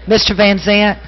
Mr. Van Zant?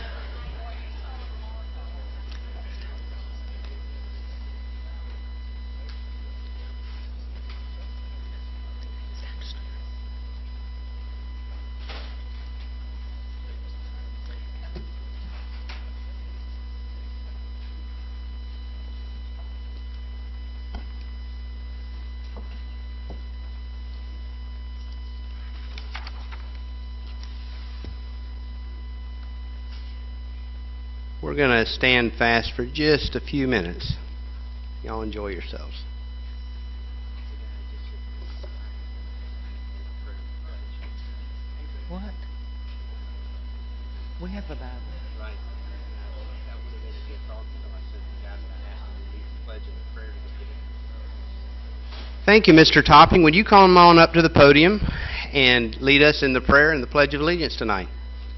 We're going to stand fast for just a few minutes. Y'all enjoy yourselves. What? We have a Bible. Thank you, Mr. Topping. Would you come on up to the podium and lead us in the prayer and the Pledge of Allegiance tonight?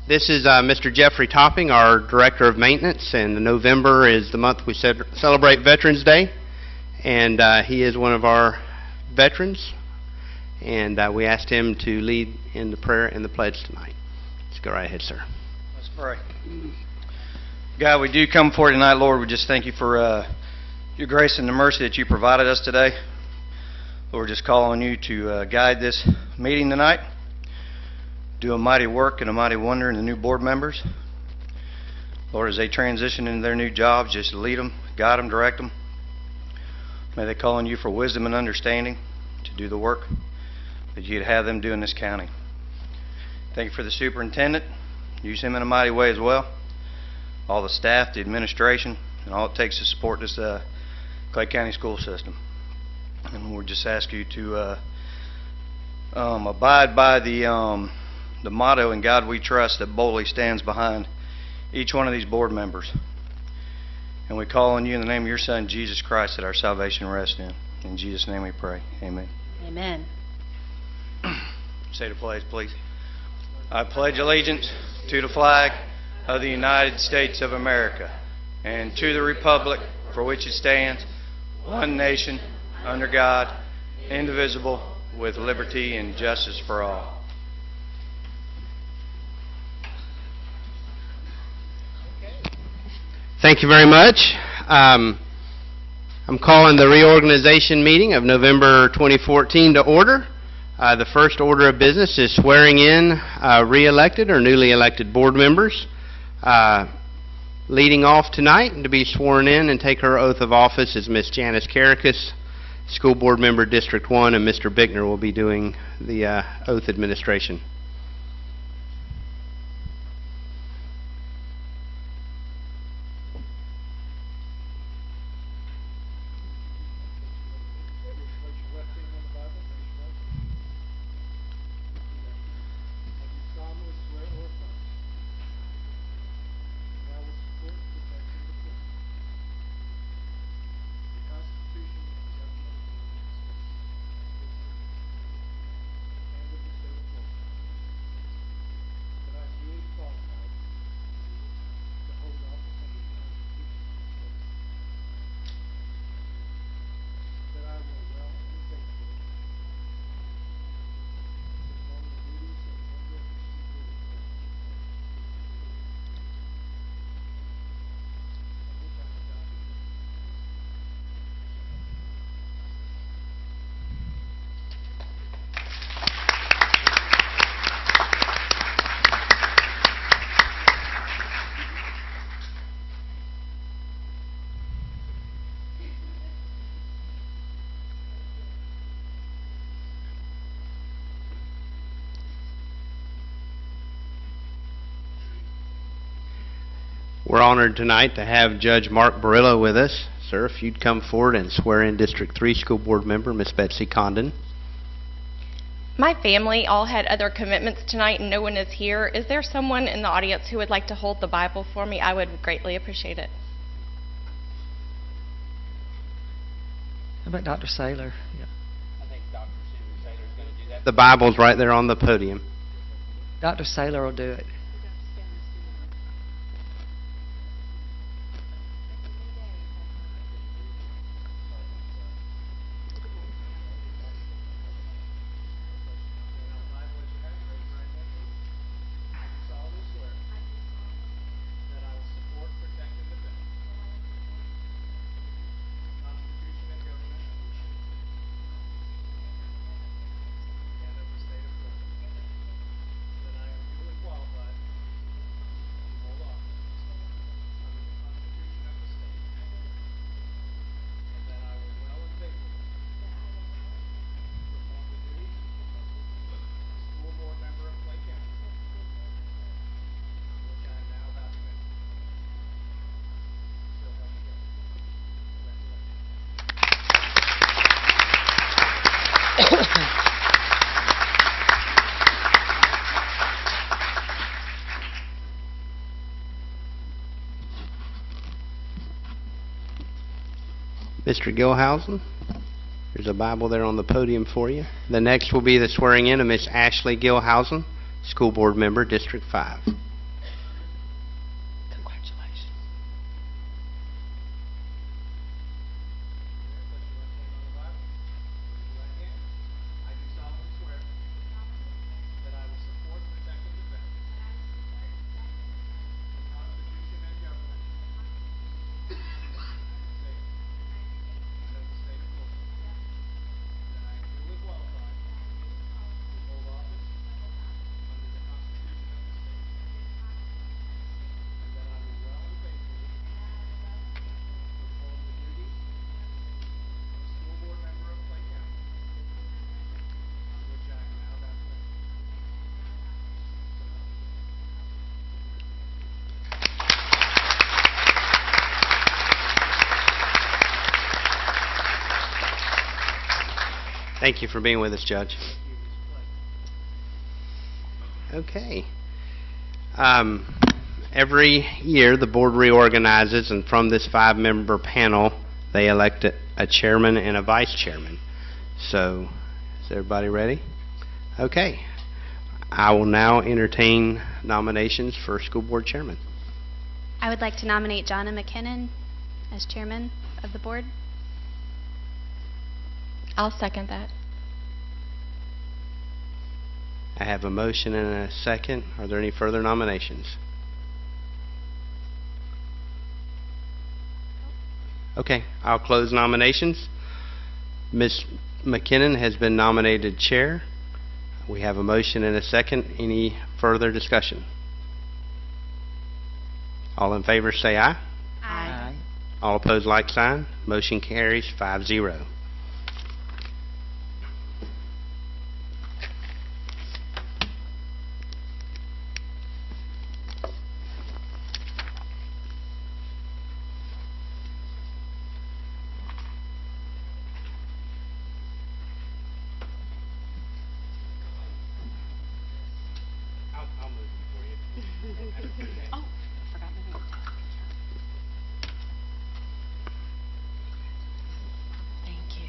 This is Mr. Jeffrey Topping, our Director of Maintenance, and November is the month we celebrate Veterans Day, and he is one of our veterans, and we asked him to lead in the prayer and the pledge tonight. Let's go right ahead, sir. Let's pray. God, we do come before you tonight, Lord. We just thank you for your grace and the mercy that you provided us today. Lord, just call on you to guide this meeting tonight. Do a mighty work and a mighty wonder in the new board members. Lord, as they transition into their new jobs, just lead them, guide them, direct them. May they call on you for wisdom and understanding to do the work that you'd have them do in this county. Thank you for the superintendent. Use him in a mighty way as well. All the staff, the administration, and all it takes to support this Clay County school system. And we just ask you to abide by the motto, "In God we trust," that boldly stands behind each one of these board members. And we call on you in the name of your Son, Jesus Christ, that our salvation rests in. In Jesus' name we pray. Amen. Amen. Say the pledge, please. I pledge allegiance to the flag of the United States of America and to the republic for which it stands, one nation, under God, indivisible, with liberty and justice for all. Thank you very much. I'm calling the reorganization meeting of November 2014 to order. The first order of business is swearing in re-elected or newly elected board members. Leading off tonight and to be sworn in and take her oath of office is Ms. Janice Karakas, School Board Member District 1, and Mr. Bickner will be doing the oath administration. We're honored tonight to have Judge Mark Barillo with us. Sir, if you'd come forward and swear in District 3 School Board Member, Ms. Betsy Condon. My family all had other commitments tonight and no one is here. Is there someone in the audience who would like to hold the Bible for me? I would greatly appreciate it. How about Dr. Saylor? Yeah. I think Dr. Susan Saylor is going to do that. The Bible's right there on the podium. Dr. Saylor will do it. Mr. Gilhousen, there's a Bible there on the podium for you. The next will be the swearing in of Miss Ashley Gilhousen, School Board Member, District 5. Congratulations. I do solemnly swear that I will support and effectively defend the Constitution and government of the United States and of the state of Florida, and that I am duly qualified to hold office under the Constitution of the state, and that I will well and faithfully perform the duties of school board member of Clay County, on which I am now about to enter. Thank you for being with us, Judge. Okay. Every year, the board reorganizes, and from this 5-member panel, they elect a chairman and a vice chairman. So, is everybody ready? Okay. I will now entertain nominations for school board chairman. I would like to nominate Jonna McKinnon as chairman of the board. I'll second that. I have a motion and a second. Are there any further nominations? Okay, I'll close nominations. Ms. McKinnon has been nominated chair. We have a motion and a second. Any further discussion? All in favor say aye. Aye. All opposed, like sign. Motion carries 5-0. I'll move for you. Oh, forgot my name. Thank you.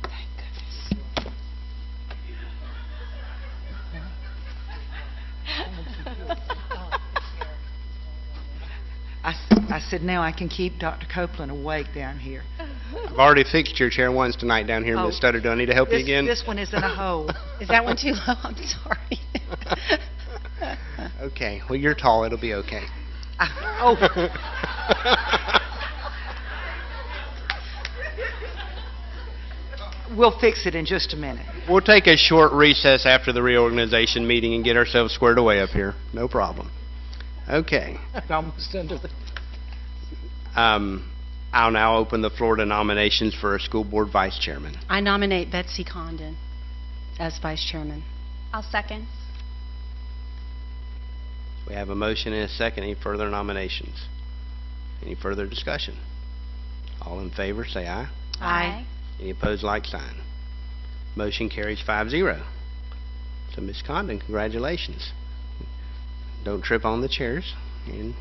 Thank goodness. I said, now I can keep Dr. Copeland awake down here. I've already fixed your chair once tonight down here, Oh. Ms. Stutter. Do I need to help you again? This one is in a hole. Is that one too low? I'm sorry. Okay. Well, you're tall. It'll be okay. Oh, we'll fix it in just a minute. We'll take a short recess after the reorganization meeting and get ourselves squared away up here. No problem. Okay. Almost under the... I'll now open the floor to nominations for a school board vice chairman. I nominate Betsy Condon as vice chairman. I'll second. We have a motion and a second. Any further nominations? Any further discussion? All in favor, say aye. Aye. Any opposed, like sign. Motion carries 5-0. So, Ms. Condon, congratulations. Don't trip on the chairs. And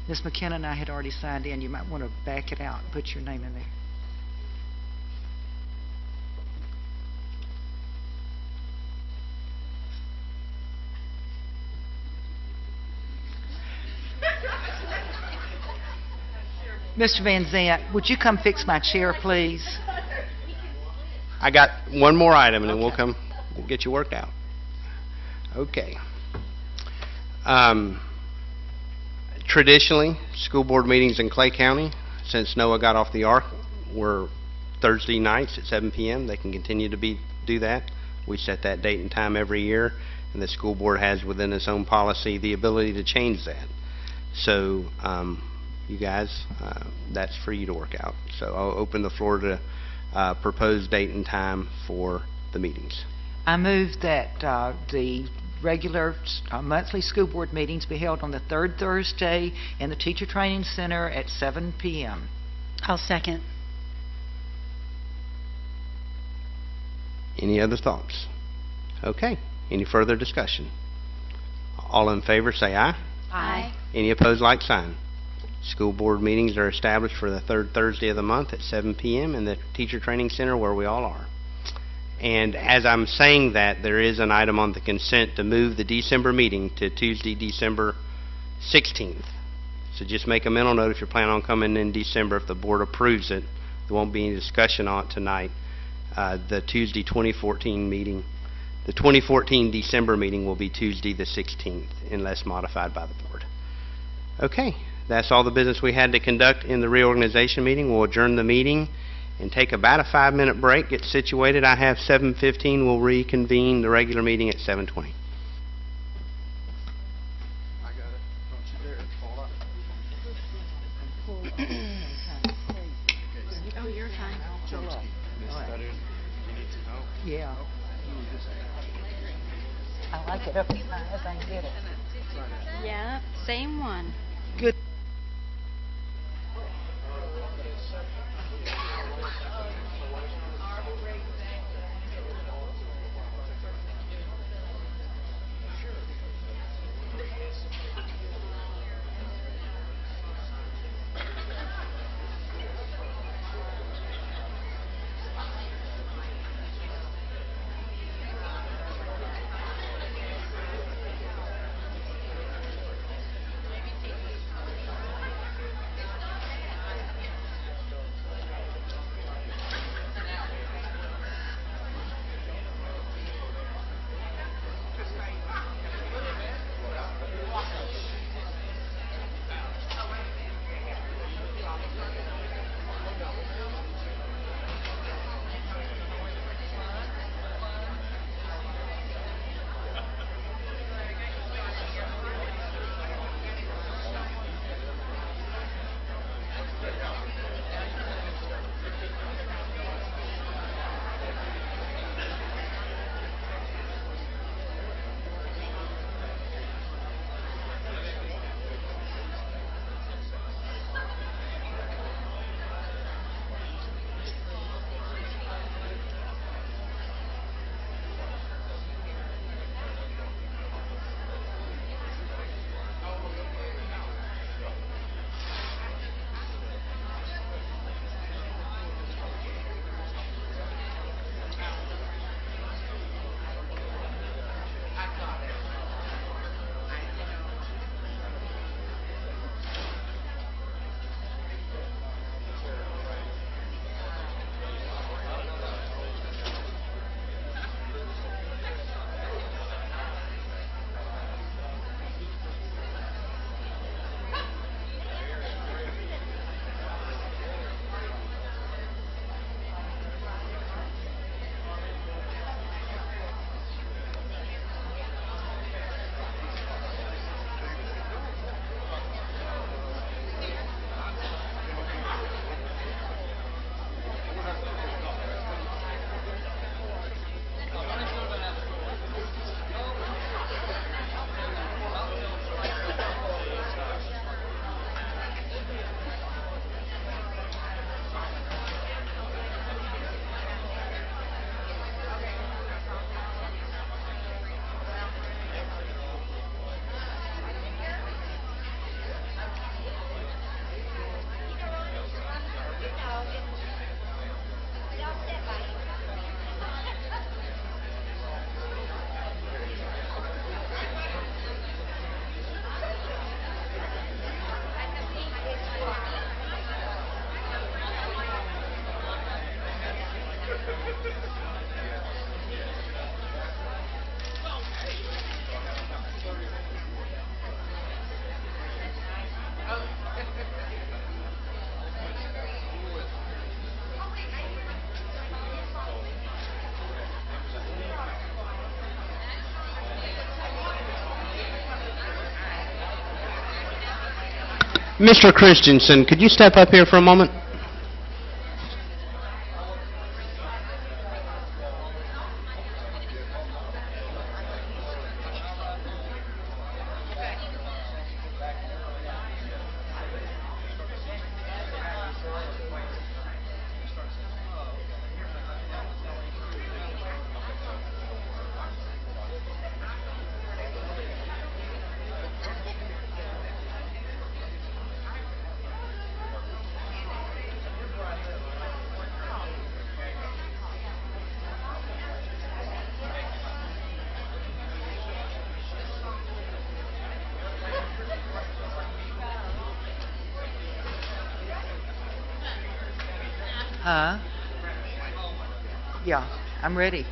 Ms. McKenna, I had already signed in. You might want to back it out and put your name in there. Mr. Van Zant, would you come fix my chair, please? I got one more item, and then Okay. we'll get you worked out. Okay. Traditionally, school board meetings in Clay County, since Noah got off the ark, were Thursday nights at 7 p.m. They can continue to do that. We set that date and time every year, and the school board has within its own policy the ability to change that. So, you guys, that's for you to work out. So I'll open the floor to proposed date and time for the meetings. I move that the regular monthly school board meetings be held on the third Thursday in the Teacher Training Center at 7 p.m. I'll second. Any other thoughts? Okay. Any further discussion? All in favor say aye. Aye. Any opposed, like sign. School board meetings are established for the third Thursday of the month at 7 p.m. in the Teacher Training Center where we all are. And as I'm saying that, there is an item on the consent to move the December meeting to Tuesday, December 16th. So just make a mental note if you're planning on coming in December. If the board approves it, there won't be any discussion on it tonight. The Tuesday 2014 meeting, the 2014 December meeting will be Tuesday the 16th unless modified by the board. Okay, that's all the business we had to conduct in the reorganization meeting. We'll adjourn the meeting and take about a 5-minute break, get situated. I have 7:15. We'll reconvene the regular meeting at 7:20. Oh, you're fine. Yeah. I like it up as high as I can get it. Yeah, same one. Good. Mr. Christensen, could you step up here for a moment? Yeah, I'm ready.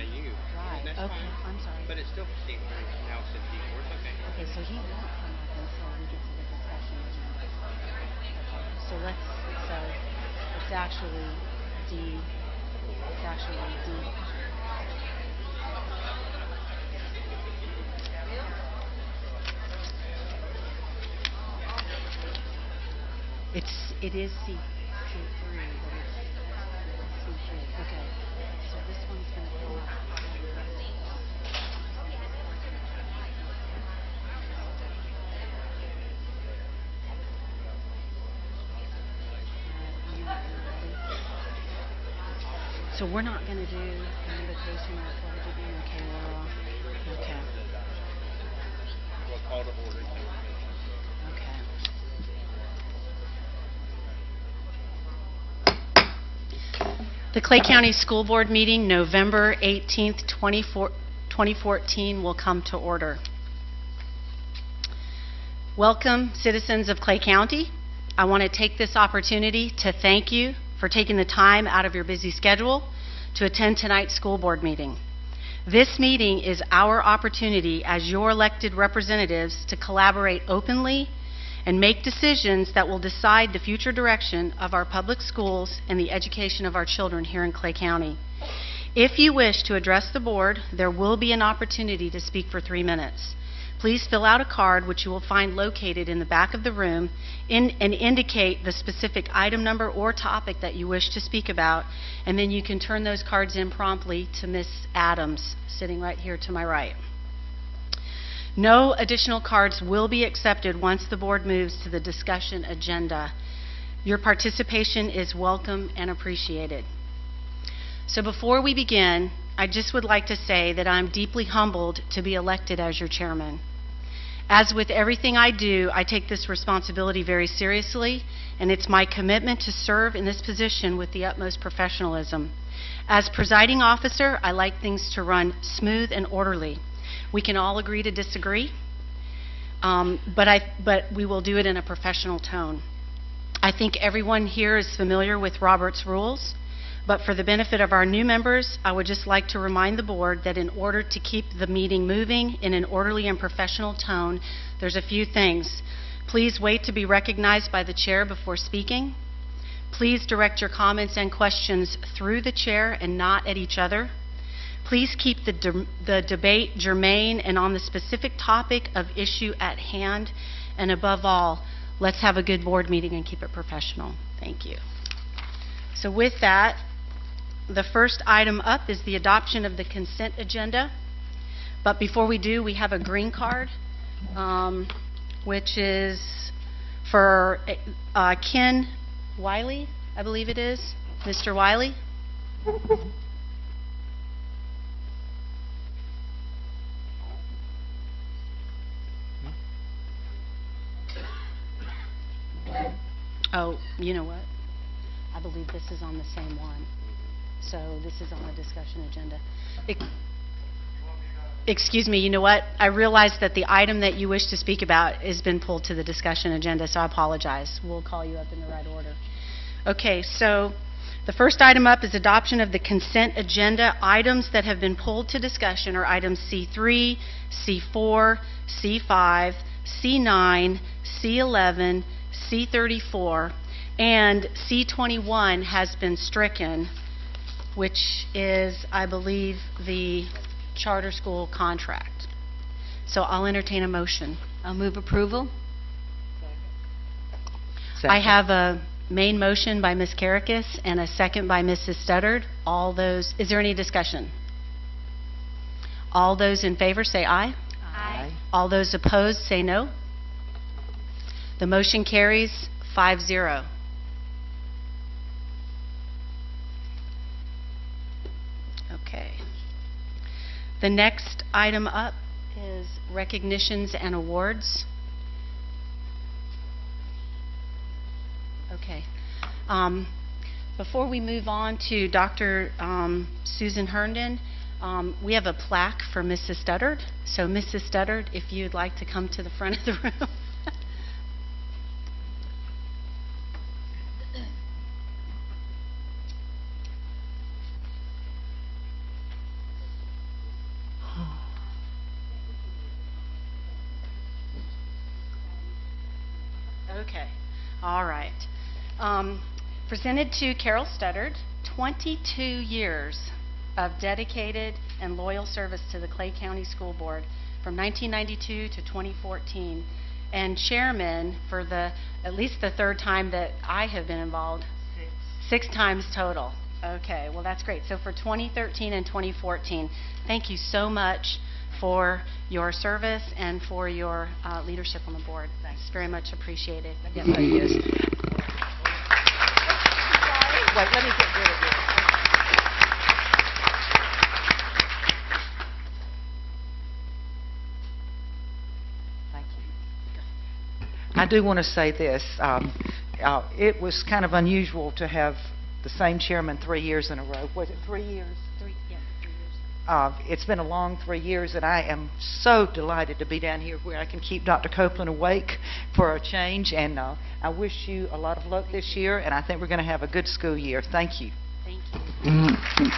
by you. Right, That's okay, fine. I'm sorry. But it's still C3. Now it's in D4. It's okay. Okay, so he won't come up until we get to the discussion agenda. Okay, so it's actually D, it's actually D. It is C3, but it's C3. Okay, so this one's going to go up. So we're not going to do an invitation or a pledge again, okay, Laura? Okay. We'll call to order. The Clay County School Board meeting, November 18th, 2024 2014 will come to order. Welcome, citizens of Clay County. I want to take this opportunity to thank you for taking the time out of your busy schedule to attend tonight's school board meeting. This meeting is our opportunity as your elected representatives to collaborate openly and make decisions that will decide the future direction of our public schools and the education of our children here in Clay County. If you wish to address the board, there will be an opportunity to speak for 3 minutes. Please fill out a card, which you will find located in the back of the room, and indicate the specific item number or topic that you wish to speak about, and then you can turn those cards in promptly to Ms. Adams, sitting right here to my right. No additional cards will be accepted once the board moves to the discussion agenda. Your participation is welcome and appreciated. So before we begin, I just would like to say that I'm deeply humbled to be elected as your chairman. As with everything I do, I take this responsibility very seriously, and it's my commitment to serve in this position with the utmost professionalism. As presiding officer, I like things to run smooth and orderly. We can all agree to disagree, but we will do it in a professional tone. I think everyone here is familiar with Robert's rules, but for the benefit of our new members, I would just like to remind the board that in order to keep the meeting moving in an orderly and professional tone, there's a few things. Please wait to be recognized by the chair before speaking. Please direct your comments and questions through the chair and not at each other. Please keep the debate germane and on the specific topic of issue at hand. And above all, let's have a good board meeting and keep it professional. Thank you. So with that, the first item up is the adoption of the consent agenda. But before we do, we have a green card, which is for Ken Wiley, I believe it is. Mr. Wiley? Oh, you know what? I believe this is on the same one. So this is on the discussion agenda. Excuse me, you know what? I realized that the item that you wish to speak about has been pulled to the discussion agenda, so I apologize. We'll call you up in the right order. Okay, so the first item up is adoption of the consent agenda. Items that have been pulled to discussion are items C3, C4, C5, C9, C11, C34, and C21 has been stricken, which is, I believe, the charter school contract. So I'll entertain a motion. I'll move approval. I have a main motion by Ms. Karakis and a second by Mrs. Studdard. All those, is there any discussion? All those in favor say aye. Aye. All those opposed say no. The motion carries 5-0. Okay. The next item up is recognitions and awards. Okay. Before we move on to Dr. Susan Herndon, we have a plaque for Mrs. Studdard. So Mrs. Studdard, if you'd like to come to the front of the room. Okay. All right. Presented to Carol Studdard, 22 years of dedicated and loyal service to the Clay County School Board from 1992 to 2014, and chairman for at least the third time that I have been involved. Six times total. Okay, well that's great. So for 2013 and 2014, thank you so much for your service and for your leadership on the board. Thanks. Very much appreciated. Yes, I do. Wait, let me get rid of this. Thank you. I do want to say this. It was kind of unusual to have the same chairman 3 years in a row. Was it 3 years? 3 years. It's been a long 3 years, and I am so delighted to be down here where I can keep Dr. Copeland awake for a change. And I wish you a lot of luck this year, and I think we're going to have a good school year. Thank you. Thank you.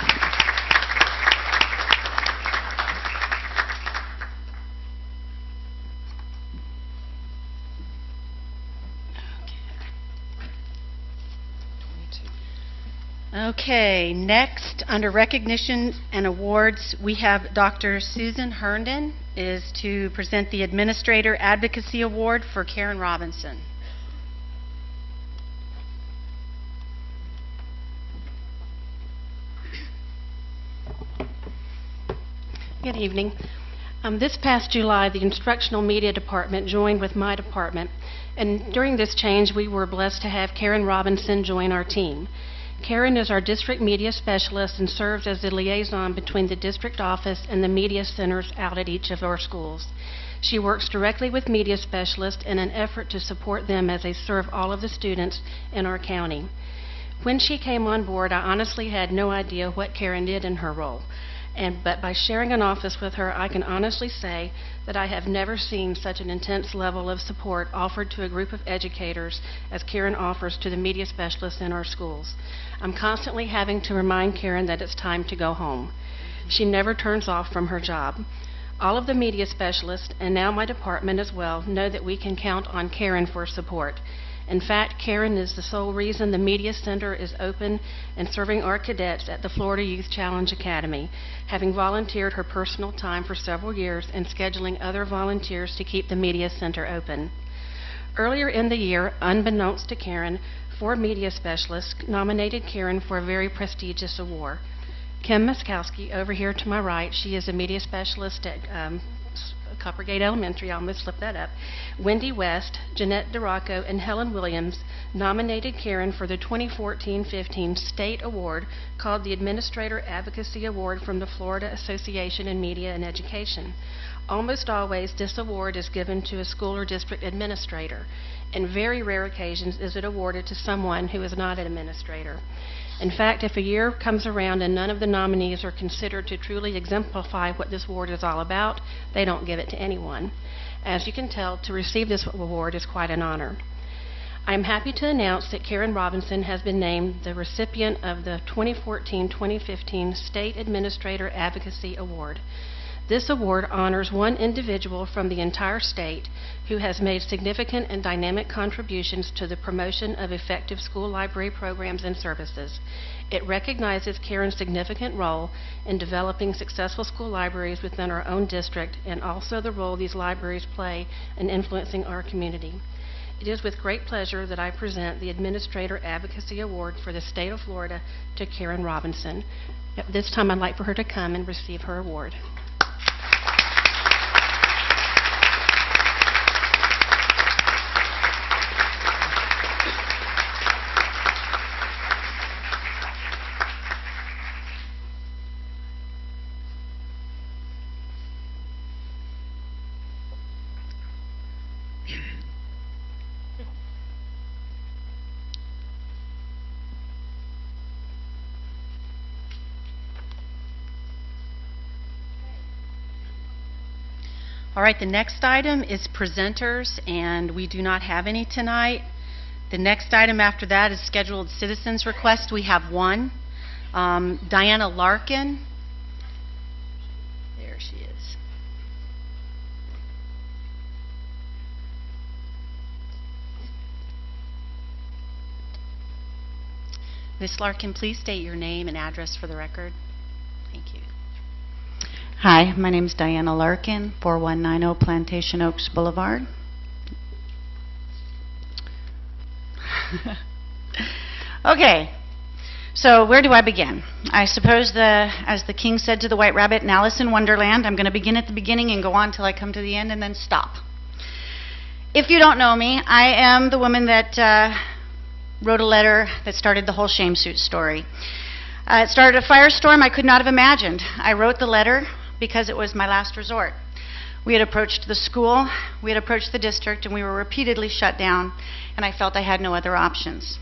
Okay, next, under recognition and awards, we have Dr. Susan Herndon is to present the Administrator Advocacy Award for Karen Robinson. Good evening. This past July, the Instructional Media Department joined with my department, and during this change, we were blessed to have Karen Robinson join our team. Karen is our district media specialist and serves as the liaison between the district office and the media centers out at each of our schools. She works directly with media specialists in an effort to support them as they serve all of the students in our county. When she came on board, I honestly had no idea what Karen did in her role. But by sharing an office with her, I can honestly say that I have never seen such an intense level of support offered to a group of educators as Karen offers to the media specialists in our schools. I'm constantly having to remind Karen that it's time to go home. She never turns off from her job. All of the media specialists, and now my department as well, know that we can count on Karen for support. In fact, Karen is the sole reason the Media Center is open and serving our cadets at the Florida Youth Challenge Academy, having volunteered her personal time for several years and scheduling other volunteers to keep the Media Center open. Earlier in the year, unbeknownst to Karen, 4 media specialists nominated Karen for a very prestigious award. Kim Muskowski, over here to my right, she is a media specialist at Coppergate Elementary, I almost slipped that up. Wendy West, Jeanette DeRocco, and Helen Williams nominated Karen for the 2014-15 state award called the Administrator Advocacy Award from the Florida Association in Media and Education. Almost always, this award is given to a school or district administrator. In very rare occasions is it awarded to someone who is not an administrator. In fact, if a year comes around and none of the nominees are considered to truly exemplify what this award is all about, they don't give it to anyone. As you can tell, to receive this award is quite an honor. I am happy to announce that Karen Robinson has been named the recipient of the 2014-2015 State Administrator Advocacy Award. This award honors one individual from the entire state who has made significant and dynamic contributions to the promotion of effective school library programs and services. It recognizes Karen's significant role in developing successful school libraries within our own district and also the role these libraries play in influencing our community. It is with great pleasure that I present the Administrator Advocacy Award for the state of Florida to Karen Robinson. At this time, I'd like for her to come and receive her award. All right, the next item is presenters, and we do not have any tonight. The next item after that is scheduled citizens' request. We have one. Diana Larkin. There she is. Ms. Larkin, please state your name and address for the record. Thank you. Hi, my name is Diana Larkin, 4190 Plantation Oaks Boulevard. Okay, so where do I begin? I suppose as the king said to the White Rabbit in Alice in Wonderland, I'm going to begin at the beginning and go on till I come to the end and then stop. If you don't know me, I am the woman that wrote a letter that started the whole Shame Suit story. It started a firestorm I could not have imagined. I wrote the letter because it was my last resort. We had approached the school, we had approached the district, and we were repeatedly shut down, and I felt I had no other options.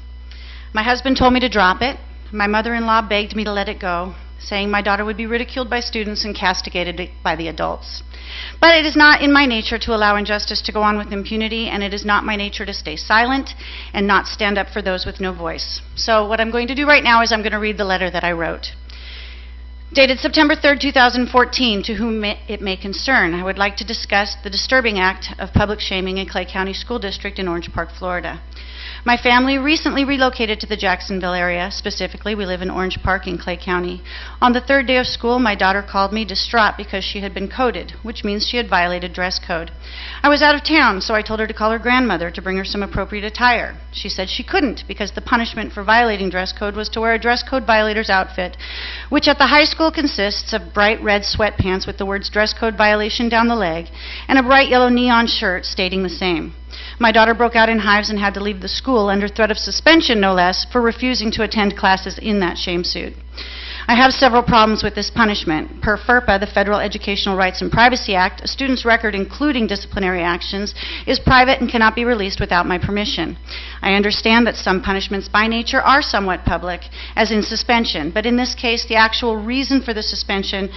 My husband told me to drop it. My mother-in-law begged me to let it go, saying my daughter would be ridiculed by students and castigated by the adults. But it is not in my nature to allow injustice to go on with impunity, and it is not my nature to stay silent and not stand up for those with no voice. So what I'm going to do right now is I'm going to read the letter that I wrote. Dated September 3rd, 2014, to whom it may concern, I would like to discuss the disturbing act of public shaming in Clay County School District in Orange Park, Florida. My family recently relocated to the Jacksonville area. Specifically, we live in Orange Park in Clay County. On the third day of school, my daughter called me distraught because she had been coded, which means she had violated dress code. I was out of town, so I told her to call her grandmother to bring her some appropriate attire. She said she couldn't because the punishment for violating dress code was to wear a dress code violator's outfit, which at the high school consists of bright red sweatpants with the words dress code violation down the leg and a bright yellow neon shirt stating the same. My daughter broke out in hives and had to leave the school under threat of suspension, no less, for refusing to attend classes in that shame suit. I have several problems with this punishment. Per FERPA, the Federal Educational Rights and Privacy Act, a student's record, including disciplinary actions, is private and cannot be released without my permission. I understand that some punishments by nature are somewhat public, as in suspension, but in this case, the actual reason for the suspension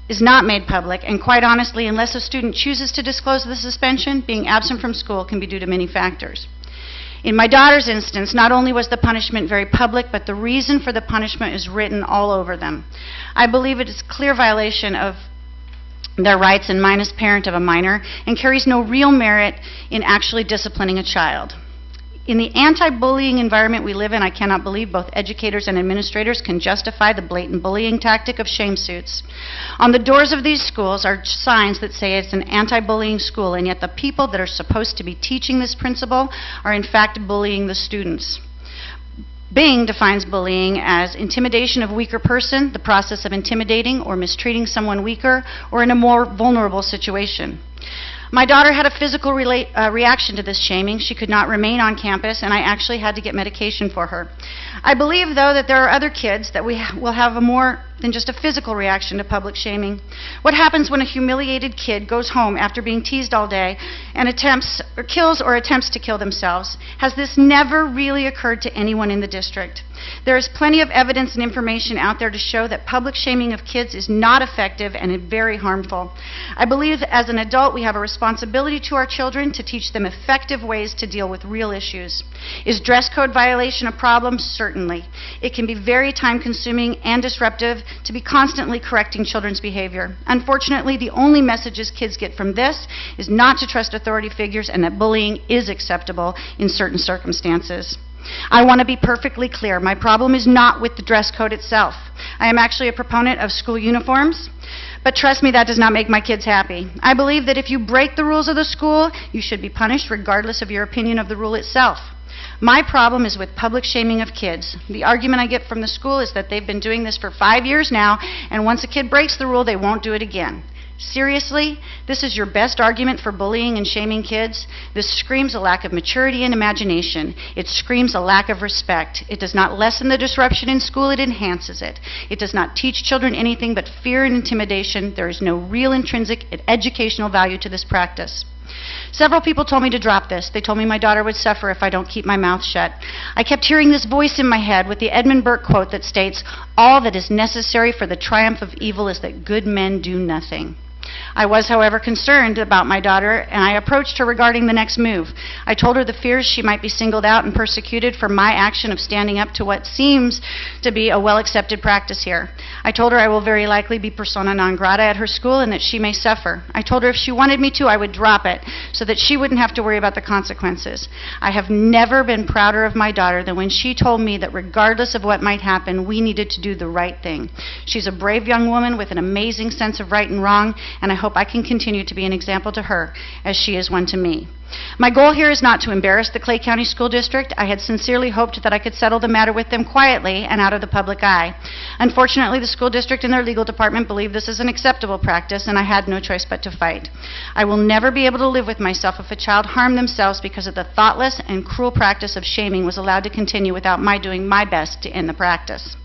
is not made public, and quite honestly, unless a student chooses to disclose the suspension, being absent from school can be due to many factors. In my daughter's instance, not only was the punishment very public, but the reason for the punishment is written all over them. I believe it is a clear violation of their rights and mine as parent of a minor and carries no real merit in actually disciplining a child. In the anti-bullying environment we live in, I cannot believe both educators and administrators can justify the blatant bullying tactic of shame suits. On the doors of these schools are signs that say it's an anti-bullying school, and yet the people that are supposed to be teaching this principle are in fact bullying the students. Bing defines bullying as intimidation of a weaker person, the process of intimidating or mistreating someone weaker, or in a more vulnerable situation. My daughter had a physical reaction to this shaming. She could not remain on campus, and I actually had to get medication for her. I believe, though, that there are other kids that will have a more than just a physical reaction to public shaming. What happens when a humiliated kid goes home after being teased all day and kills or attempts to kill themselves? Has this never really occurred to anyone in the district? There is plenty of evidence and information out there to show that public shaming of kids is not effective and very harmful. I believe as an adult we have a responsibility to our children to teach them effective ways to deal with real issues. Is dress code violation a problem? Certainly. It can be very time-consuming and disruptive to be constantly correcting children's behavior. Unfortunately, the only messages kids get from this is not to trust authority figures and that bullying is acceptable in certain circumstances. I want to be perfectly clear. My problem is not with the dress code itself. I am actually a proponent of school uniforms, but trust me, that does not make my kids happy. I believe that if you break the rules of the school, you should be punished regardless of your opinion of the rule itself. My problem is with public shaming of kids. The argument I get from the school is that they've been doing this for 5 years now, and once a kid breaks the rule, they won't do it again. Seriously? This is your best argument for bullying and shaming kids? This screams a lack of maturity and imagination. It screams a lack of respect. It does not lessen the disruption in school, it enhances it. It does not teach children anything but fear and intimidation. There is no real intrinsic educational value to this practice. Several people told me to drop this. They told me my daughter would suffer if I don't keep my mouth shut. I kept hearing this voice in my head with the Edmund Burke quote that states, "All that is necessary for the triumph of evil is that good men do nothing." I was, however, concerned about my daughter, and I approached her regarding the next move. I told her the fears she might be singled out and persecuted for my action of standing up to what seems to be a well-accepted practice here. I told her I will very likely be persona non grata at her school and that she may suffer. I told her if she wanted me to, I would drop it so that she wouldn't have to worry about the consequences. I have never been prouder of my daughter than when she told me that regardless of what might happen, we needed to do the right thing. She's a brave young woman with an amazing sense of right and wrong, and I hope I can continue to be an example to her as she is one to me. My goal here is not to embarrass the Clay County School District. I had sincerely hoped that I could settle the matter with them quietly and out of the public eye. Unfortunately, the school district and their legal department believe this is an acceptable practice, and I had no choice but to fight. I will never be able to live with myself if a child harmed themselves because of the thoughtless and cruel practice of shaming was allowed to continue without my doing my best to end the practice.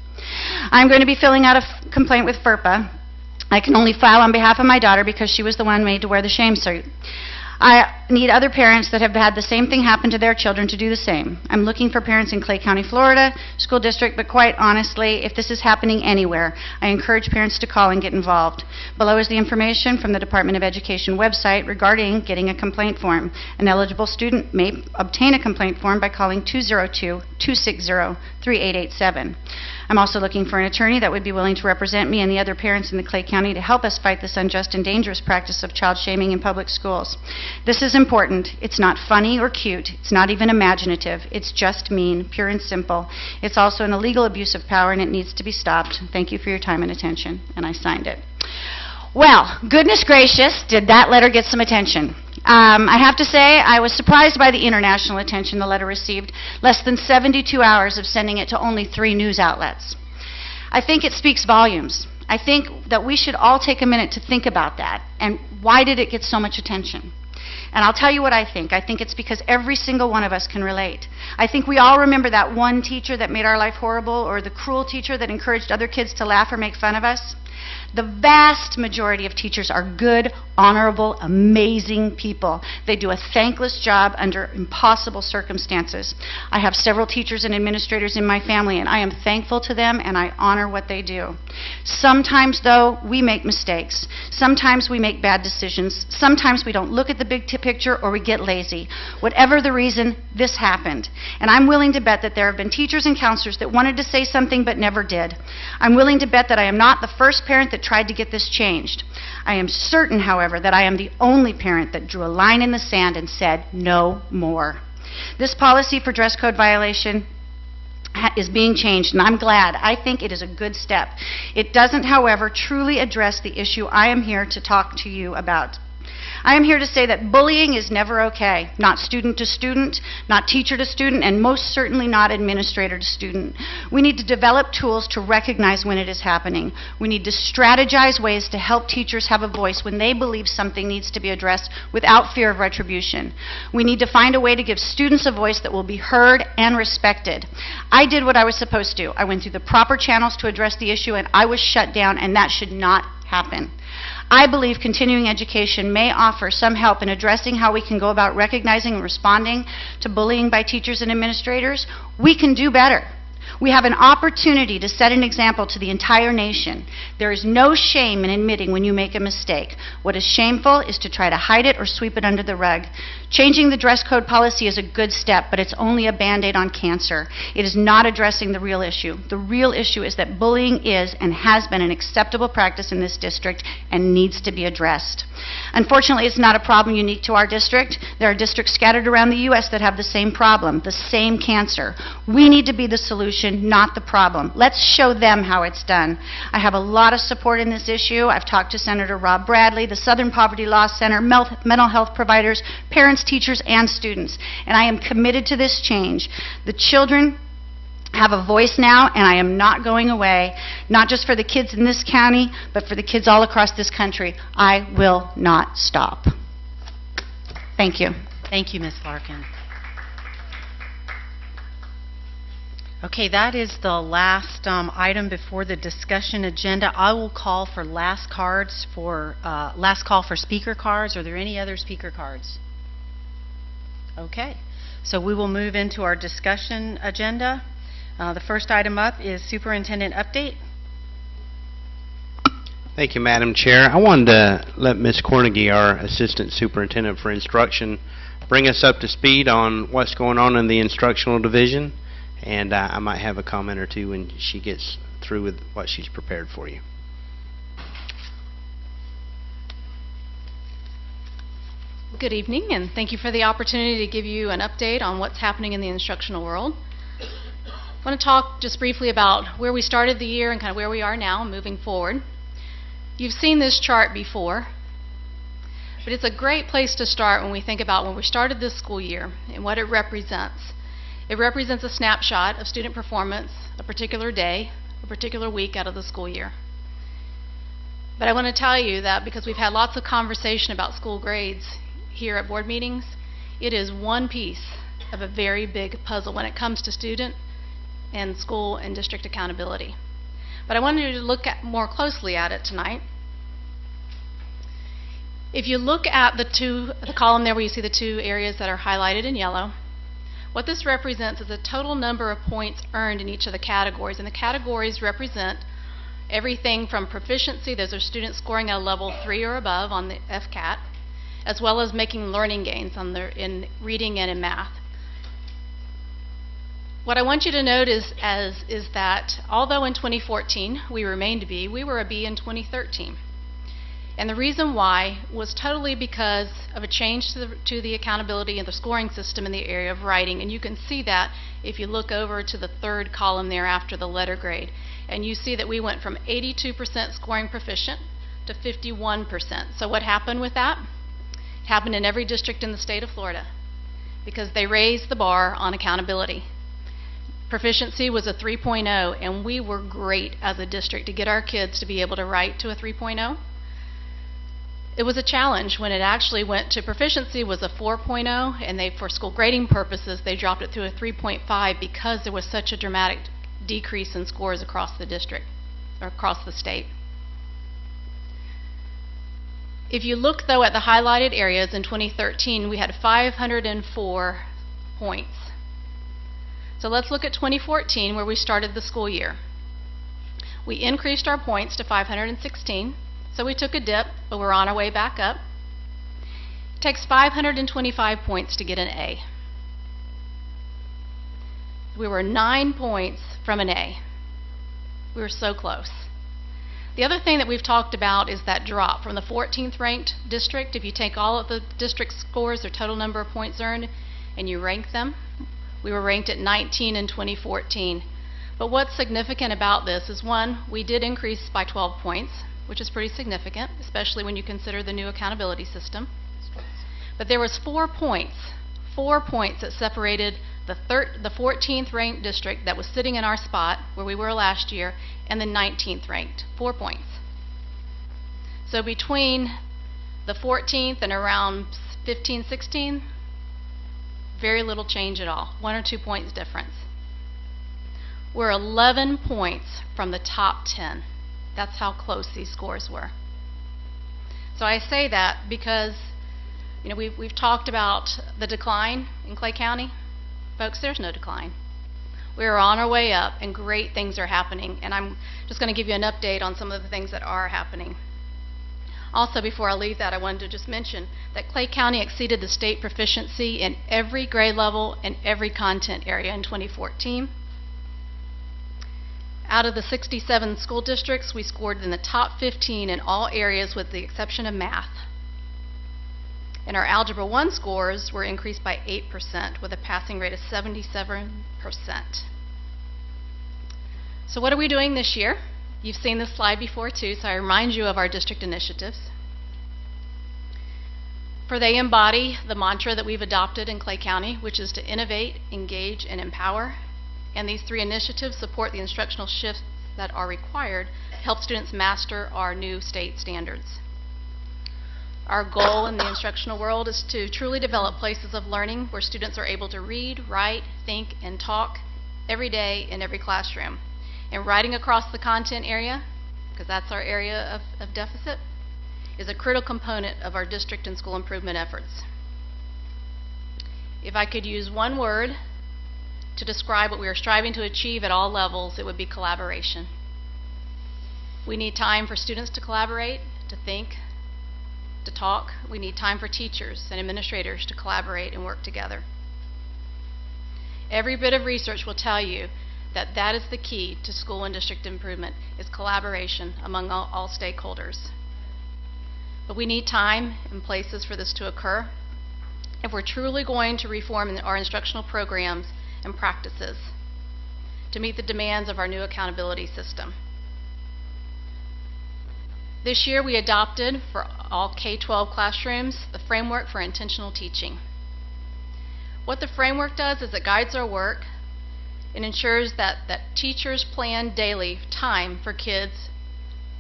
I'm going to be filling out a complaint with FERPA. I can only file on behalf of my daughter because she was the one made to wear the shame suit. I need other parents that have had the same thing happen to their children to do the same. I'm looking for parents in Clay County, Florida, school district, but quite honestly, if this is happening anywhere, I encourage parents to call and get involved. Below is the information from the Department of Education website regarding getting a complaint form. An eligible student may obtain a complaint form by calling 202-260-3887. I'm also looking for an attorney that would be willing to represent me and the other parents in the Clay County to help us fight this unjust and dangerous practice of child shaming in public schools. This is important. It's not funny or cute. It's not even imaginative. It's just mean, pure and simple. It's also an illegal abuse of power, and it needs to be stopped. Thank you for your time and attention. And I signed it. Well, goodness gracious, did that letter get some attention? I have to say, I was surprised by the international attention the letter received, less than 72 hours of sending it to only 3 news outlets. I think it speaks volumes. I think that we should all take a minute to think about that, and why did it get so much attention? And I'll tell you what I think. I think it's because every single one of us can relate. I think we all remember that one teacher that made our life horrible, or the cruel teacher that encouraged other kids to laugh or make fun of us. The vast majority of teachers are good, honorable, amazing people. They do a thankless job under impossible circumstances. I have several teachers and administrators in my family, and I am thankful to them, and I honor what they do. Sometimes, though, we make mistakes. Sometimes we make bad decisions. Sometimes we don't look at the big picture, or we get lazy. Whatever the reason, this happened. And I'm willing to bet that there have been teachers and counselors that wanted to say something but never did. I'm willing to bet that I am not the first parent that tried to get this changed. I am certain, however, that I am the only parent that drew a line in the sand and said, no more. This policy for dress code violation is being changed, and I'm glad. I think it is a good step. It doesn't, however, truly address the issue I am here to talk to you about. I am here to say that bullying is never okay. Not student to student, not teacher to student, and most certainly not administrator to student. We need to develop tools to recognize when it is happening. We need to strategize ways to help teachers have a voice when they believe something needs to be addressed without fear of retribution. We need to find a way to give students a voice that will be heard and respected. I did what I was supposed to. I went through the proper channels to address the issue, and I was shut down, and that should not happen. I believe continuing education may offer some help in addressing how we can go about recognizing and responding to bullying by teachers and administrators. We can do better. We have an opportunity to set an example to the entire nation. There is no shame in admitting when you make a mistake. What is shameful is to try to hide it or sweep it under the rug. Changing the dress code policy is a good step, but it's only a Band-Aid on cancer. It is not addressing the real issue. The real issue is that bullying is and has been an acceptable practice in this district and needs to be addressed. Unfortunately, it's not a problem unique to our district. There are districts scattered around the U.S. that have the same problem, the same cancer. We need to be the solution, not the problem. Let's show them how it's done. I have a lot of support in this issue. I've talked to Senator Rob Bradley, the Southern Poverty Law Center, mental health providers, parents, teachers, and students. And I am committed to this change. The children have a voice now, and I am not going away, not just for the kids in this county, but for the kids all across this country. I will not stop. Thank you. Thank you, Ms. Larkin. Okay, that is the last item before the discussion agenda. I will call for last call for speaker cards. Are there any other speaker cards? Okay, so we will move into our discussion agenda. The first item up is superintendent update. Thank you, Madam Chair. I wanted to let Ms. Cornegie, our Assistant Superintendent for Instruction, bring us up to speed on what's going on in the instructional division, and I might have a comment or two when she gets through with what she's prepared for you. Good evening, and thank you for the opportunity to give you an update on what's happening in the instructional world. I want to talk just briefly about where we started the year and kind of where we are now moving forward. You've seen this chart before, but it's a great place to start when we think about when we started this school year and what it represents. It represents a snapshot of student performance, a particular day, a particular week out of the school year. But I want to tell you that because we've had lots of conversation about school grades here at board meetings, it is one piece of a very big puzzle when it comes to student and school and district accountability. But I wanted you to look more closely at it tonight. If you look at the column there where you see the two areas that are highlighted in yellow, what this represents is the total number of points earned in each of the categories. And the categories represent everything from proficiency, those are students scoring at a level 3 or above on the FCAT, as well as making learning gains in reading and in math. What I want you to note is that although in 2014 we remained B, we were a B in 2013. And the reason why was totally because of a change to the accountability and the scoring system in the area of writing. And you can see that if you look over to the third column there after the letter grade. And you see that we went from 82% scoring proficient to 51%. So what happened with that? It happened in every district in the state of Florida because they raised the bar on accountability. Proficiency was a 3.0, and we were great as a district to get our kids to be able to write to a 3.0. It was a challenge when it actually went to proficiency was a 4.0, and for school grading purposes, they dropped it to a 3.5 because there was such a dramatic decrease in scores across the district, or across the state. If you look, though, at the highlighted areas in 2013, we had 504 points. So let's look at 2014, where we started the school year. We increased our points to 516. So we took a dip, but we're on our way back up. It takes 525 points to get an A. We were 9 points from an A. We were so close. The other thing that we've talked about is that drop from the 14th ranked district. If you take all of the district scores, their total number of points earned, and you rank them, we were ranked at 19 in 2014. But what's significant about this is, one, we did increase by 12 points, which is pretty significant, especially when you consider the new accountability system. But there was 4 points that separated the 14th ranked district that was sitting in our spot where we were last year and the 19th ranked, 4 points. So between the 14th and around 15, 16, very little change at all, 1 or 2 points difference. We're 11 points from the top 10. That's how close these scores were. So I say that because, you know, we've talked about the decline in Clay County. Folks, there's no decline. We are on our way up, and great things are happening. And I'm just going to give you an update on some of the things that are happening. Also, before I leave that, I wanted to just mention that Clay County exceeded the state proficiency in every grade level and every content area in 2014. Out of the 67 school districts, we scored in the top 15 in all areas with the exception of math. And our Algebra 1 scores were increased by 8% with a passing rate of 77%. So what are we doing this year? You've seen this slide before too, so I remind you of our district initiatives. For they embody the mantra that we've adopted in Clay County, which is to innovate, engage, and empower. And these 3 initiatives support the instructional shifts that are required to help students master our new state standards. Our goal in the instructional world is to truly develop places of learning where students are able to read, write, think, and talk every day in every classroom. And writing across the content area, because that's our area of deficit, is a critical component of our district and school improvement efforts. If I could use one word to describe what we are striving to achieve at all levels, it would be collaboration. We need time for students to collaborate, to think, to talk. We need time for teachers and administrators to collaborate and work together. Every bit of research will tell you that that is the key to school and district improvement, is collaboration among all stakeholders. But we need time and places for this to occur if we're truly going to reform our instructional programs and practices to meet the demands of our new accountability system. This year we adopted for all K-12 classrooms the framework for intentional teaching. What the framework does is it guides our work and ensures that teachers plan daily time for kids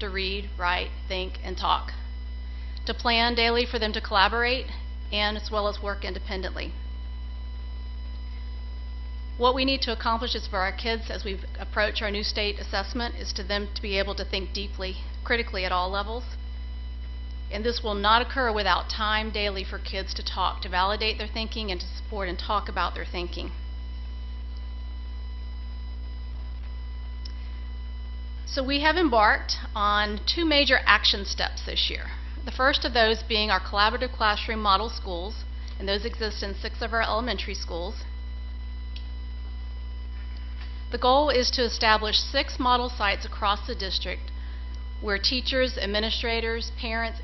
to read, write, think, and talk. To plan daily for them to collaborate and as well as work independently. What we need to accomplish is for our kids as we approach our new state assessment is to them to be able to think deeply, critically at all levels, And this will not occur without time daily for kids to talk, to validate their thinking and to support and talk about their thinking. So we have embarked on 2 major action steps this year. The first of those being our collaborative classroom model schools, and those exist in 6 of our elementary schools. The goal is to establish 6 model sites across the district where teachers, administrators, parents,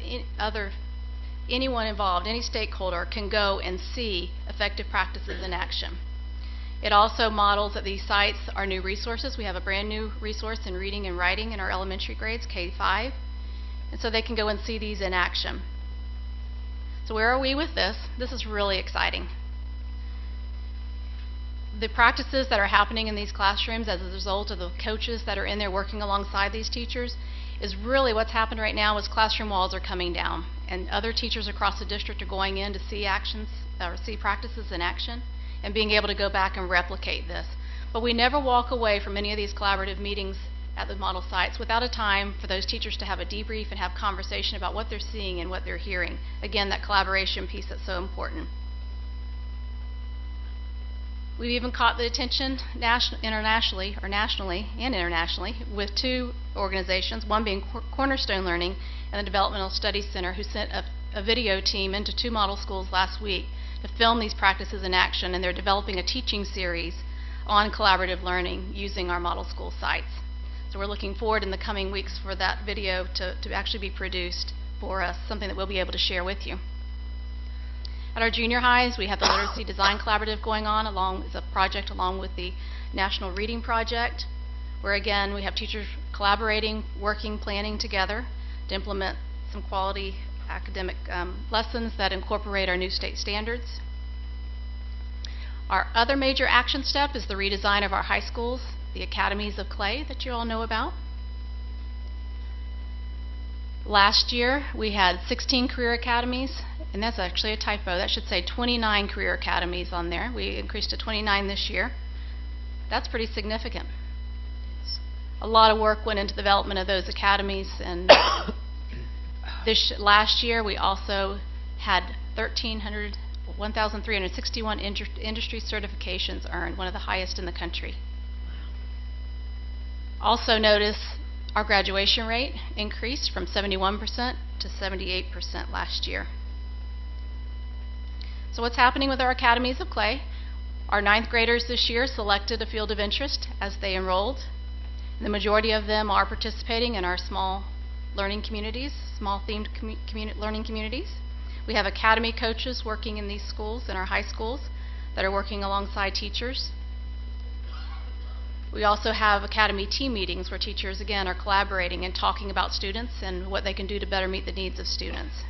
anyone involved, any stakeholder can go and see effective practices in action. It also models that these sites are new resources. We have a brand new resource in reading and writing in our elementary grades, K-5, and so they can go and see these in action. So where are we with this? This is really exciting. The practices that are happening in these classrooms as a result of the coaches that are in there working alongside these teachers is really what's happened right now is classroom walls are coming down, and other teachers across the district are going in to see actions or see practices in action and being able to go back and replicate this. But we never walk away from any of these collaborative meetings at the model sites without a time for those teachers to have a debrief and have conversation about what they're seeing and what they're hearing. Again, that collaboration piece that's so important. We've even caught the attention internationally, or nationally and internationally, with 2 organizations, one being Cornerstone Learning and the Developmental Studies Center, who sent a video team into 2 model schools last week to film these practices in action, and they're developing a teaching series on collaborative learning using our model school sites. So we're looking forward in the coming weeks for that video to actually be produced for us, something that we'll be able to share with you. At our junior highs, we have the Literacy Design Collaborative going on as a project along with the National Reading Project, where again we have teachers collaborating, working, planning together to implement some quality academic lessons that incorporate our new state standards. Our other major action step is the redesign of our high schools, the Academies of Clay that you all know about. Last year we had 16 career academies, and that's actually a typo. That should say 29 career academies on there. We increased to 29 this year. That's pretty significant. A lot of work went into the development of those academies, and last year we also had 1,361 industry certifications earned, one of the highest in the country. Also notice our graduation rate increased from 71% to 78% last year. So what's happening with our Academies of Clay? Our 9th graders this year selected a field of interest as they enrolled. The majority of them are participating in our small learning communities, small themed learning communities. We have academy coaches working in these schools, in our high schools, that are working alongside teachers. We also have academy team meetings where teachers, again, are collaborating and talking about students and what they can do to better meet the needs of students.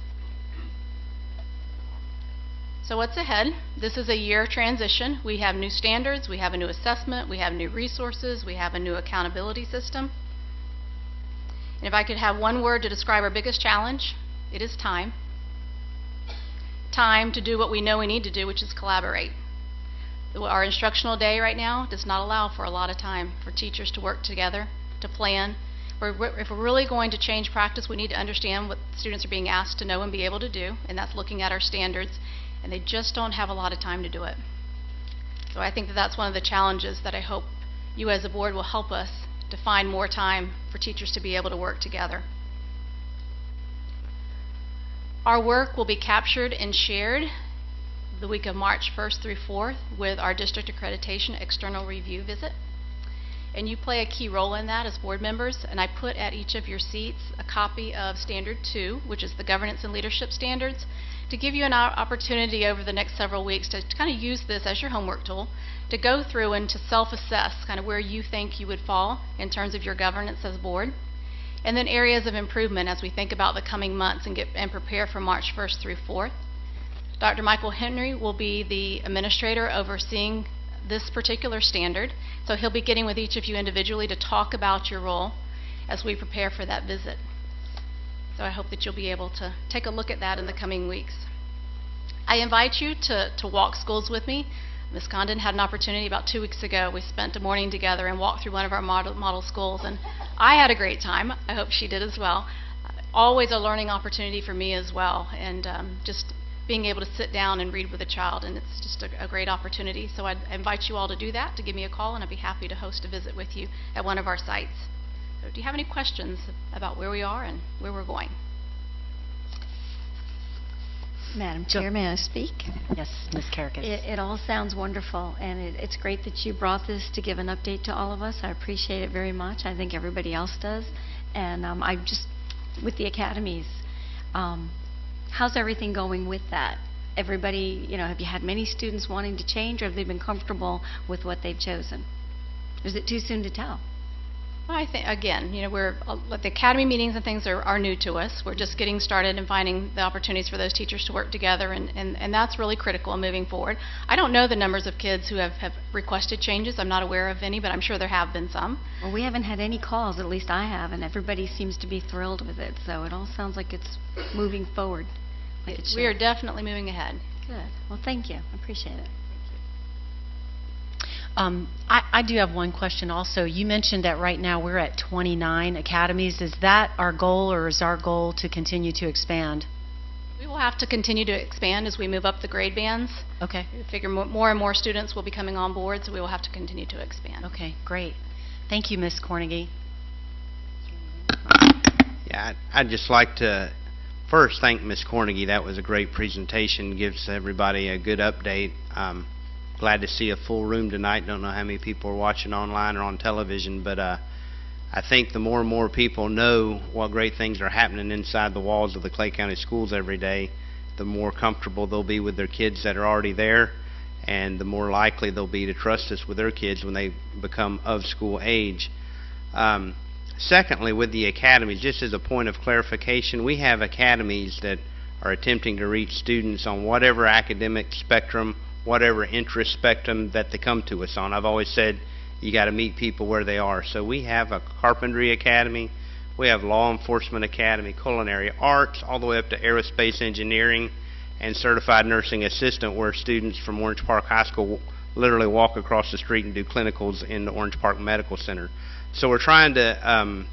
So what's ahead? This is a year transition. We have new standards, we have a new assessment, we have new resources, we have a new accountability system. And if I could have one word to describe our biggest challenge, it is time. Time to do what we know we need to do, which is collaborate. Our instructional day right now does not allow for a lot of time for teachers to work together, to plan. If we're really going to change practice, we need to understand what students are being asked to know and be able to do, and that's looking at our standards, and they just don't have a lot of time to do it. So I think that that's one of the challenges that I hope you as a board will help us to find more time for teachers to be able to work together. Our work will be captured and shared the week of March 1st through 4th with our district accreditation external review visit. And you play a key role in that as board members, and I put at each of your seats a copy of Standard 2, which is the governance and leadership standards, to give you an opportunity over the next several weeks to kind of use this as your homework tool, to go through and to self-assess kind of where you think you would fall in terms of your governance as board, and then areas of improvement as we think about the coming months and prepare for March 1st through 4th. Dr. Michael Henry will be the administrator overseeing this particular standard, so he'll be getting with each of you individually to talk about your role as we prepare for that visit. So I hope that you'll be able to take a look at that in the coming weeks. I invite you to walk schools with me. Ms. Condon had an opportunity about 2 weeks ago. We spent a morning together and walked through one of our model schools, and I had a great time. I hope she did as well. always a learning opportunity for me as well, and just being able to sit down and read with a child, and it's just a great opportunity. So I'd invite you all to do that, to give me a call, and I'd be happy to host a visit with you at one of our sites. So do you have any questions about where we are and where we're going? Madam Chair, may I speak? Yes, Ms. Karakis. It all sounds wonderful, and it's great that you brought this to give an update to all of us. I appreciate it very much. I think everybody else does. And I just, with the academies, how's everything going with that? Everybody, have you had many students wanting to change, or have they been comfortable with what they've chosen? Or is it too soon to tell? Well, I think, again, the academy meetings and things are new to us. We're just getting started and finding the opportunities for those teachers to work together, and that's really critical in moving forward. I don't know the numbers of kids who have requested changes. I'm not aware of any, but I'm sure there have been some. Well, we haven't had any calls, at least I have, and everybody seems to be thrilled with it, so it all sounds like it's moving forward. Like it should. We are definitely moving ahead. Good. Well, thank you. I appreciate it. I do have one question also. You mentioned that right now we're at 29 academies. Is that our goal, or is our goal to continue to expand? We will have to continue to expand as we move up the grade bands. Okay. We figure more and more students will be coming on board, so we will have to continue to expand. Okay, great. Thank you, Ms. Cornegie. Yeah, I'd just like to first thank Ms. Cornegie. That was a great presentation. Gives everybody a good update. Glad to see a full room tonight. Don't know how many people are watching online or on television, but I think the more and more people know what great things are happening inside the walls of the Clay County schools every day, the more comfortable they'll be with their kids that are already there, and the more likely they'll be to trust us with their kids when they become of school age. Secondly, with the academies, just as a point of clarification, we have academies that are attempting to reach students on whatever academic spectrum, whatever interest spectrum that they come to us on. I've always said you got to meet people where they are. So we have a carpentry academy, we have law enforcement academy, culinary arts, all the way up to aerospace engineering and certified nursing assistant, where students from Orange Park High School literally walk across the street and do clinicals in the Orange Park Medical Center. So we're trying to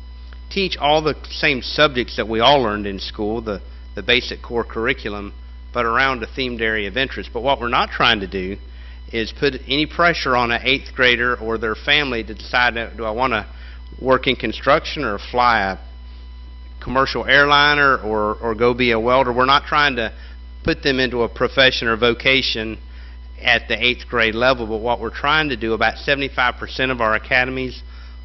teach all the same subjects that we all learned in school, the basic core curriculum, but around a themed area of interest. But what we're not trying to do is put any pressure on an 8th grader or their family to decide, do I want to work in construction or fly a commercial airliner or go be a welder. We're not trying to put them into a profession or vocation at the 8th grade level, but what we're trying to do, about 75% of our academies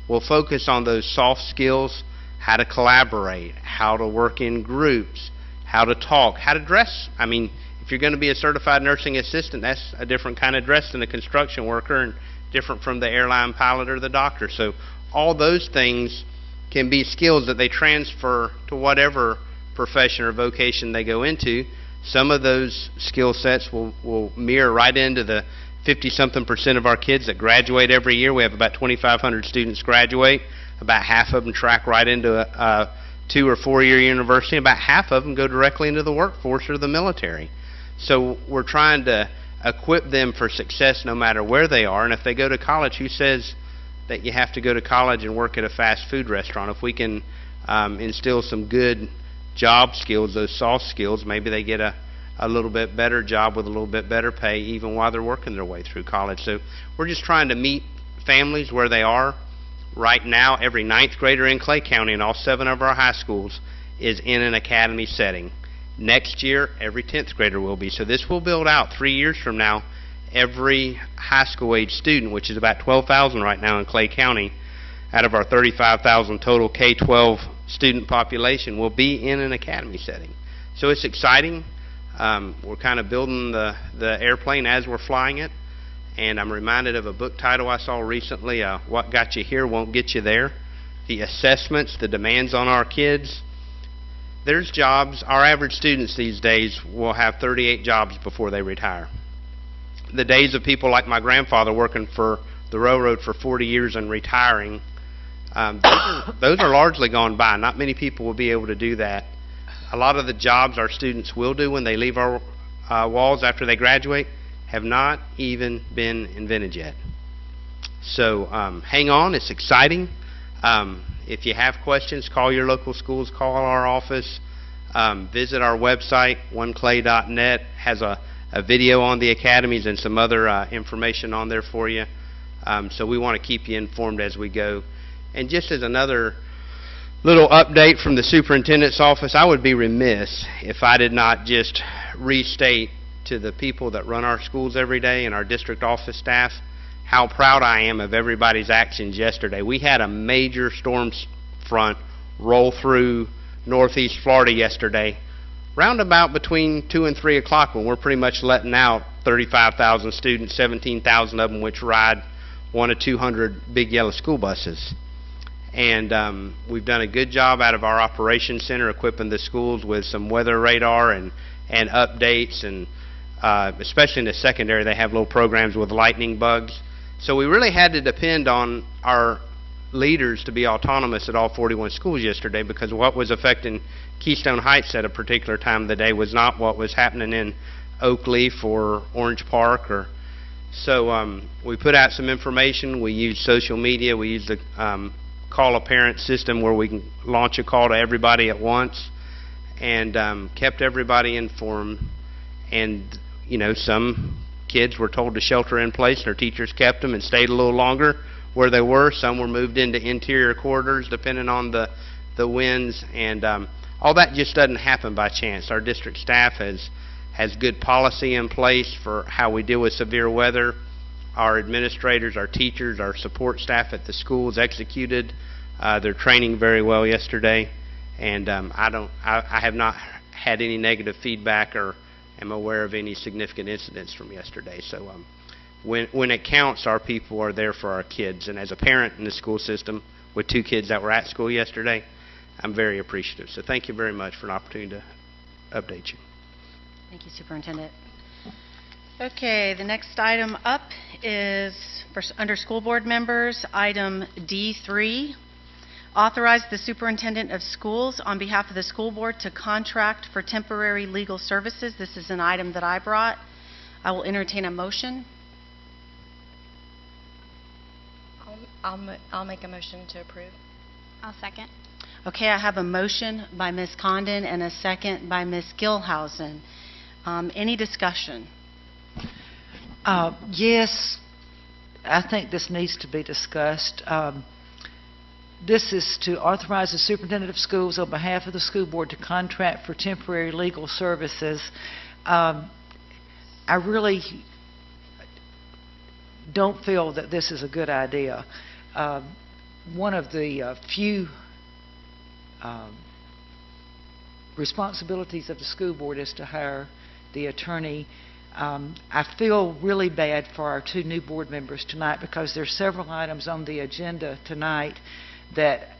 will focus on those soft skills, how to collaborate, how to work in groups, how to talk, how to dress. I mean, if you're going to be a certified nursing assistant, that's a different kind of dress than a construction worker and different from the airline pilot or the doctor. So all those things can be skills that they transfer to whatever profession or vocation they go into. Some of those skill sets will mirror right into the 50-something% of our kids that graduate every year. We have about 2,500 students graduate. About half of them track right into a 2- or 4-year university. About half of them go directly into the workforce or the military. So we're trying to equip them for success no matter where they are. And if they go to college, who says that you have to go to college and work at a fast food restaurant? If we can instill some good job skills, those soft skills, maybe they get a little bit better job with a little bit better pay even while they're working their way through college. So we're just trying to meet families where they are. Right now, every 9th grader in Clay County in all 7 of our high schools is in an academy setting. Next year, every 10th grader will be. So this will build out 3 years from now. Every high school age student, which is about 12,000 right now in Clay County, out of our 35,000 total K-12 student population, will be in an academy setting. So it's exciting. We're kind of building the airplane as we're flying it. And I'm reminded of a book title I saw recently, What Got You Here Won't Get You There. The assessments, the demands on our kids. There's jobs. Our average students these days will have 38 jobs before they retire. The days of people like my grandfather working for the railroad for 40 years and retiring, those are largely gone by. Not many people will be able to do that. A lot of the jobs our students will do when they leave our walls after they graduate have not even been invented yet. So hang on, it's exciting. If you have questions, call your local schools, call our office, visit our website, oneclay.net, has a video on the academies and some other information on there for you. So we want to keep you informed as we go. And just as another little update from the superintendent's office, I would be remiss if I did not just restate to the people that run our schools every day and our district office staff how proud I am of everybody's actions yesterday. We had a major storm front roll through northeast Florida yesterday, round about between 2 and 3 o'clock, when we're pretty much letting out 35,000 students, 17,000 of them which ride 100 to 200 big yellow school buses. And we've done a good job out of our operations center equipping the schools with some weather radar and updates, and especially in the secondary they have little programs with lightning bugs. So we really had to depend on our leaders to be autonomous at all 41 schools yesterday, because what was affecting Keystone Heights at a particular time of the day was not what was happening in Oakleaf or Orange Park. So we put out some information. We used social media. We used the call a parent system where we can launch a call to everybody at once, and kept everybody informed. And you know, some kids were told to shelter in place, and their teachers kept them and stayed a little longer where they were. Some were moved into interior corridors depending on the winds, and all that just doesn't happen by chance. Our district staff has good policy in place for how we deal with severe weather. Our administrators, our teachers, our support staff at the schools executed their training very well yesterday, and I have not had any negative feedback or am aware of any significant incidents from yesterday. So when it counts, our people are there for our kids. And as a parent in the school system with 2 kids that were at school yesterday, I'm very appreciative. So thank you very much for an opportunity to update you. Thank you, Superintendent. Okay, the next item up is under school board members, item D3. Authorize the superintendent of schools on behalf of the school board to contract for temporary legal services. This is an item that I brought. I will entertain a motion. I'll make a motion to approve. I'll second. Okay, I have a motion by Ms. Condon and a second by Ms. Gilhausen. Any discussion? Yes, I think this needs to be discussed. This is to authorize the superintendent of schools on behalf of the school board to contract for temporary legal services. I really don't feel that this is a good idea. One of the few responsibilities of the school board is to hire the attorney. I feel really bad for our 2 new board members tonight, because there's several items on the agenda tonight that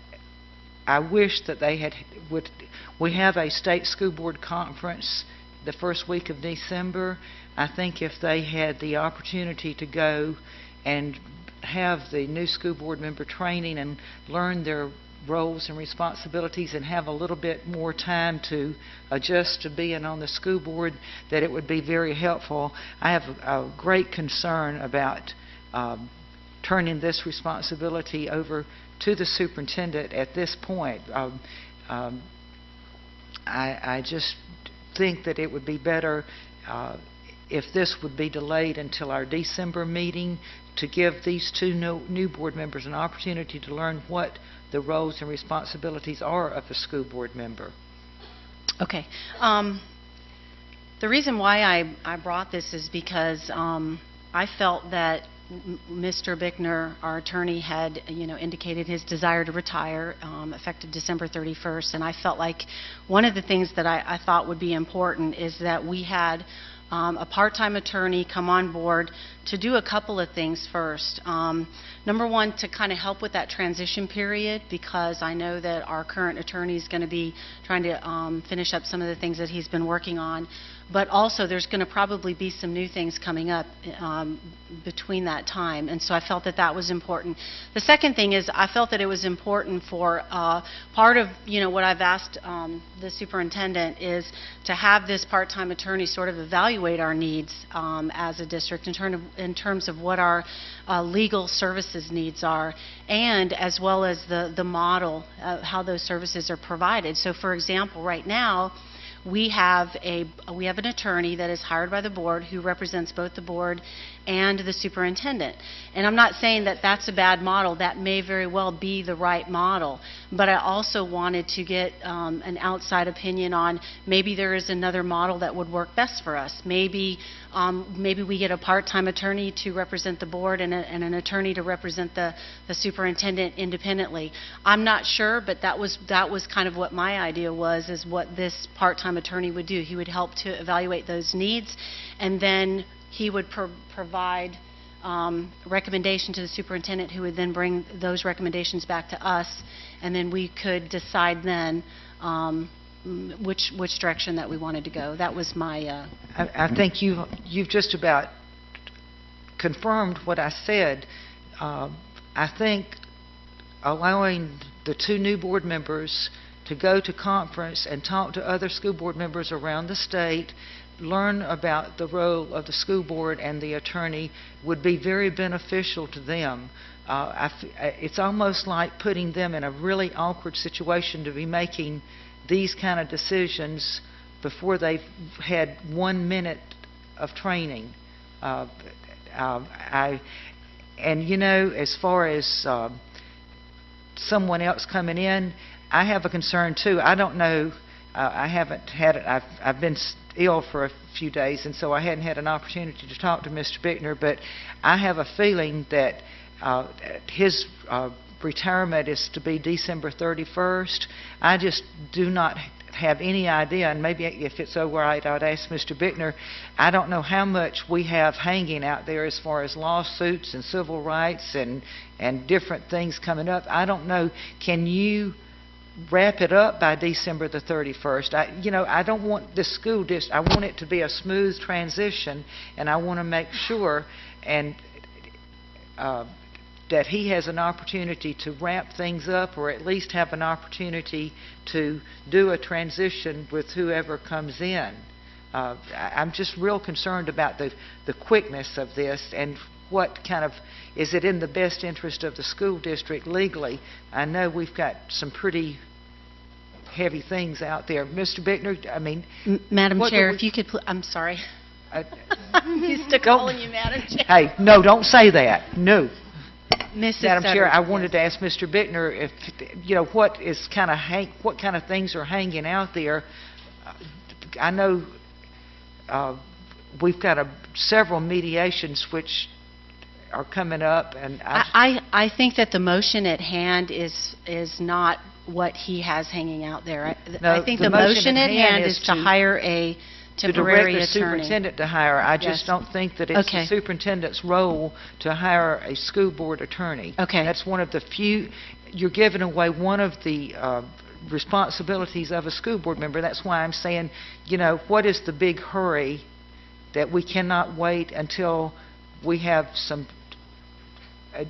I wish that they would. We have a state school board conference the first week of December. I think if they had the opportunity to go and have the new school board member training and learn their roles and responsibilities and have a little bit more time to adjust to being on the school board, that it would be very helpful. I have a great concern about turning this responsibility over to the superintendent at this point. I just think that it would be better if this would be delayed until our December meeting, to give these 2 new board members an opportunity to learn what the roles and responsibilities are of a school board member. Okay. The reason why I brought this is because I felt that Mr. Bickner, our attorney, had indicated his desire to retire effective December 31st, and I felt like one of the things that I thought would be important is that we had a part-time attorney come on board to do a couple of things first. Number one, to kind of help with that transition period, because I know that our current attorney is going to be trying to finish up some of the things that he's been working on. But also, there's going to probably be some new things coming up between that time, and so I felt that that was important. The second thing is, I felt that it was important for part of what I've asked the superintendent is to have this part-time attorney sort of evaluate evaluate our needs as a district in terms of what our legal services needs are, and as well as the model of how those services are provided. So, for example, right now, we have an attorney that is hired by the board who represents both the board and the superintendent. And I'm not saying that that's a bad model. That may very well be the right model. But I also wanted to get an outside opinion on maybe there is another model that would work best for us. Maybe we get a part-time attorney to represent the board and an attorney to represent the superintendent independently. I'm not sure, but that was kind of what my idea was, is what this part-time attorney would do. He would help to evaluate those needs, and then he would provide recommendation to the superintendent, who would then bring those recommendations back to us, and then we could decide then which direction that we wanted to go. That was my... I think you've just about confirmed what I said. I think allowing the two new board members to go to conference and talk to other school board members around the state, learn about the role of the school board and the attorney, would be very beneficial to them. It's almost like putting them in a really awkward situation to be making these kind of decisions before they've had 1 minute of training. And you know, as far as someone else coming in, I have a concern too. I don't know. I haven't had it. I've been ill for a few days, and so I hadn't had an opportunity to talk to Mr. Bickner, but I have a feeling that his retirement is to be December 31st. I just do not have any idea, and maybe if it's all right, I'd ask Mr. Bickner. I don't know how much we have hanging out there as far as lawsuits and civil rights and different things coming up. I don't know. Can you wrap it up by December the 31st? I don't want this school district, I want it to be a smooth transition, and I want to make sure that he has an opportunity to wrap things up, or at least have an opportunity to do a transition with whoever comes in. I'm just real concerned about the quickness of this, and what kind of, is it in the best interest of the school district legally? I know we've got some pretty heavy things out there. Mr. Bickner, I mean... Madam Chair, if you could... I'm sorry. I'm used to calling you Madam Chair. Hey, no, don't say that. No. Mrs. Madam Chair, I Sutter, wanted to ask Mr. Bickner if, what kind of things are hanging out there. I know we've got several mediations which are coming up, and I think that the motion at hand is not what he has hanging out there. I think the motion at hand is to hire a temporary to direct the attorney. superintendent to hire. I just Yes. don't think that it's Okay. the superintendent's role to hire a school board attorney. Okay. That's one of the few, you're giving away one of the responsibilities of a school board member. That's why I'm saying, what is the big hurry that we cannot wait until we have some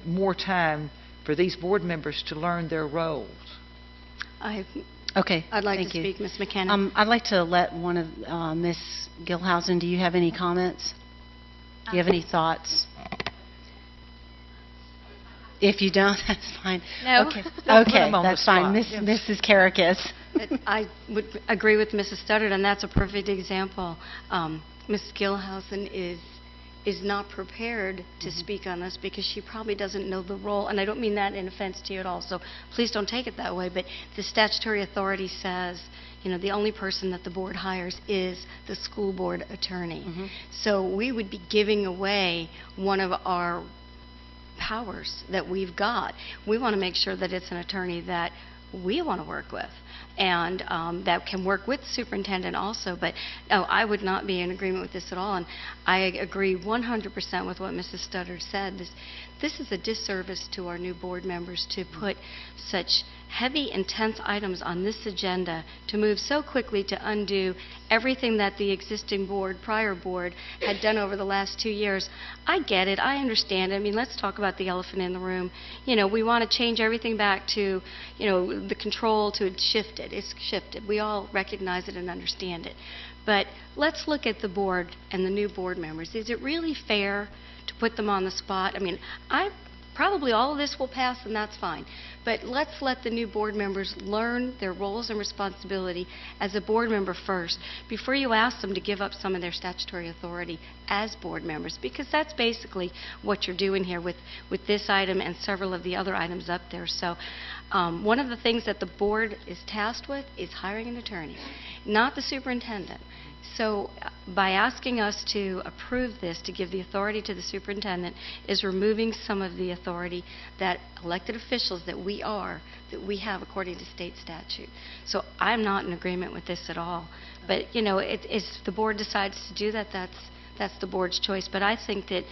more time for these board members to learn their roles? Okay. I'd like thank to you. speak, Ms. McKenna. I'd like to let one of Ms. Gilhousen. Do you have any comments? Do you have any thoughts? If you don't, that's fine. No. Okay. Don't put Okay, him on the that's fine. spot. Mrs. Karakis. I would agree with Mrs. Studdard, and that's a perfect example. Ms. Gilhousen is not prepared to speak on this because she probably doesn't know the role, and I don't mean that in offense to you at all, so please don't take it that way, but the statutory authority says, the only person that the board hires is the school board attorney. So we would be giving away one of our powers that we've got. We want to make sure that it's an attorney that we want to work with, and that can work with the superintendent also. But no, I would not be in agreement with this at all, and I agree 100% with what Mrs. Studdard said. This is a disservice to our new board members to put such heavy, intense items on this agenda, to move so quickly to undo everything that the existing board, prior board, had done over the last 2 years. I get it. I understand. I mean, let's talk about the elephant in the room. We want to change everything back to, the control to shift it. It's shifted. We all recognize it and understand it. But let's look at the board and the new board members. Is it really fair to put them on the spot? I mean, probably all of this will pass, and that's fine. But let's let the new board members learn their roles and responsibility as a board member first, before you ask them to give up some of their statutory authority as board members, because that's basically what you're doing here with this item and several of the other items up there. So one of the things that the board is tasked with is hiring an attorney, not the superintendent. So by asking us to approve this, to give the authority to the superintendent, is removing some of the authority that elected officials that we have according to state statute. So I'm not in agreement with this at all. But, you know, if the board decides to do that, that's the board's choice. But I think that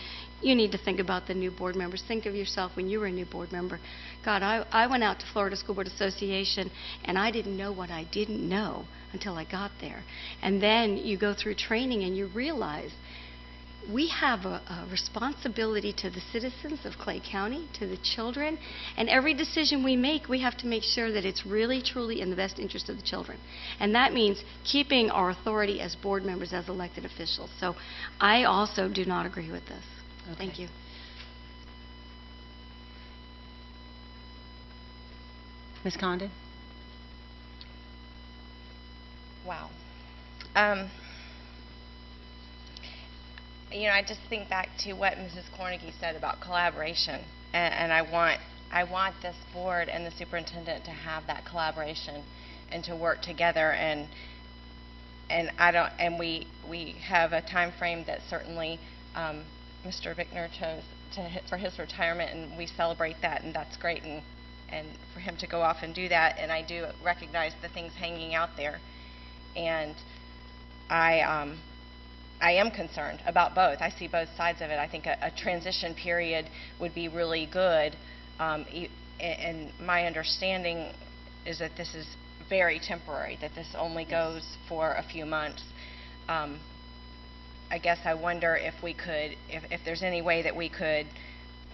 you need to think about the new board members. Think of yourself when you were a new board member. God, I went out to Florida School Board Association, and I didn't know what I didn't know until I got there. And then you go through training and you realize we have a responsibility to the citizens of Clay County, to the children, and every decision we make, we have to make sure that it's really, truly in the best interest of the children. And that means keeping our authority as board members, as elected officials. So I also do not agree with this. Okay. Thank you. Ms. Condon? Wow. You know, I just think back to what Mrs. Cornegie said about collaboration, and I want this board and the superintendent to have that collaboration and to work together, and we have a time frame that certainly Mr. Bickner chose for his retirement, and we celebrate that, and that's great, and for him to go off and do that. And I do recognize the things hanging out there, and I am concerned about both. I see both sides of it. I think a transition period would be really good, and my understanding is that this is very temporary, that this only goes for a few months. I guess I wonder if we could, if there's any way that we could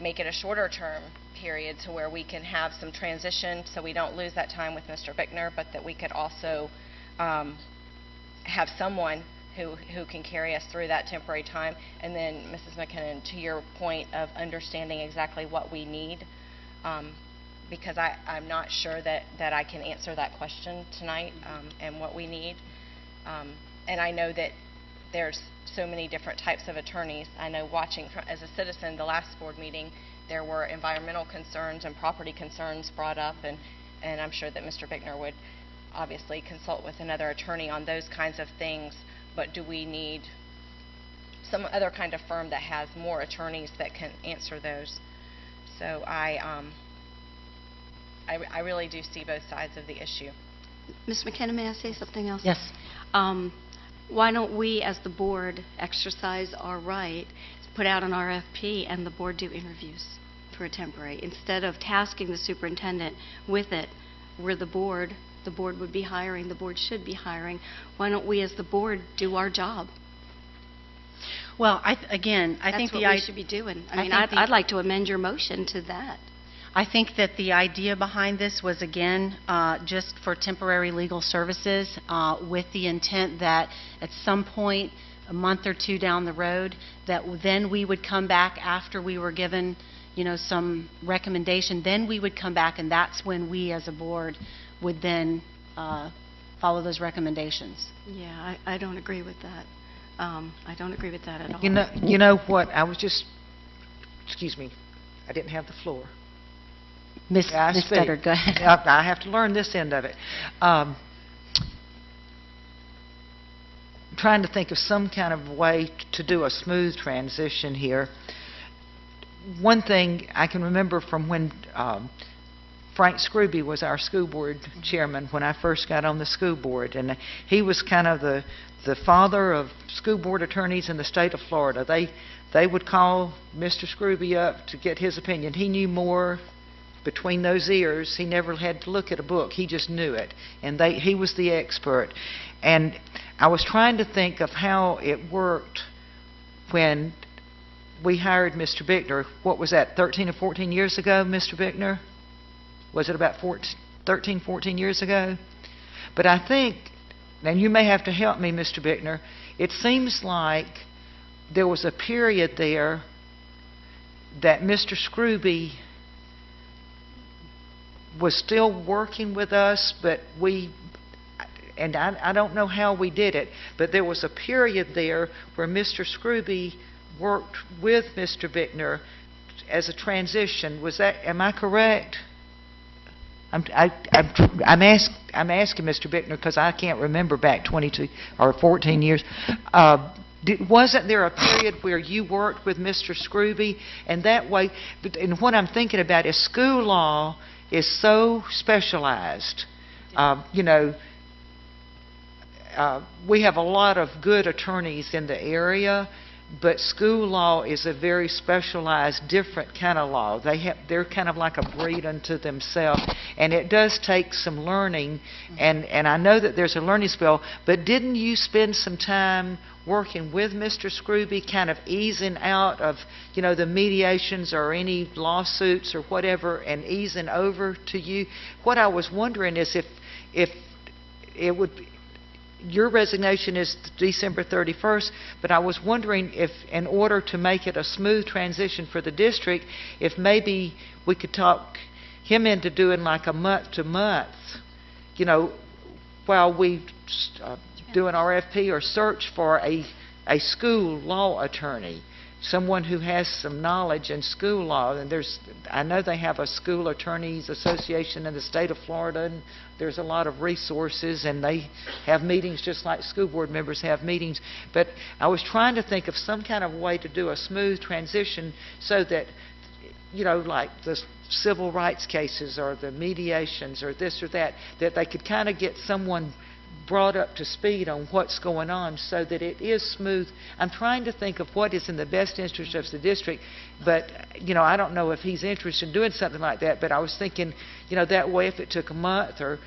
make it a shorter term period to where we can have some transition so we don't lose that time with Mr. Bickner, but that we could also have someone who can carry us through that temporary time. And then, Mrs. McKinnon, to your point of understanding exactly what we need, because I'm not sure that I can answer that question tonight, and what we need. And I know that there's so many different types of attorneys. I know, watching as a citizen, the last board meeting, there were environmental concerns and property concerns brought up, and I'm sure that Mr. Bickner would obviously consult with another attorney on those kinds of things. But do we need some other kind of firm that has more attorneys that can answer those? So I really do see both sides of the issue. Ms. McKenna, may I say something else? Yes. Why don't we, as the board, exercise our right to put out an RFP and the board do interviews for a temporary, instead of tasking the superintendent with it, where the board would be hiring, the board should be hiring. Why don't we, as the board, do our job? Well, I think that's what we should be doing. I mean, I'd like to amend your motion to that. I think that the idea behind this was, again, just for temporary legal services, with the intent that at some point, a month or two down the road, that then we would come back after we were given, you know, some recommendation. Then we would come back, and that's when we, as a board, would then follow those recommendations. Yeah, I don't agree with that. I don't agree with that at all. You know what? I was just, excuse me, I didn't have the floor. Ms. Stutter, go ahead. I have to learn this end of it. I'm trying to think of some kind of way to do a smooth transition here. One thing I can remember from when Frank Scrooby was our school board chairman when I first got on the school board, and he was kind of the father of school board attorneys in the state of Florida. They would call Mr. Scrooby up to get his opinion. He knew more between those ears. He never had to look at a book. He just knew it, and he was the expert. And I was trying to think of how it worked when we hired Mr. Bickner. What was that, 13 or 14 years ago, Mr. Bickner? Was it about 13, 14 years ago? But I think and you may have to help me, Mr. Bickner, it seems like there was a period there that Mr. Scrooby was still working with us, but I don't know how we did it, but there was a period there where Mr. Scrooby worked with Mr. Bickner as a transition. Am I correct? I'm asking Mr. Bickner because I can't remember back 22 or 14 years. Wasn't there a period where you worked with Mr. Scrooby? And that way, and what I'm thinking about is school law is so specialized. We have a lot of good attorneys in the area, but school law is a very specialized, different kind of law. They're kind of like a breed unto themselves, and it does take some learning. And I know that there's a learning spell. But didn't you spend some time working with Mr. Scrooby, kind of easing out of the mediations or any lawsuits or whatever, and easing over to you? What I was wondering is if it would. Your resignation is December 31st, but I was wondering if, in order to make it a smooth transition for the district, if maybe we could talk him into doing like a month-to-month, while we do an RFP or search for a school law attorney, someone who has some knowledge in school law. And I know they have a school attorneys association in the state of Florida, and there's a lot of resources, and they have meetings just like school board members have meetings. But I was trying to think of some kind of way to do a smooth transition so that, like the civil rights cases or the mediations or this or that they could kind of get someone brought up to speed on what's going on so that it is smooth. I'm trying to think of what is in the best interest of the district, but I don't know if he's interested in doing something like that, but I was thinking, that way if it took a month or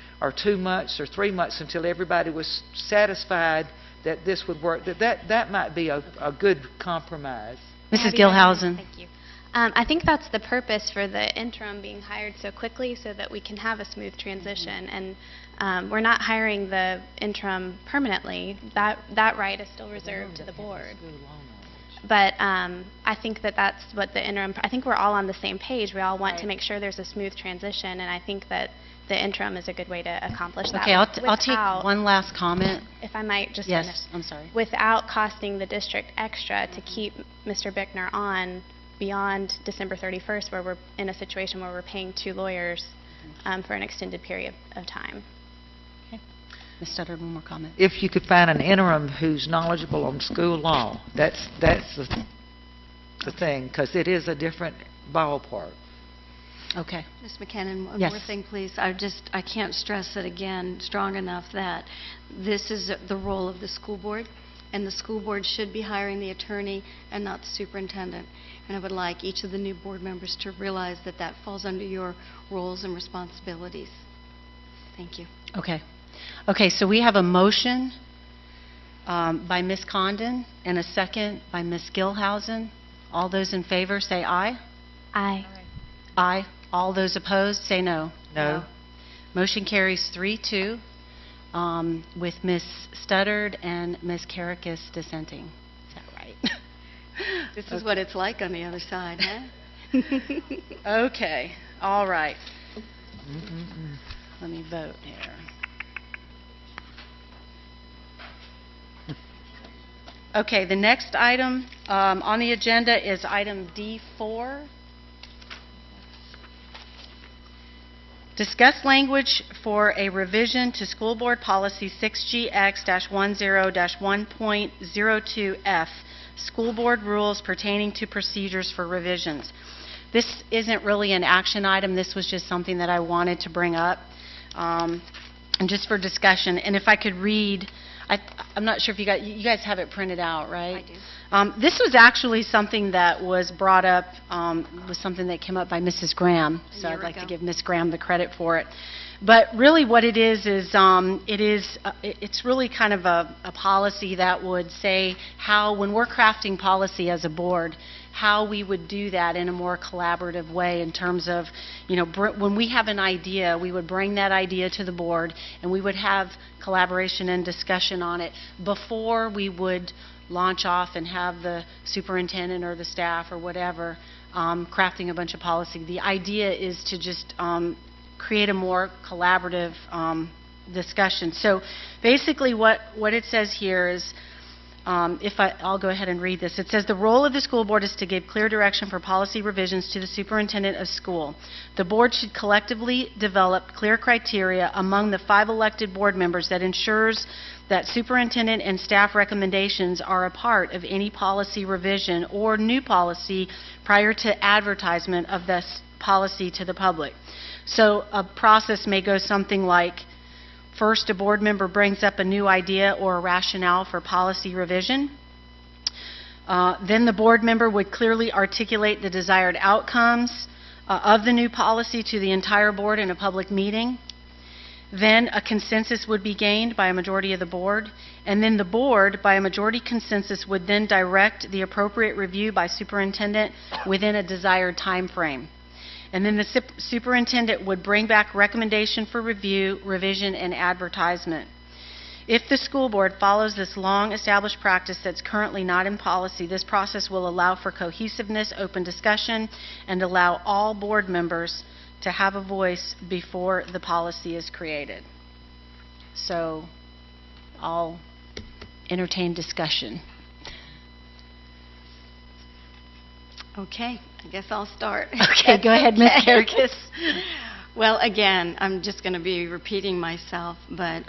2 months or 3 months until everybody was satisfied that this would work, that might be a good compromise. Mrs. Gilhousen. Thank you. I think that's the purpose for the interim being hired so quickly, so that we can have a smooth transition. And we're not hiring the interim permanently. That right is still reserved to the board. But I think that's what the interim. I think we're all on the same page. We all want to make sure there's a smooth transition, and I think that the interim is a good way to accomplish that. Okay, I'll take one last comment. If I might just Yes, finish. I'm sorry. Without costing the district extra to keep Mr. Bickner on beyond December 31st, where we're in a situation where we're paying 2 lawyers for an extended period of time. Okay. Ms. Studdard, one more comment. If you could find an interim who's knowledgeable on school law, that's the thing, because it is a different ballpark. Okay. Ms. McKinnon, one Yes. more thing, please. I can't stress it again strong enough that this is the role of the school board, and the school board should be hiring the attorney and not the superintendent. And I would like each of the new board members to realize that that falls under your roles and responsibilities. Thank you. Okay. Okay, so we have a motion by Ms. Condon and a second by Ms. Gilhousen. All those in favor say aye. Aye. Aye. All those opposed say no. No. Motion carries 3-2 with Ms. Studdard and Ms. Karakis dissenting. Is that right? This is what it's like on the other side, huh? Okay. All right. Let me vote here. Okay, the next item on the agenda is item D4. Discuss language for a revision to School Board Policy 6GX-10-1.02F, School Board Rules Pertaining to Procedures for Revisions. This isn't really an action item. This was just something that I wanted to bring up, and just for discussion. And if I could read, I'm not sure if you guys have it printed out, right? I do. This was actually something that was brought up, was something that came up by Mrs. Graham, so I'd like to give Ms. Graham the credit for it. But really what it is it's really kind of a policy that would say how, when we're crafting policy as a board, how we would do that in a more collaborative way in terms of, when we have an idea, we would bring that idea to the board and we would have collaboration and discussion on it before we would launch off and have the superintendent or the staff or whatever crafting a bunch of policy. The idea is to just create a more collaborative discussion. So basically what it says here is, I'll go ahead and read this. It says the role of the school board is to give clear direction for policy revisions to the superintendent of school. The board should collectively develop clear criteria among the 5 elected board members that ensures that superintendent and staff recommendations are a part of any policy revision or new policy prior to advertisement of this policy to the public. So a process may go something like, first, a board member brings up a new idea or a rationale for policy revision. Then the board member would clearly articulate the desired outcomes of the new policy to the entire board in a public meeting. Then a consensus would be gained by a majority of the board, and then the board, by a majority consensus, would then direct the appropriate review by superintendent within a desired time frame. And then the superintendent would bring back recommendation for review, revision, and advertisement. If the school board follows this long-established practice that's currently not in policy, this process will allow for cohesiveness, open discussion, and allow all board members to have a voice before the policy is created. So I'll entertain discussion. Okay, I guess I'll start. Okay, go ahead, Ms. Karakis. Well, again, I'm just going to be repeating myself, but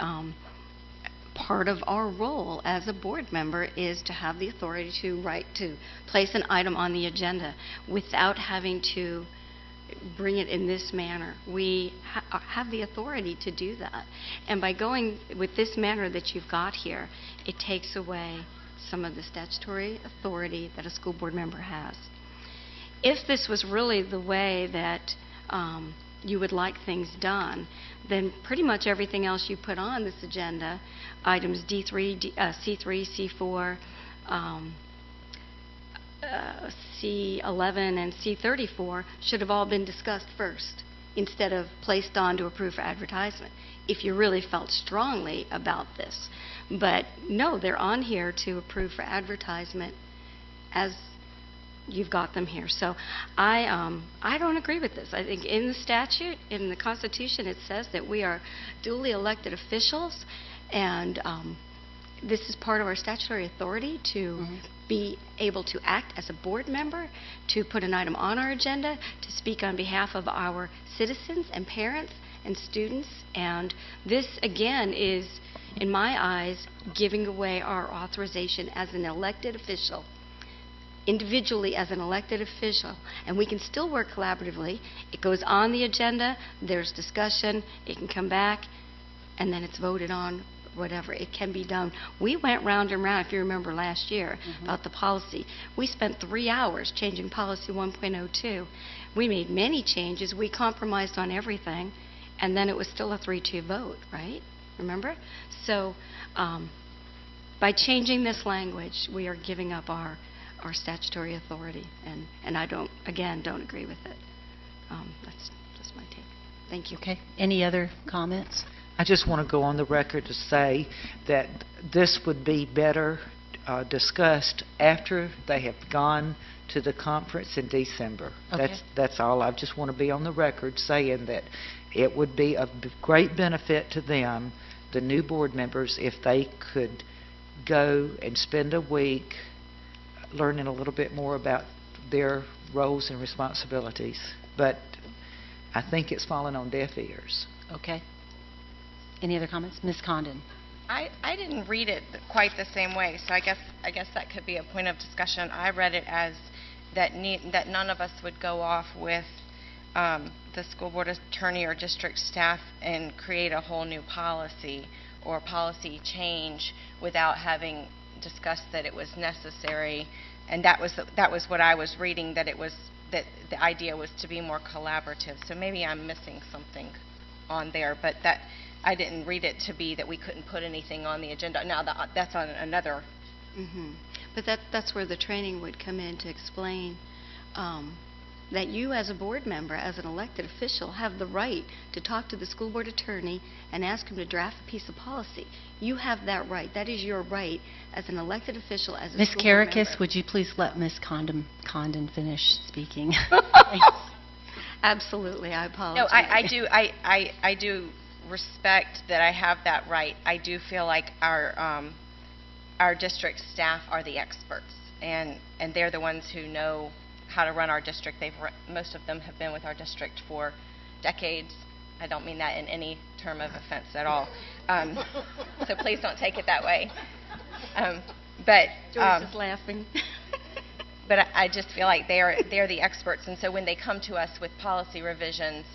part of our role as a board member is to have the authority to place an item on the agenda without having to bring it in this manner. We have the authority to do that. And by going with this manner that you've got here, it takes away some of the statutory authority that a school board member has. If this was really the way that you would like things done, then pretty much everything else you put on this agenda, items D3, C3, C4, C11 and C34 should have all been discussed first instead of placed on to approve for advertisement, if you really felt strongly about this. But no, they're on here to approve for advertisement as you've got them here. So I don't agree with this. I think in the statute, in the Constitution, it says that we are duly elected officials, and this is part of our statutory authority to be able to act as a board member, to put an item on our agenda, to speak on behalf of our citizens and parents and students. And this, again, is, in my eyes, giving away our authorization as an elected official, individually as an elected official. And we can still work collaboratively. It goes on the agenda, there's discussion, it can come back, and then it's voted on. Whatever, it can be done. We went round and round, if you remember last year, about the policy. We spent 3 hours changing policy 1.02. We made many changes. We compromised on everything, and then it was still a 3-2 vote, right? Remember? So by changing this language, we are giving up our statutory authority, and I don't agree with it. That's just my take. Thank you. Okay. Any other comments? I just want to go on the record to say that this would be better discussed after they have gone to the conference in December. Okay. That's all. I just want to be on the record saying that it would be of great benefit to them, the new board members, if they could go and spend a week learning a little bit more about their roles and responsibilities. But I think it's fallen on deaf ears. Okay. Any other comments? Ms. Condon. I didn't read it quite the same way, so I guess that could be a point of discussion. I read it as that none of us would go off with the school board attorney or district staff and create a whole new policy or policy change without having discussed that it was necessary, and that was what I was reading, that the idea was to be more collaborative. So maybe I'm missing something on there, but that I didn't read it to be that we couldn't put anything on the agenda. Now, that's on another. But that's where the training would come in to explain that you as a board member, as an elected official, have the right to talk to the school board attorney and ask him to draft a piece of policy. You have that right. That is your right as an elected official, as a Ms. school board member. Karakis, would you please let Ms. Condon finish speaking? Absolutely, I apologize. No, I do respect that I have that right. I do feel like our district staff are the experts, and they're the ones who know how to run our district. Most of them have been with our district for decades. I don't mean that in any term of offense at all. So please don't take it that way. But Joyce is laughing. But I just feel like they're the experts, and so when they come to us with policy revisions,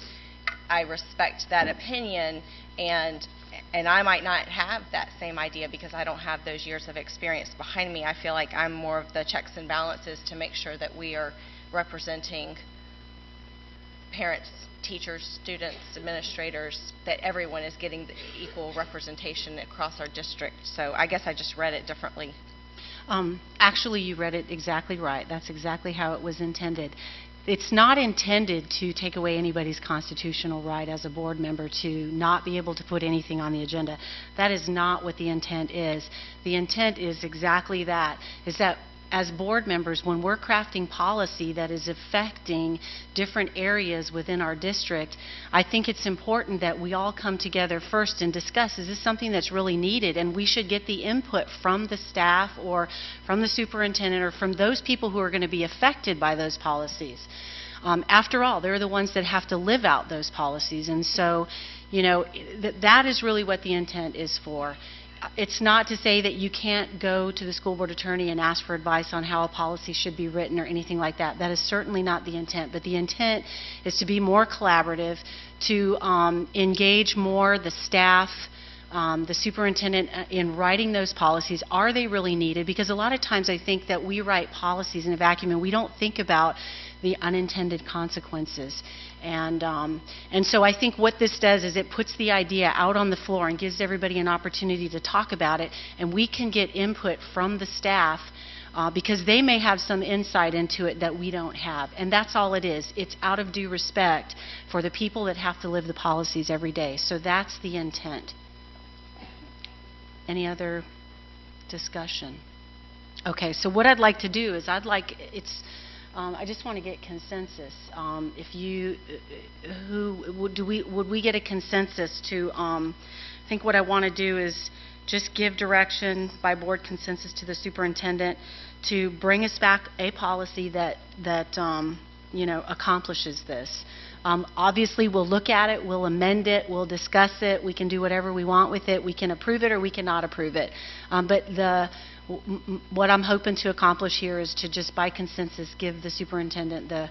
I respect that opinion, and I might not have that same idea because I don't have those years of experience behind me. I feel like I'm more of the checks and balances to make sure that we are representing parents, teachers, students, administrators, that everyone is getting the equal representation across our district. So I guess I just read it differently. Actually, you read it exactly right. That's exactly how it was intended. It's not intended to take away anybody's constitutional right as a board member to not be able to put anything on the agenda. That is not what the intent is. The intent is exactly that, is that as board members, when we're crafting policy that is affecting different areas within our district, I think it's important that we all come together first and discuss, is this something that's really needed? And we should get the input from the staff or from the superintendent or from those people who are going to be affected by those policies. After all, they're the ones that have to live out those policies. And so, you know, that is really what the intent is for. It's not to say that you can't go to the school board attorney and ask for advice on how a policy should be written or anything like that. That is certainly not the intent. But the intent is to be more collaborative, to engage more the staff, the superintendent in writing those policies. Are they really needed? Because a lot of times I think that we write policies in a vacuum and we don't think about the unintended consequences. And so I think what this does is it puts the idea out on the floor and gives everybody an opportunity to talk about it, and we can get input from the staff because they may have some insight into it that we don't have. And that's all it is. It's out of due respect for the people that have to live the policies every day. So that's the intent. Any other discussion? Okay, so what I'd like to do is I just want to get consensus. If you, would we get a consensus to? I think what I want to do is just give direction by board consensus to the superintendent to bring us back a policy that you know, accomplishes this. Obviously, we'll look at it, we'll amend it, we'll discuss it, we can do whatever we want with it, we can approve it or we cannot approve it. But what I'm hoping to accomplish here is to just by consensus give the superintendent the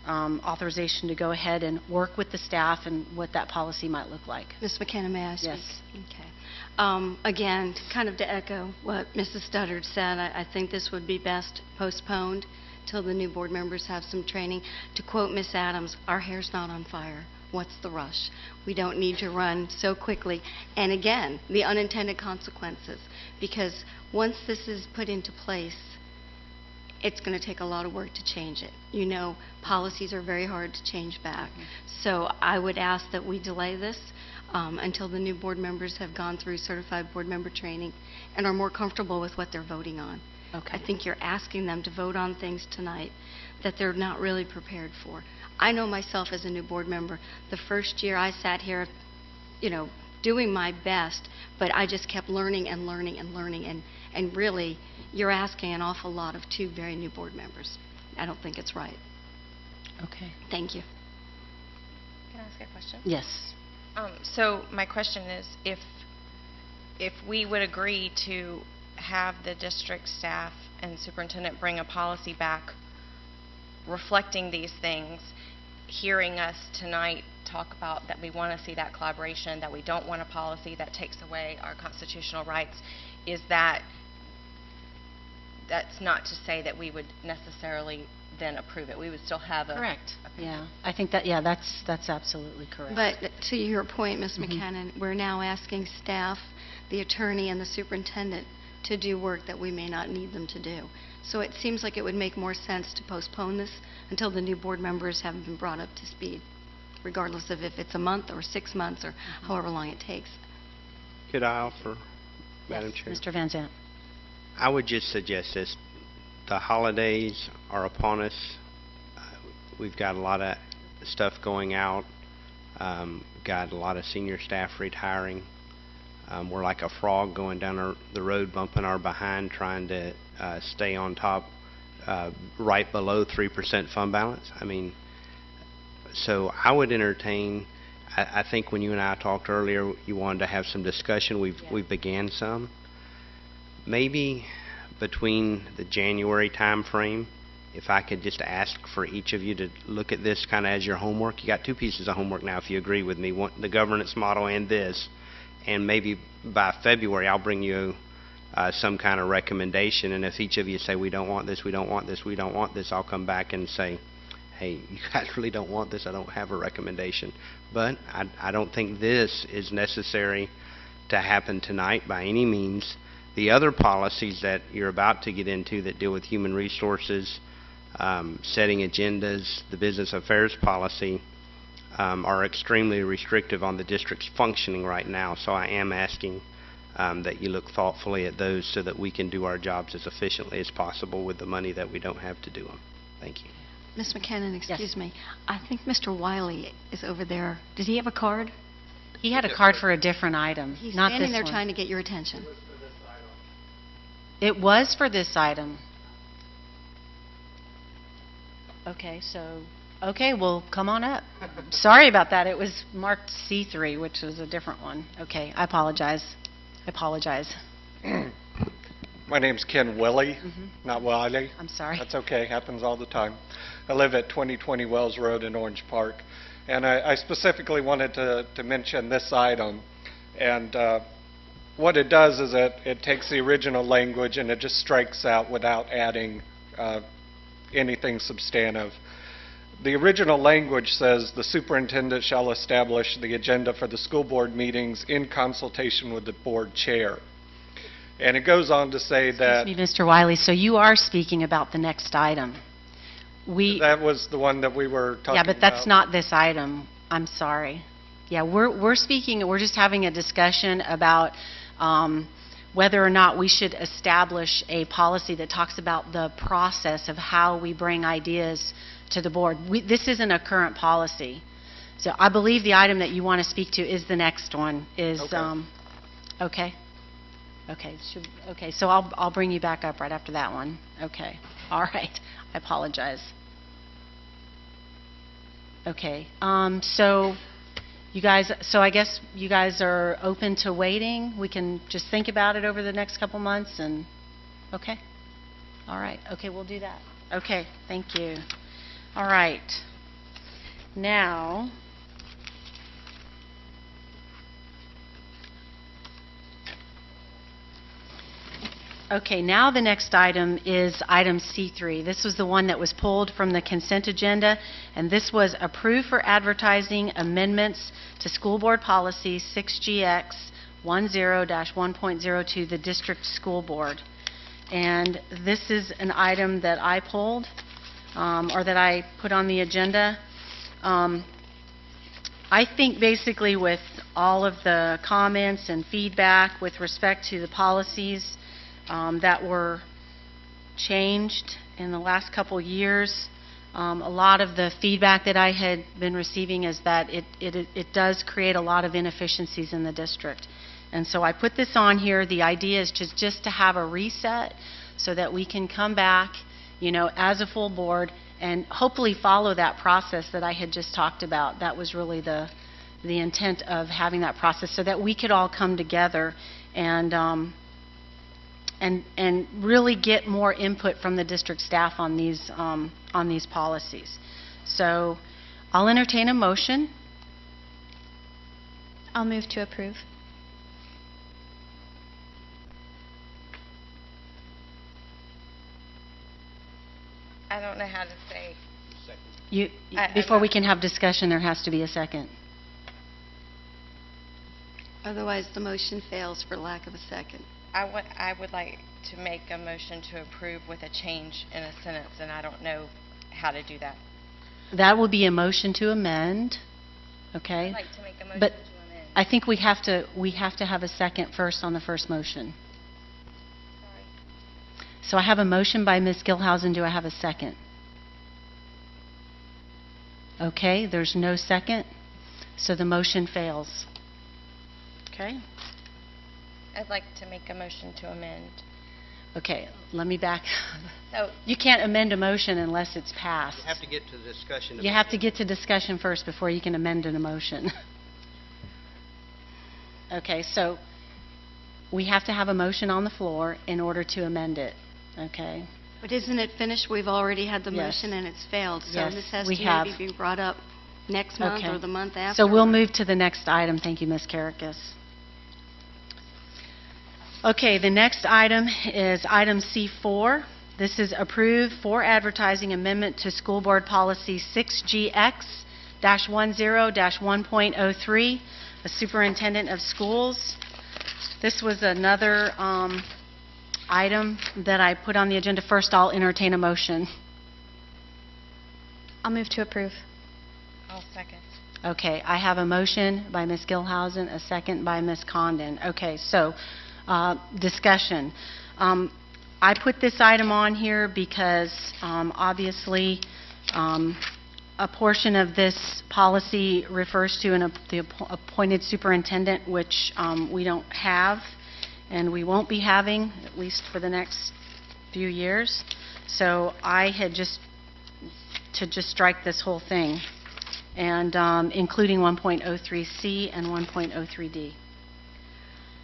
authorization to go ahead and work with the staff and what that policy might look like. Ms. McKenna, may I speak? Yes. Okay. Again, kind of to echo what Mrs. Studdard said, I think this would be best postponed till the new board members have some training. To quote Ms. Adams, our hair's not on fire. What's the rush? We don't need to run so quickly. And again, the unintended consequences, because once this is put into place, it's going to take a lot of work to change it. You know, policies are very hard to change back. So I would ask that we delay this until the new board members have gone through certified board member training and are more comfortable with what they're voting on. Okay. I think you're asking them to vote on things tonight that they're not really prepared for. I know myself as a new board member, the first year I sat here, you know, doing my best, but I just kept learning and learning and learning, and really, you're asking an awful lot of two very new board members. I don't think it's right. Okay. Thank you. Can I ask a question? Yes. So my question is, if we would agree to have the district staff and superintendent bring a policy back reflecting these things, hearing us tonight talk about that we want to see that collaboration, that we don't want a policy that takes away our constitutional rights, is that that's not to say that we would necessarily then approve it. We would still have a... Correct. Yeah, I think that, yeah, that's absolutely correct. But to your point, Ms. McKinnon, we're now asking staff, the attorney, and the superintendent to do work that we may not need them to do. So it seems like it would make more sense to postpone this until the new board members have been brought up to speed, regardless of if it's a month or 6 months or however long it takes. Could I offer, Madam Chair? Mr. Van Zant. I would just suggest this. The holidays are upon us. We've got a lot of stuff going out. Got a lot of senior staff retiring. We're like a frog going down the road, bumping our behind, trying to stay on top, right below 3% fund balance. I mean, so I would entertain. I think when you and I talked earlier, you wanted to have some discussion. We've began some. Maybe between the January time frame, if I could just ask for each of you to look at this kind of as your homework. You got 2 pieces of homework now, if you agree with me, one, the governance model and this, and maybe by February I'll bring you some kind of recommendation, and if each of you say we don't want this, we don't want this, we don't want this, I'll come back and say, hey, you guys really don't want this, I don't have a recommendation. But I don't think this is necessary to happen tonight by any means. The other policies that you're about to get into that deal with human resources, setting agendas, the business affairs policy, are extremely restrictive on the district's functioning right now. So I am asking that you look thoughtfully at those so that we can do our jobs as efficiently as possible with the money that we don't have to do them. Thank you. Ms. McKinnon, excuse me. I think Mr. Wiley is over there. Does he have a card? He had a card for a different item, He's not standing this there one. trying to get your attention. It was for this item. Okay, well, come on up. Sorry about that. It was marked C3, which was a different one. Okay, I apologize. My name's Ken Willie, not Wiley. I'm sorry. That's okay, happens all the time. I live at 2020 Wells Road in Orange Park, and I specifically wanted to mention this item. And what it does is it takes the original language and it just strikes out without adding anything substantive. The original language says the superintendent shall establish the agenda for the school board meetings in consultation with the board chair. And it goes on to say that... Excuse me, Mr. Wiley, so you are speaking about the next item. That was the one that we were talking about. Yeah, but that's not this item. I'm sorry. Yeah, we're just having a discussion about whether or not we should establish a policy that talks about the process of how we bring ideas to the board. This isn't a current policy. So I believe the item that you want to speak to is the next one. Okay. Okay, so I'll bring you back up right after that one. Okay. All right. I apologize. Okay. So I guess you guys are open to waiting. We can just think about it over the next couple months and okay. All right. Okay, we'll do that. Okay. Thank you. All right. Now, now the next item is item C3. This was the one that was pulled from the consent agenda, and this was approved for advertising amendments to School Board Policy 6GX 10-1.02, the District School Board. And this is an item that I pulled, or that I put on the agenda. I think basically with all of the comments and feedback with respect to the policies that were changed in the last couple years, a lot of the feedback that I had been receiving is that it does create a lot of inefficiencies in the district. And so I put this on here. The idea is just to have a reset so that we can come back, as a full board and hopefully follow that process that I had just talked about. That was really the intent of having that process, so that we could all come together and really get more input from the district staff on these policies. So I'll entertain a motion. I'll move to approve. I don't know how to say. Before we can have discussion, there has to be a second. Otherwise, the motion fails for lack of a second. I would like to make a motion to approve with a change in a sentence, and I don't know how to do that. That will be a motion to amend, okay? I'd like to make a motion But to amend. I think we have to have a second first on the first motion. Sorry. So I have a motion by Ms. Gilhousen. Do I have a second? Okay, there's no second, so the motion fails. Okay? I'd like to make a motion to amend. Okay, let me back. So, You can't amend a motion unless it's passed. You have to get to the discussion. You have to get to discussion first before you can amend an motion. Okay, so we have to have a motion on the floor in order to amend it, okay? But isn't it finished? We've already had the Yes. motion and it's failed. So Yes, this has we to have. maybe be brought up next month Okay. or the month after. So we'll move to the next item. Thank you, Ms. Karakis. Okay, the next item is item C4. This is approve for advertising amendment to School Board Policy 6GX-10-1.03, the Superintendent of Schools. This was another item that I put on the agenda. First, I'll entertain a motion. I'll move to approve. I'll second. Okay, I have a motion by Ms. Gilhousen, a second by Ms. Condon. Okay, so, discussion. I put this item on here because, obviously, a portion of this policy refers to the appointed superintendent, which we don't have, and we won't be having, at least for the next few years. So I had just strike this whole thing, and including 1.03C and 1.03D.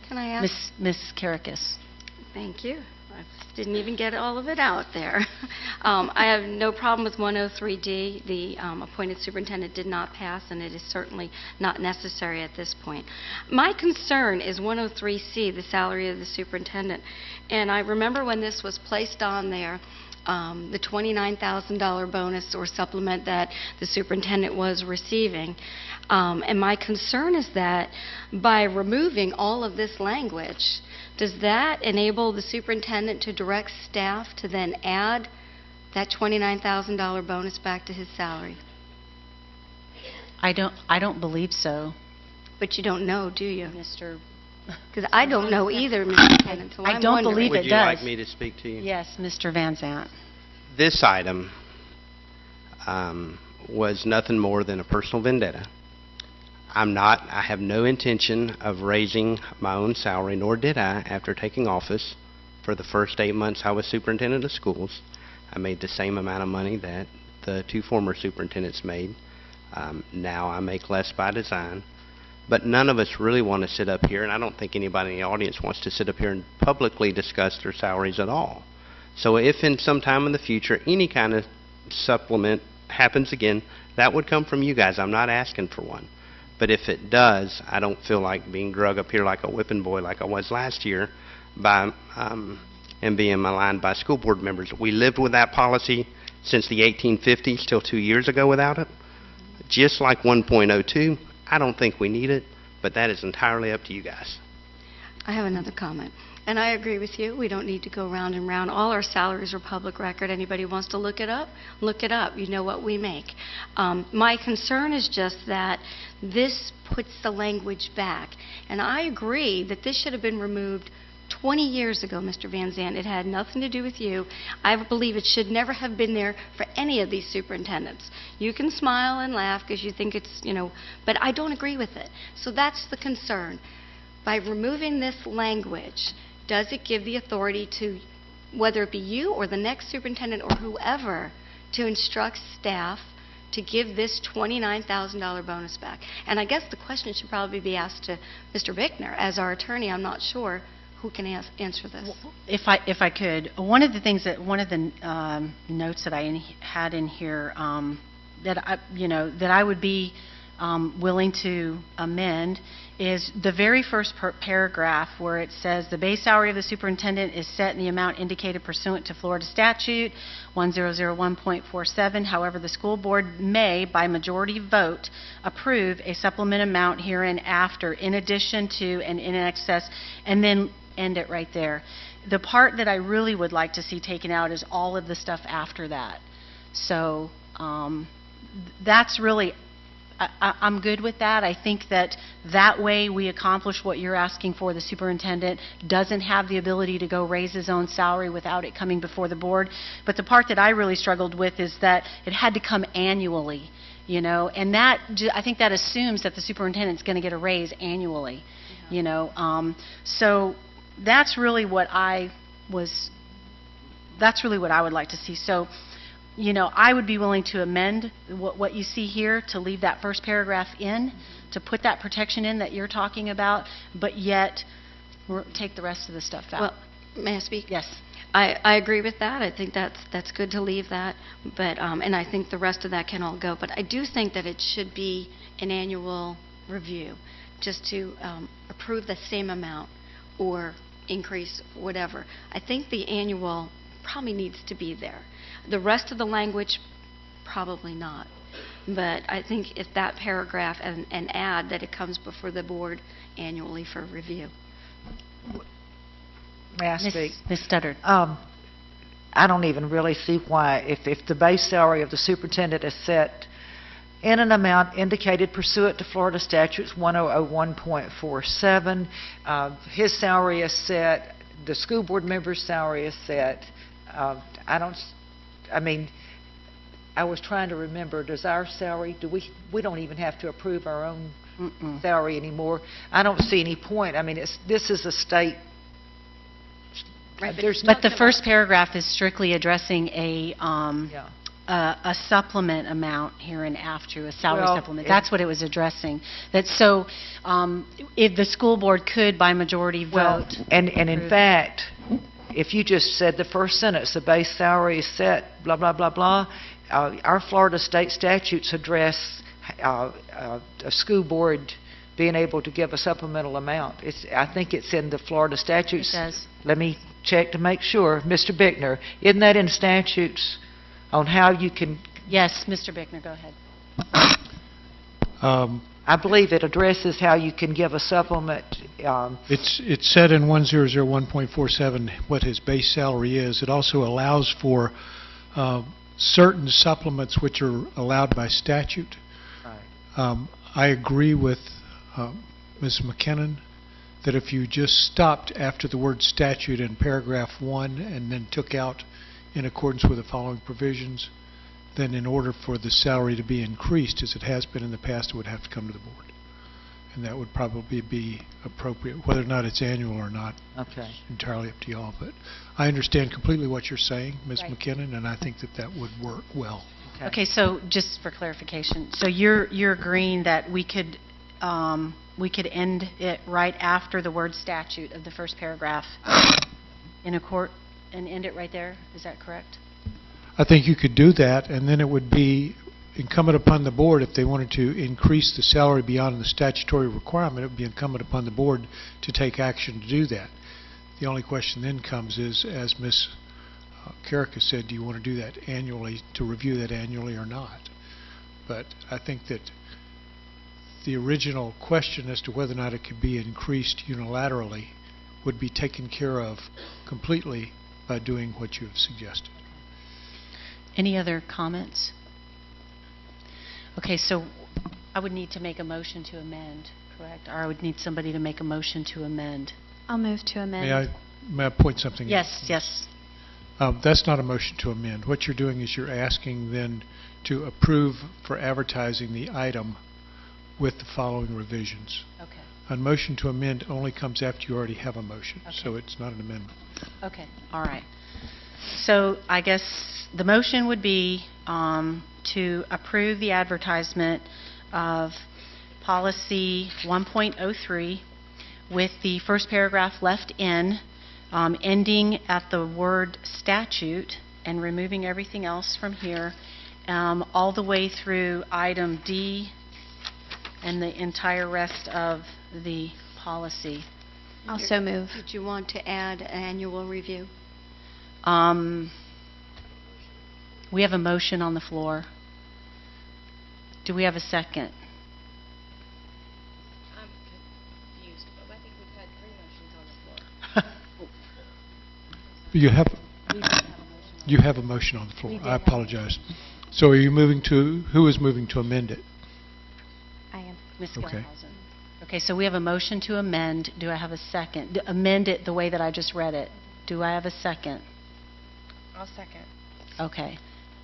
Can I ask? Ms. Karakis. Thank you. I didn't even get all of it out there. I have no problem with 103D. The appointed superintendent did not pass, and it is certainly not necessary at this point. My concern is 103C, the salary of the superintendent. And I remember when this was placed on there, the $29,000 bonus or supplement that the superintendent was receiving. And my concern is that by removing all of this language, does that enable the superintendent to direct staff to then add that $29,000 bonus back to his salary? I don't believe so. But you don't know, do you? Mr. Because I don't know either, Mr. Tennant, so I I'm don't wondering. believe Would it you does. like me to speak to you? Yes, Mr. Van Zant. This item was nothing more than a personal vendetta. I have no intention of raising my own salary, nor did I after taking office. For the first 8 months I was superintendent of schools, I made the same amount of money that the two former superintendents made. Now I make less by design. But none of us really want to sit up here, and I don't think anybody in the audience wants to sit up here and publicly discuss their salaries at all. So if in some time in the future any kind of supplement happens again, that would come from you guys. I'm not asking for one. But if it does, I don't feel like being drug up here like a whipping boy like I was last year by and being maligned by school board members. We lived with that policy since the 1850s till 2 years ago without it. Just like 1.02, I don't think we need it, but that is entirely up to you guys. I have another comment. And I agree with you. We don't need to go round and round. All our salaries are public record. Anybody who wants to look it up, look it up. You know what we make. My concern is just that this puts the language back. And I agree that this should have been removed 20 years ago, Mr. Van Zandt. It had nothing to do with you. I believe it should never have been there for any of these superintendents. You can smile and laugh because you think it's, but I don't agree with it. So that's the concern. By removing this language, does it give the authority to, whether it be you or the next superintendent or whoever, to instruct staff to give this $29,000 bonus back? And I guess the question should probably be asked to Mr. Bickner. As our attorney, I'm not sure who can answer this. If I could, one of the notes that I had in here that I would be willing to amend is the very first paragraph where it says, "The base salary of the superintendent is set in the amount indicated pursuant to Florida Statute 1001.47. However, the school board may, by majority vote, approve a supplement amount hereinafter in addition to and in excess," and then end it right there. The part that I really would like to see taken out is all of the stuff after that. So that's really, I'm good with that. I think that that way we accomplish what you're asking for. The superintendent doesn't have the ability to go raise his own salary without it coming before the board. But the part that I really struggled with is that it had to come annually, you know, and that, I think that assumes that the superintendent's going to get a raise annually, you know. So that's really what that's really what I would like to see. So, you know, I would be willing to amend what you see here, to leave that first paragraph in, to put that protection in that you're talking about, but yet take the rest of the stuff out. Well, may I speak? Yes. I agree with that. I think that's good to leave that, but and I think the rest of that can all go. But I do think that it should be an annual review, just to approve the same amount or increase whatever. I think the annual probably needs to be there. The rest of the language, probably not. But I think if that paragraph and add that it comes before the board annually for review. May I speak? Ms. Studdard. I don't even really see why, if the base salary of the superintendent is set in an amount indicated pursuant to Florida Statutes 1001.47, his salary is set, the school board member's salary is set. I mean, I was trying to remember, does our salary, we don't even have to approve our own salary anymore. I don't see any point. I mean, this is a state. Right, but the first paragraph is strictly addressing a supplement amount hereinafter, a salary supplement. That's what it was addressing. So if the school board could, by majority vote. And in fact, if you just said the first sentence, the base salary is set, blah, blah, blah, blah, our Florida state statutes address a school board being able to give a supplemental amount. I think it's in the Florida statutes. It does. Let me check to make sure. Mr. Bickner, isn't that in statutes on how you can? Yes, Mr. Bickner, go ahead. I believe it addresses how you can give a supplement. It's said in 1001.47 what his base salary is. It also allows for certain supplements which are allowed by statute. Right. I agree with Ms. McKinnon that if you just stopped after the word statute in paragraph 1 and then took out in accordance with the following provisions, then in order for the salary to be increased, as it has been in the past, it would have to come to the board. And that would probably be appropriate. Whether or not it's annual or not, okay, entirely up to y'all. But I understand completely what you're saying, Ms. Right. McKinnon, and I think that would work well. Okay, so just for clarification, so you're agreeing that we could end it right after the word statute of the first paragraph in a court and end it right there? Is that correct? I think you could do that, and then it would be incumbent upon the board, if they wanted to increase the salary beyond the statutory requirement, it would be incumbent upon the board to take action to do that. The only question then comes is, as Ms. Carrick has said, do you want to do that annually, to review that annually or not? But I think that the original question as to whether or not it could be increased unilaterally would be taken care of completely by doing what you have suggested. Any other comments? Okay, so I would need to make a motion to amend, correct? Or I would need somebody to make a motion to amend. I'll move to amend. May I point something out? Yes, yes. That's not a motion to amend. What you're doing is you're asking then to approve for advertising the item with the following revisions. Okay. A motion to amend only comes after you already have a motion, Okay. so it's not an amendment. Okay, all right. So I guess the motion would be to approve the advertisement of policy 1.03 with the first paragraph left in, ending at the word statute and removing everything else from here, all the way through item D and the entire rest of the policy. Also move. Did you want to add annual review? We have a motion on the floor. Do we have a second? I'm confused, but I think we've had 3 motions on the floor. You have a motion on the floor. We did I have a apologize. So are you moving to, who is moving to amend it? I am. Ms. Okay. Gilhausen. Okay, so we have a motion to amend. Do I have a second? Amend it the way that I just read it. Do I have a second? I'll second. Okay.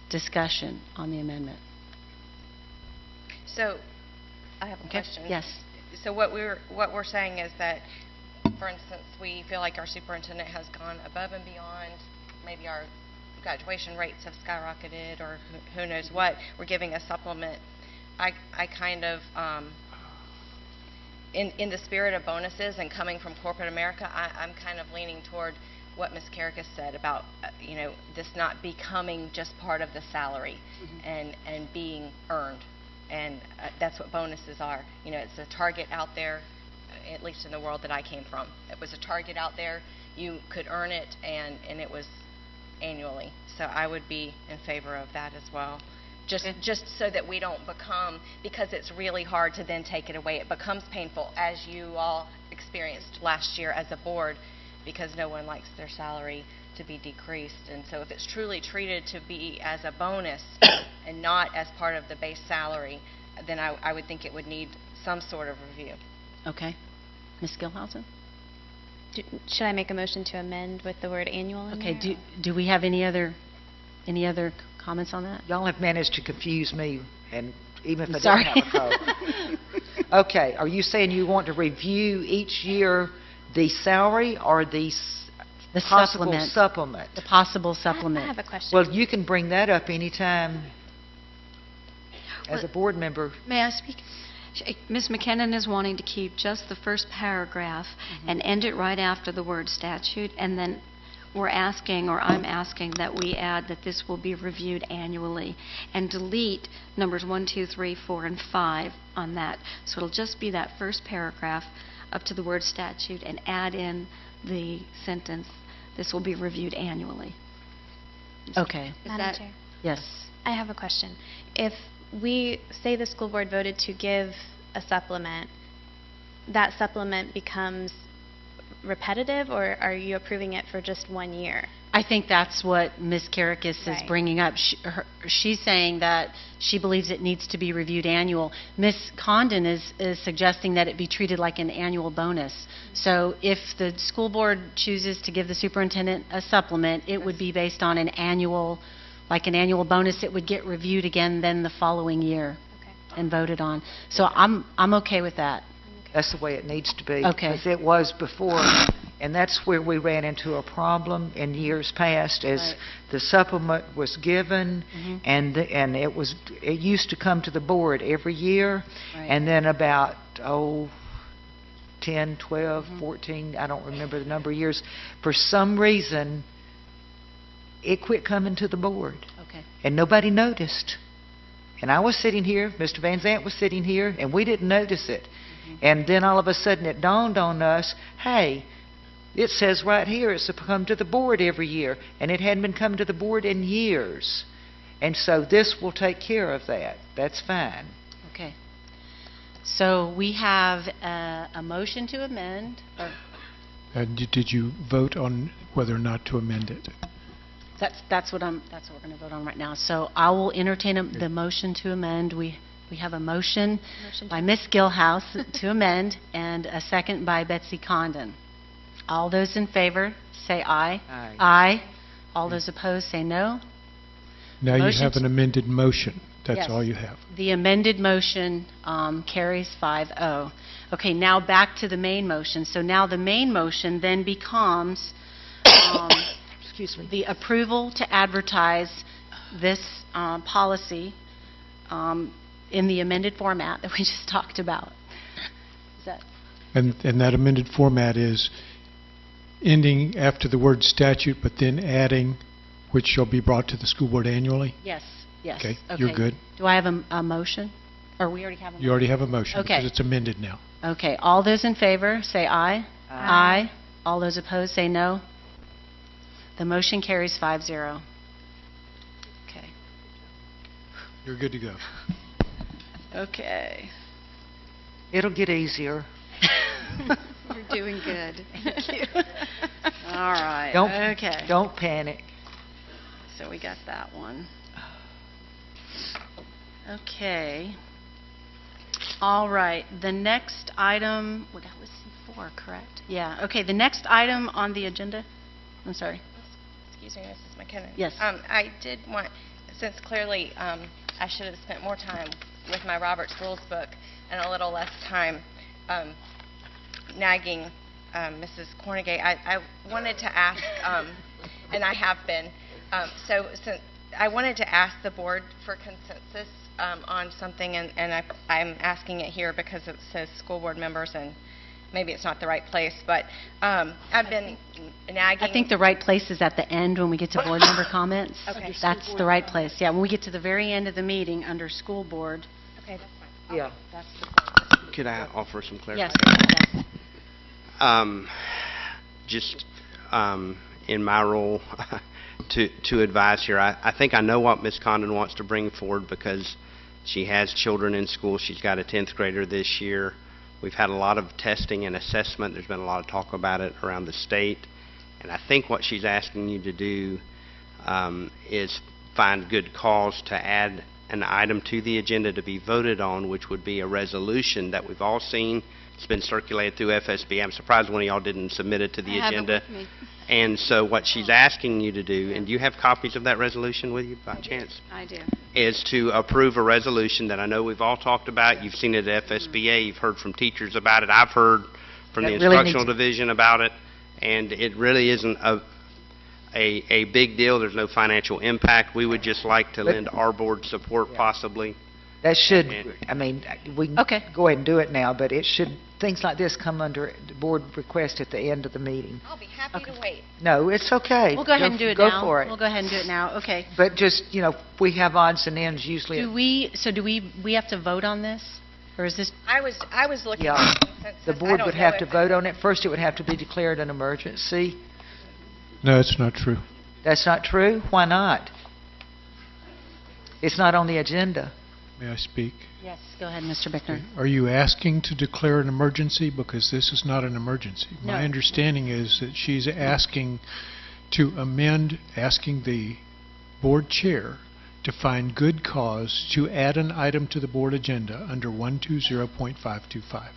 Discussion on the amendment. So, I have a Okay. question. Yes. So what we're saying is that, for instance, we feel like our superintendent has gone above and beyond, maybe our graduation rates have skyrocketed, or who knows what, we're giving a supplement. I kind of, in the spirit of bonuses and coming from corporate America, I'm kind of leaning toward what Ms. Karakis said about, this not becoming just part of the salary and being earned. And that's what bonuses are. It's a target out there, at least in the world that I came from. It was a target out there. You could earn it, and it was annually. So I would be in favor of that as well. Just so that we don't become, because it's really hard to then take it away. It becomes painful, as you all experienced last year as a board, because no one likes their salary to be decreased. And so if it's truly treated to be as a bonus and not as part of the base salary, then I would think it would need some sort of review. Okay. Ms. Gilhausen? Should I make a motion to amend with the word annual in Okay, there? do we have any other comments on that? Y'all have managed to confuse me, and even if I Sorry. didn't have a code. Okay, are you saying you want to review each year the salary or the possible supplement? The possible supplement. I have a question. Well, you can bring that up anytime as a board member. May I speak? Ms. McKinnon is wanting to keep just the first paragraph and end it right after the word statute, and then we're asking, or I'm asking, that we add that this will be reviewed annually, and delete numbers 1, 2, 3, 4, and 5 on that. So it'll just be that first paragraph up to the word statute, and add in the sentence, this will be reviewed annually. Okay. Is Madam that- Chair, Yes. I have a question. If we say the school board voted to give a supplement, that supplement becomes repetitive, or are you approving it for just 1 year? I think that's what Ms. Karakis is Right. bringing up. She's saying that she believes it needs to be reviewed annual. Ms. Condon is suggesting that it be treated like an annual bonus. So if the school board chooses to give the superintendent a supplement, it would be based on an annual bonus. It would get reviewed again then the following year and voted on. So I'm okay with that. That's the way it needs to be. Okay. Because it was before, and that's where we ran into a problem in years past, as Right. the supplement was given, and it used to come to the board every year, Right. and then about, 10, 12, 14, I don't remember the number of years, for some reason, it quit coming to the board. Okay. And nobody noticed. And I was sitting here, Mr. Van Zant was sitting here, and we didn't notice it. And then all of a sudden it dawned on us, hey, it says right here it's to come to the board every year, and it hadn't been coming to the board in years. And so this will take care of that. That's fine. Okay. So we have a motion to amend. And did you vote on whether or not to amend it? That's what we're going to vote on right now. So I will entertain the motion to amend. We have a motion by Ms. Gilhouse to amend, and a second by Betsy Condon. All those in favor, say aye. Aye. Aye. All those opposed, say no. Now you Motion have an to- amended motion. That's Yes. all you have. The amended motion carries 5-0. Okay, now back to the main motion. So now the main motion then becomes Excuse me. the approval to advertise this policy in the amended format that we just talked about. Is that And that amended format is ending after the word statute, but then adding, which shall be brought to the school board annually? yes, yes. Okay, you're good. Do I have a motion? Or we already have a You already have a motion Okay. because it's amended now. Okay, all those in favor, say aye. Aye. All those opposed, say no. The motion carries 5-0. Okay. You're good to go. Okay. It'll get easier. You're doing good. Thank you. All right, Don't, okay. don't panic. So we got that one. Okay. All right, the next item, well, that was C4, correct? Yeah, okay, the next item on the agenda, I'm sorry. Excuse me, Mrs. McKinnon. Yes. I did want, since clearly I should have spent more time with my Robert's Rules book and a little less time nagging Mrs. Cornegay, I wanted to ask, and I have been, so since I wanted to ask the board for consensus on something, and I'm asking it here because it says school board members, and maybe it's not the right place, but I've been nagging. I think the right place is at the end when we get to board member comments. Okay. That's the right place, yeah. When we get to the very end of the meeting, under school board. Okay, that's fine. Yeah. That's the Could I offer some Yes, clarification? yes. Just in my role to advise here, I think I know what Ms. Condon wants to bring forward because she has children in school. She's got a 10th grader this year. We've had a lot of testing and assessment. There's been a lot of talk about it around the state. And I think what she's asking you to do is find good cause to add an item to the agenda to be voted on, which would be a resolution that we've all seen. It's been circulated through FSB. I'm surprised one of y'all didn't submit it to the I have it agenda. with me. And so what she's asking you to do, and do you have copies of that resolution with you by chance? I do. Is to approve a resolution that I know we've all talked about. You've seen it at FSBA. You've heard from teachers about it. I've heard from the That really instructional needs- division about it. And it really isn't a big deal. There's no financial impact. We would just like to But- lend our board support possibly. That should, And- I mean, we can Okay. go ahead and do it now, but it should, things like this come under the board request at the end of the meeting. I'll be happy to wait. No, it's okay. We'll go ahead and do it Go now. for it. We'll go ahead and do it now, okay. But just, we have odds and ends usually. Do we have to vote on this? Or is this, I was looking Yeah. for consensus. The I board don't would know have if to it- vote on it. First, it would have to be declared an emergency. No, it's not true. That's not true? Why not? It's not on the agenda. May I speak? yes, go ahead, Mr. Bickner. Are you asking to declare an emergency? Because this is not an emergency. No. My understanding is that she's asking to amend, asking the board chair to find good cause to add an item to the board agenda under 120.525,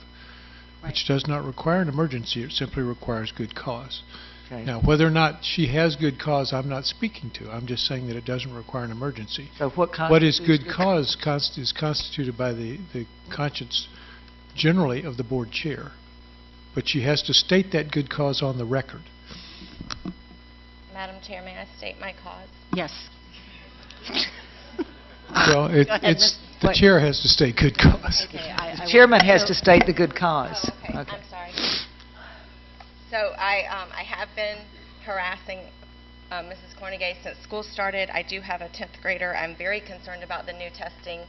which does not require an emergency. It simply requires good cause. Okay. Now, whether or not she has good cause, I'm not speaking to. I'm just saying that it doesn't require an emergency. So what What is constitutes good cause is constituted by the conscience generally of the board chair. But she has to state that good cause on the record. Madam Chair, may I state my cause? Yes. Well, Go ahead, it's, Ms. the Wait. chair has to state good cause. Okay, The chairman has to state the good cause. Oh, okay, I'm sorry. So I have been harassing Mrs. Cornegay since school started. I do have a 10th grader. I'm very concerned about the new testing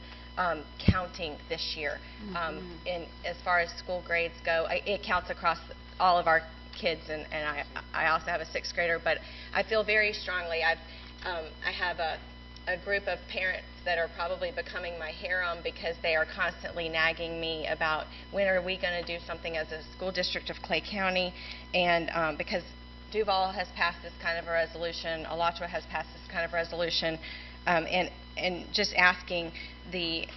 counting this year. In as far as school grades go, it counts across all of our kids, and I also have a 6th grader. But I feel very strongly. I have a group of parents that are probably becoming my harem because they are constantly nagging me about when are we going to do something as a school district of Clay County, and because Duval has passed this kind of a resolution, Alachua has passed this kind of resolution, and just asking the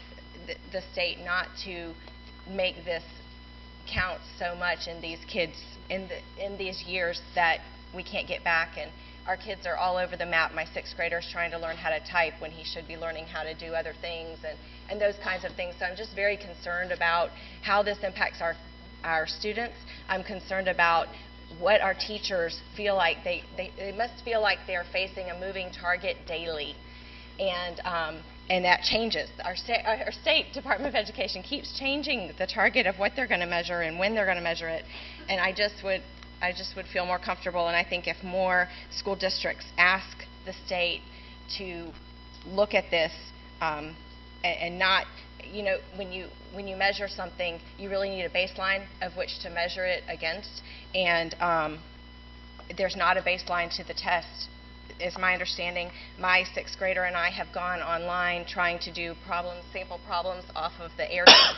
state not to make this count so much in these kids in these years that we can't get back. And our kids are all over the map. My 6th grader is trying to learn how to type when he should be learning how to do other things, and those kinds of things. So I'm just very concerned about how this impacts our students. I'm concerned about what our teachers feel like. They must feel like they're facing a moving target daily, and that changes. Our state Department of Education keeps changing the target of what they're going to measure and when they're going to measure it, and I just would feel more comfortable, and I think if more school districts ask the state to look at this and not you know, when you measure something, you really need a baseline of which to measure it against, and there's not a baseline to the test. Is my understanding. My 6th grader and I have gone online trying to do sample problems off of the AIR test,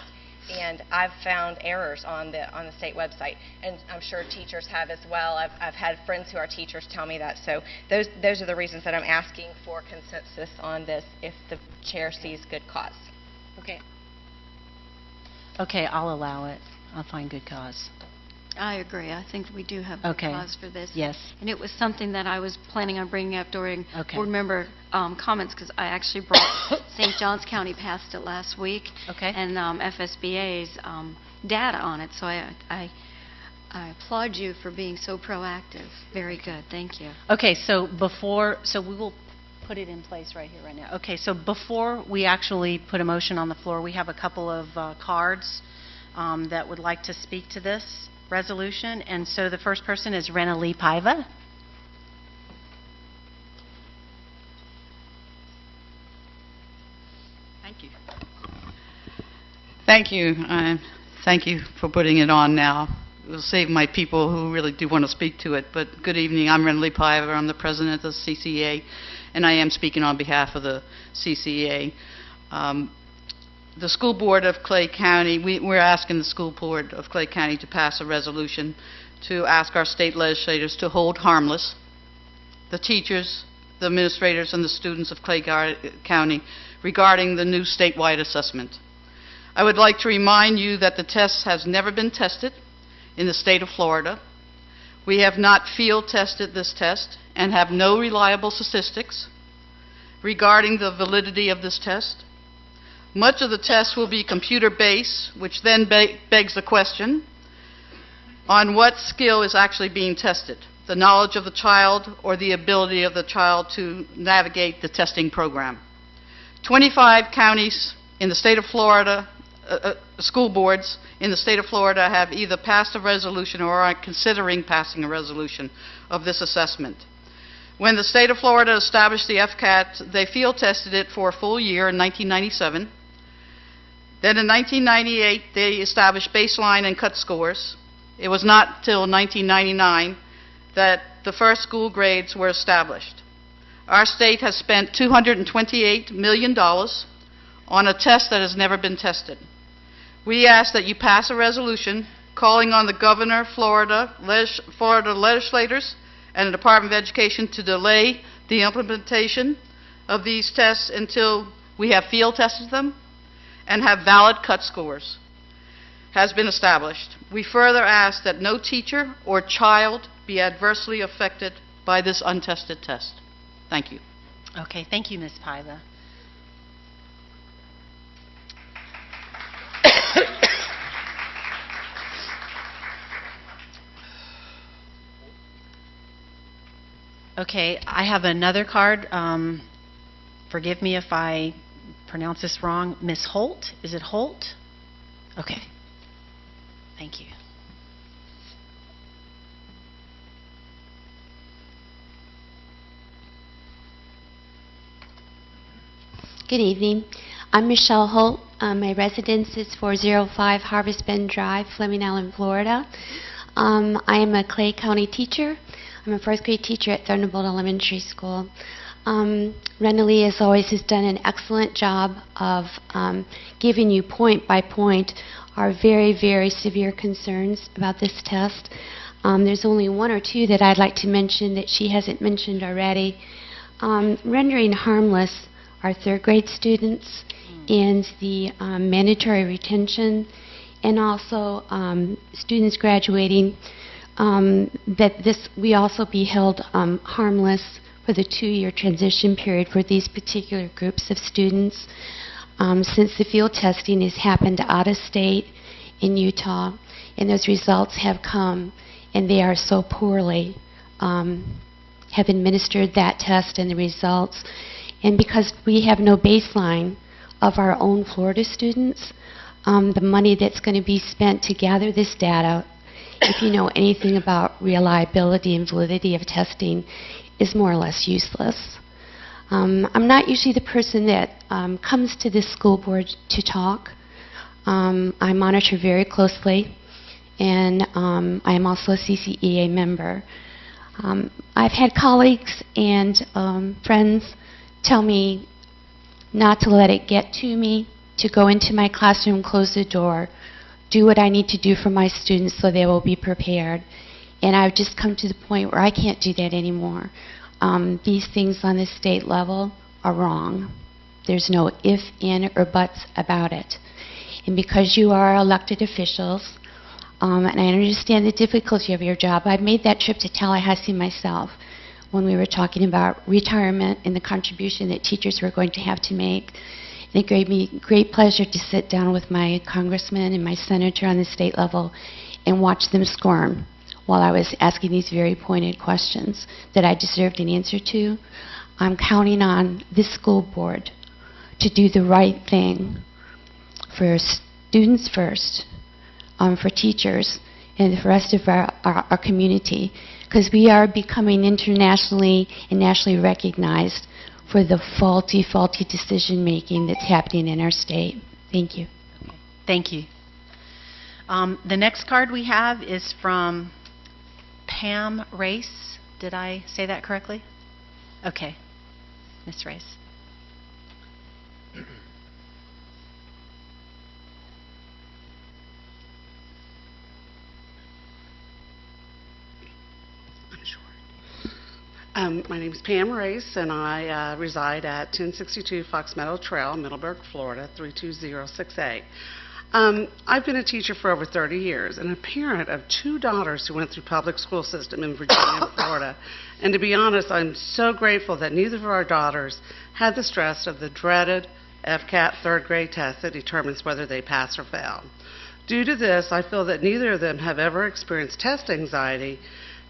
and I've found errors on the state website, and I'm sure teachers have as well. I've had friends who are teachers tell me that. So those are the reasons that I'm asking for consensus on this if the chair sees good cause. Okay. Okay, I'll allow it. I'll find good cause. I agree. I think we do have Okay. good cause for this. Yes. And it was something that I was planning on bringing up during Okay. board member comments, because I actually brought St. Johns County passed it last week. Okay. And FSBA's data on it. So I applaud you for being so proactive. Very good. Thank you. Okay, so we will put it in place right here, right now. Okay, so before we actually put a motion on the floor, we have a couple of cards that would like to speak to this resolution. And so the first person is Rena Lee Paiva. Thank you. Thank you. Thank you for putting it on now. It will save my people who really do want to speak to it. But good evening. I'm Rena Lee Paiva. I'm the president of the CCA, and I am speaking on behalf of the CCA. The school board of Clay County, we're asking the school board of Clay County to pass a resolution to ask our state legislators to hold harmless the teachers, the administrators, and the students of Clay County regarding the new statewide assessment. I would like to remind you that the test has never been tested in the state of Florida. We have not field tested this test and have no reliable statistics regarding the validity of this test. Much of the test will be computer-based, which then begs the question on what skill is actually being tested, the knowledge of the child or the ability of the child to navigate the testing program. 25 counties in the state of Florida, school boards in the state of Florida have either passed a resolution or are considering passing a resolution of this assessment. When the state of Florida established the FCAT, they field tested it for a full year in 1997. Then in 1998, they established baseline and cut scores. It was not till 1999 that the first school grades were established. Our state has spent $228 million on a test that has never been tested. We ask that you pass a resolution calling on the governor, Florida legislators, and the Department of Education to delay the implementation of these tests until we have field tested them and have valid cut scores has been established. We further ask that no teacher or child be adversely affected by this untested test. Thank you. Okay, thank you, Ms. Paiva. Okay, I have another card. Forgive me if I pronounce this wrong. Ms. Holt? Is it Holt? Okay. Thank you. Good evening. I'm Michelle Holt. My residence is 405 Harvest Bend Drive, Fleming Island, Florida. I am a Clay County teacher. I'm a first grade teacher at Thunderbolt Elementary School. Rena Lee, as always, has done an excellent job of giving you point by point our very, very severe concerns about this test. There's only one or two that I'd like to mention that she hasn't mentioned already. Rendering harmless our third grade students and the mandatory retention, and also students graduating, that we also be held harmless for the 2-year transition period for these particular groups of students. Since the field testing has happened out of state in Utah, and those results have come, and they are so poorly, have administered that test and the results. And because we have no baseline of our own Florida students, the money that's going to be spent to gather this data, if you know anything about reliability and validity of testing, is more or less useless. I'm not usually the person that comes to this school board to talk. I monitor very closely, and I am also a CCEA member. I've had colleagues and friends tell me not to let it get to me, to go into my classroom, close the door, do what I need to do for my students so they will be prepared. And I've just come to the point where I can't do that anymore. These things on the state level are wrong. There's no if, and, or buts about it. And because you are elected officials, and I understand the difficulty of your job, I've made that trip to Tallahassee myself when we were talking about retirement and the contribution that teachers were going to have to make. And it gave me great pleasure to sit down with my congressman and my senator on the state level and watch them squirm while I was asking these very pointed questions that I deserved an answer to. I'm counting on this school board to do the right thing for students first, for teachers, and for the rest of our community, because we are becoming internationally and nationally recognized for the faulty decision-making that's happening in our state. Thank you. Thank you. The next card we have is from Pam Race. Did I say that correctly? Okay. Ms. Race. My name is Pam Race, and I reside at 1062 Fox Meadow Trail, Middleburg, Florida, 32068. I've been a teacher for over 30 years and a parent of 2 daughters who went through public school system in Virginia and Florida. And to be honest, I'm so grateful that neither of our daughters had the stress of the dreaded FCAT third grade test that determines whether they pass or fail. Due to this, I feel that neither of them have ever experienced test anxiety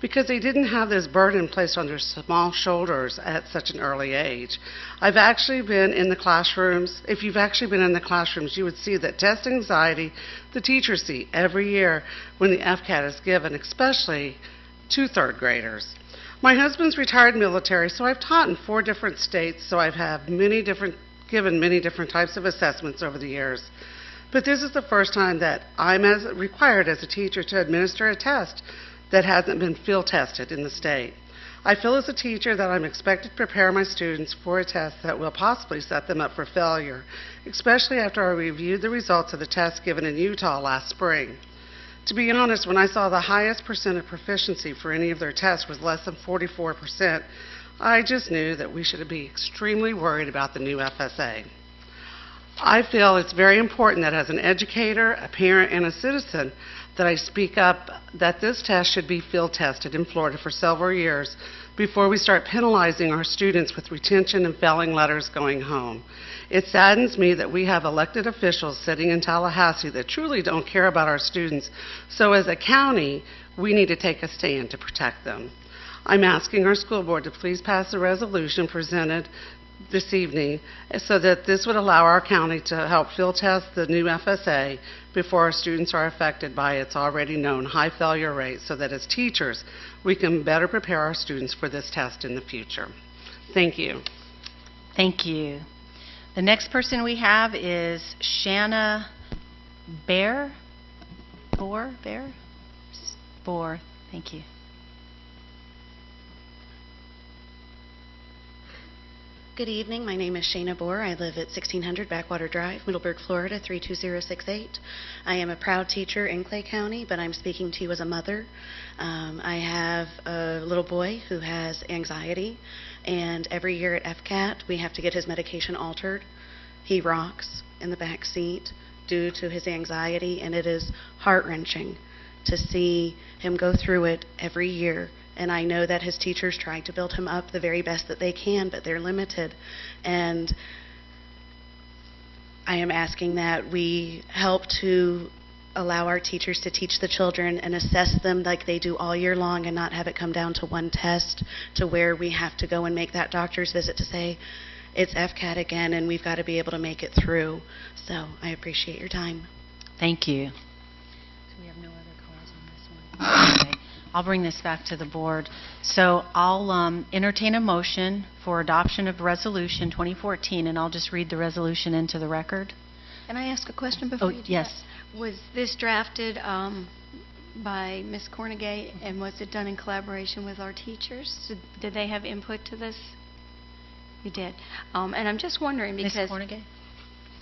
because they didn't have this burden placed on their small shoulders at such an early age. I've actually been in the classrooms. If you've actually been in the classrooms, you would see that test anxiety the teachers see every year when the FCAT is given, especially to third graders. My husband's retired military, so I've taught in 4 different states, so I've had given many different types of assessments over the years. But this is the first time that I'm required as a teacher to administer a test that hasn't been field tested in the state. I feel as a teacher that I'm expected to prepare my students for a test that will possibly set them up for failure, especially after I reviewed the results of the test given in Utah last spring. To be honest, when I saw the highest percent of proficiency for any of their tests was less than 44%, I just knew that we should be extremely worried about the new FSA. I feel it's very important that as an educator, a parent, and a citizen, that I speak up that this test should be field tested in Florida for several years before we start penalizing our students with retention and failing letters going home. It saddens me that we have elected officials sitting in Tallahassee that truly don't care about our students, so as a county, we need to take a stand to protect them. I'm asking our school board to please pass a resolution presented this evening so that this would allow our county to help field test the new FSA before our students are affected by its already known high failure rate, so that as teachers we can better prepare our students for this test in the future. Thank you. Thank you. The next person we have is Shanna Boer. Thank you. Good evening. My name is Shana Boer. I live at 1600 Backwater Drive, Middleburg, Florida, 32068. I am a proud teacher in Clay County, but I'm speaking to you as a mother. I have a little boy who has anxiety, and every year at FCAT, we have to get his medication altered. He rocks in the back seat due to his anxiety, and it is heart-wrenching to see him go through it every year. And I know that his teachers try to build him up the very best that they can, but they're limited. And I am asking that we help to allow our teachers to teach the children and assess them like they do all year long, and not have it come down to one test to where we have to go and make that doctor's visit to say, it's FCAT again, and we've got to be able to make it through. So I appreciate your time. Thank you. So we have no other calls on this one. Okay. I'll bring this back to the board. So I'll entertain a motion for adoption of Resolution 2014, and I'll just read the resolution into the record. Can I ask a question before you do yes. that? Was this drafted by Ms. Cornegay, and was it done in collaboration with our teachers? Did they have input to this? You did. And I'm just wondering Ms. because Cornegay?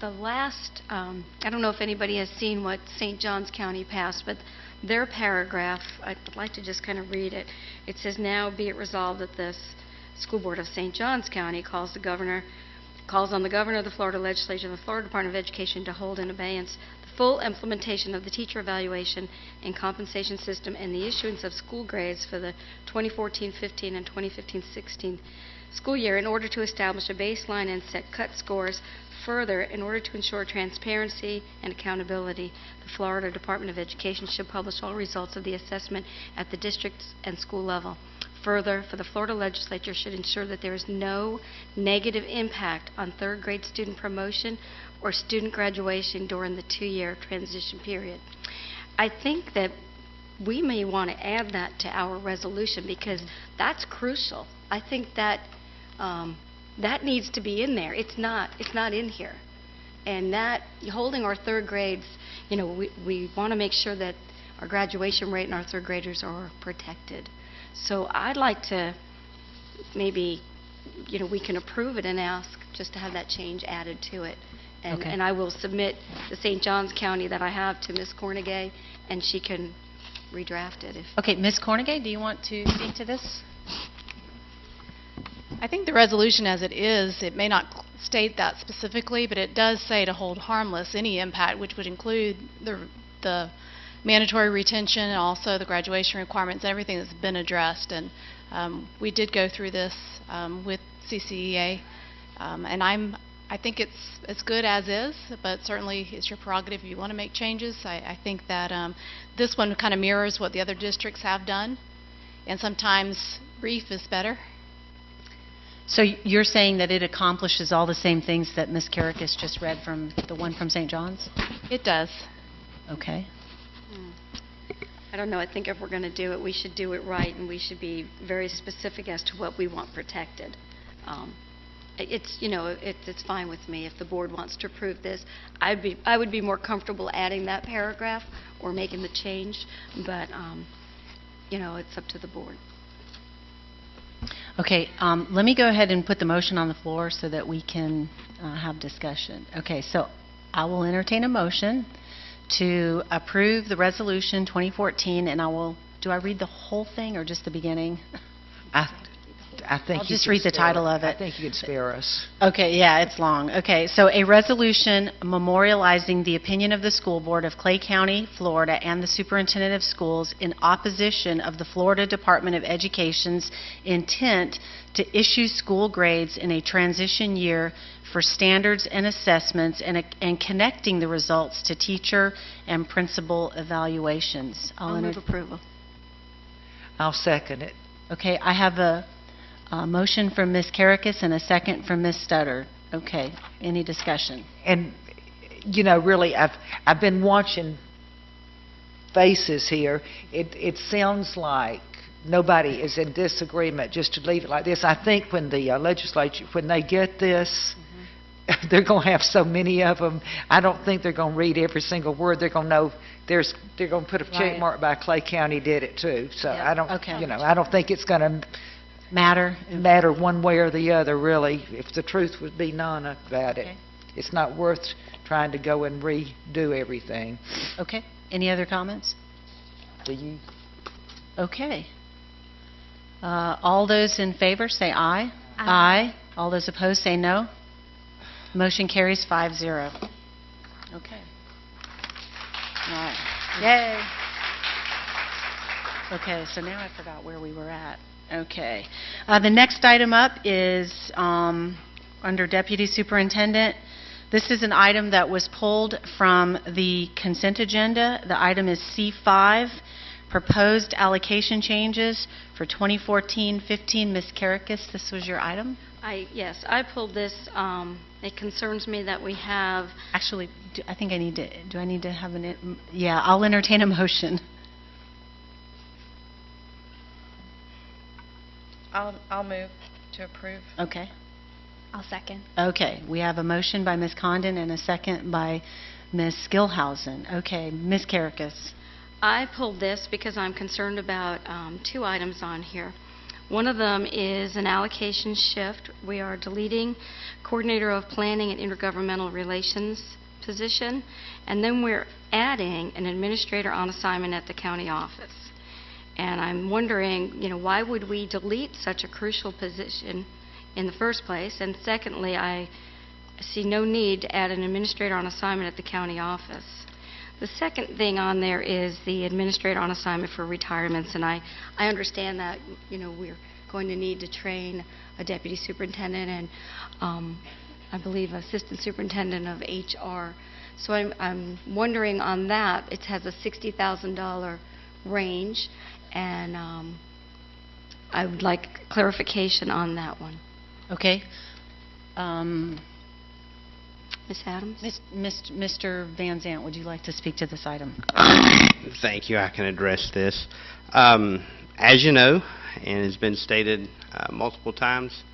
the last, I don't know if anybody has seen what St. Johns County passed, but their paragraph, I'd like to just kind of read it. It says, "Now be it resolved that the School Board of St. Johns County calls on the governor of the Florida Legislature and the Florida Department of Education to hold in abeyance the full implementation of the teacher evaluation and compensation system and the issuance of school grades for the 2014-15 and 2015-16 school year in order to establish a baseline and set cut scores. Further, in order to ensure transparency and accountability, the Florida Department of Education should publish all results of the assessment at the district and school level. Further, for the Florida Legislature should ensure that there is no negative impact on third grade student promotion or student graduation during the 2-year transition period." I think that we may want to add that to our resolution because that's crucial. I think that that needs to be in there. It's not in here. And that, holding our third grades, we want to make sure that our graduation rate and our third graders are protected. So I'd like to maybe, we can approve it and ask just to have that change added to it. And, Okay. and I will submit the St. Johns County that I have to Ms. Cornegay, and she can redraft it. Okay, Ms. Cornegay, do you want to speak to this? I think the resolution as it is, it may not state that specifically, but it does say to hold harmless any impact, which would include the mandatory retention and also the graduation requirements, everything that's been addressed. And we did go through this with CCEA, and I think it's good as is, but certainly it's your prerogative if you want to make changes. I think that this one kind of mirrors what the other districts have done, and sometimes brief is better. So you're saying that it accomplishes all the same things that Ms. Karakis just read from the one from St. John's? It does. Okay. I don't know. I think if we're going to do it, we should do it right, and we should be very specific as to what we want protected. It's fine with me if the board wants to approve this. I would be more comfortable adding that paragraph or making the change, but it's up to the board. Okay, let me go ahead and put the motion on the floor so that we can have discussion. Okay, so I will entertain a motion to approve the resolution 2014, and do I read the whole thing or just the beginning? I think I'll just read the title of it. I think you can spare us. Okay, yeah, it's long. Okay, so a resolution memorializing the opinion of the School Board of Clay County, Florida, and the Superintendent of Schools in opposition of the Florida Department of Education's intent to issue school grades in a transition year for standards and assessments and connecting the results to teacher and principal evaluations. I'll move approval. I'll second it. Okay, I have a motion from Ms. Karakis and a second from Ms. Stutter. Okay, any discussion? And, really, I've been watching faces here. It sounds like nobody is in disagreement just to leave it like this. I think when the legislature, when they get this, they're going to have so many of them. I don't think they're going to read every single word. They're going to know they're going to put a check mark by Clay County did it too. So I don't, I don't think it's going to matter one way or the other, really. If the truth would be known about it, it's not worth trying to go and redo everything. Okay. Any other comments? Do you? Okay. All those in favor say aye. Aye. All those opposed say no. Motion carries 5-0. Okay. All right. Yay. Okay, so now I forgot where we were at. Okay. The next item up is under Deputy Superintendent. This is an item that was pulled from the consent agenda. The item is C5, Proposed Allocation Changes for 2014-15. Ms. Karakis, this was your item? Yes, I pulled this. It concerns me that we have... Actually, I think I need to... Do I need to have an... Yeah, I'll entertain a motion. I'll move to approve. Okay. I'll second. Okay, we have a motion by Ms. Condon and a second by Ms. Skillhausen. Okay, Ms. Karakis. I pulled this because I'm concerned about two items on here. One of them is an allocation shift. We are deleting Coordinator of Planning and Intergovernmental Relations position, and then we're adding an administrator on assignment at the county office. And I'm wondering, why would we delete such a crucial position in the first place? And secondly, I see no need to add an administrator on assignment at the county office. The second thing on there is the administrator on assignment for retirements, and I understand that, we're going to need to train a deputy superintendent and I believe assistant superintendent of HR. So I'm wondering on that, it has a $60,000 range, and I would like clarification on that one. Okay. Ms. Adams? Mr. Van Zant, would you like to speak to this item? Thank you. I can address this. As you know, and has been stated multiple times,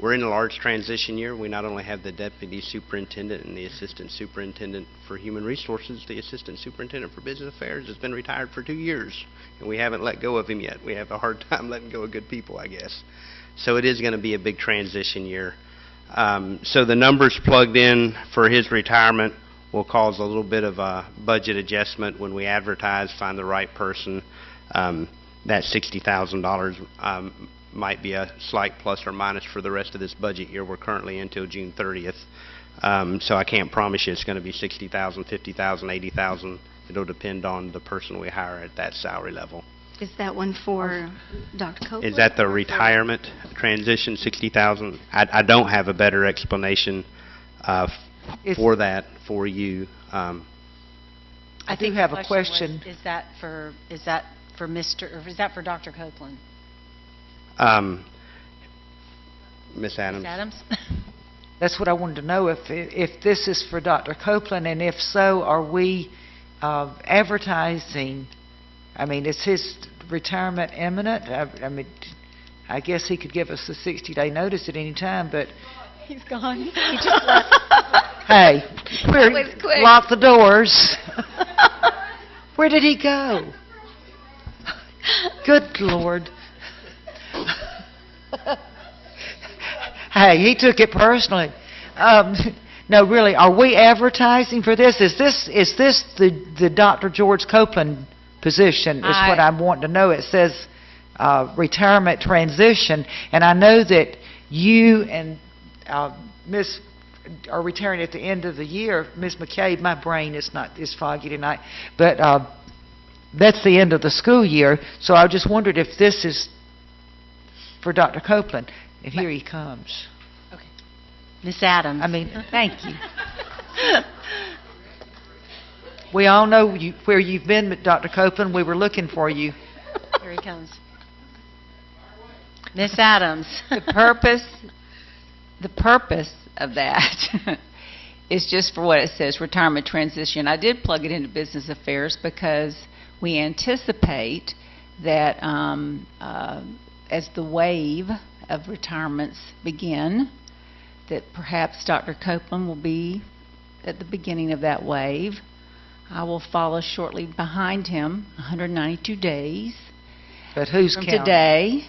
we're in a large transition year. We not only have the deputy superintendent and the assistant superintendent for human resources, the assistant superintendent for business affairs has been retired for 2 years, and we haven't let go of him yet. We have a hard time letting go of good people, I guess. So it is going to be a big transition year. So the numbers plugged in for his retirement will cause a little bit of a budget adjustment when we advertise, find the right person. That $60,000 might be a slight plus or minus for the rest of this budget year. We're currently until June 30th. So I can't promise you it's going to be $60,000, $50,000, $80,000. It'll depend on the person we hire at that salary level. Is that one for Dr. Copeland? Is that the retirement transition, $60,000? I don't have a better explanation for that for you. I do have a question. Is that for Mr. or is that for Dr. Copeland? Ms. Adams. Ms. Adams? That's what I wanted to know, if this is for Dr. Copeland, and if so, are we advertising? I mean, is his retirement imminent? I mean, I guess he could give us a 60-day notice at any time, but... He's gone. He just left. Hey, was quick. lock the doors. Where did he go? Good Lord. Hey, he took it personally. No, really, are we advertising for this? Is this the Dr. George Copeland position is what I'm wanting to know. It says retirement transition, and I know that you and Ms. are retiring at the end of the year. Ms. McCabe, my brain is foggy tonight, but that's the end of the school year, so I just wondered if this is for Dr. Copeland, and here he comes. Okay. Ms. Adams. I mean, thank you. We all know where you've been, Dr. Copeland. We were looking for you. Here he comes. Ms. Adams. The purpose of that is just for what it says, retirement transition. I did plug it into business affairs because we anticipate that as the wave of retirements begin, that perhaps Dr. Copeland will be at the beginning of that wave. I will follow shortly behind him, 192 days. But who's from counting? Today.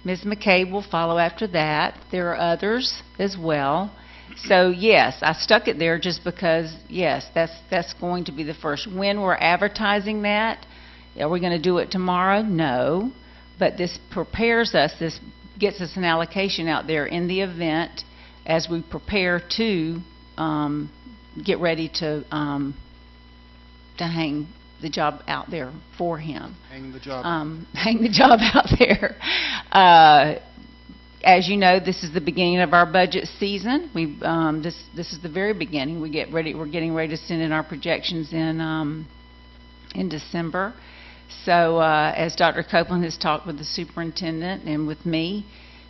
Ms. McCabe will follow after that. There are others as well. So yes, I stuck it there just because, yes, that's going to be the first. When we're advertising that, are we going to do it tomorrow? No. But this prepares us, this gets us an allocation out there in the event as we prepare to get ready to hang the job out there for him. Hang the job. Hang the job out there. As you know, this is the beginning of our budget season. This is the very beginning. We're getting ready to send in our projections in December. So as Dr. Copeland has talked with the superintendent and with me,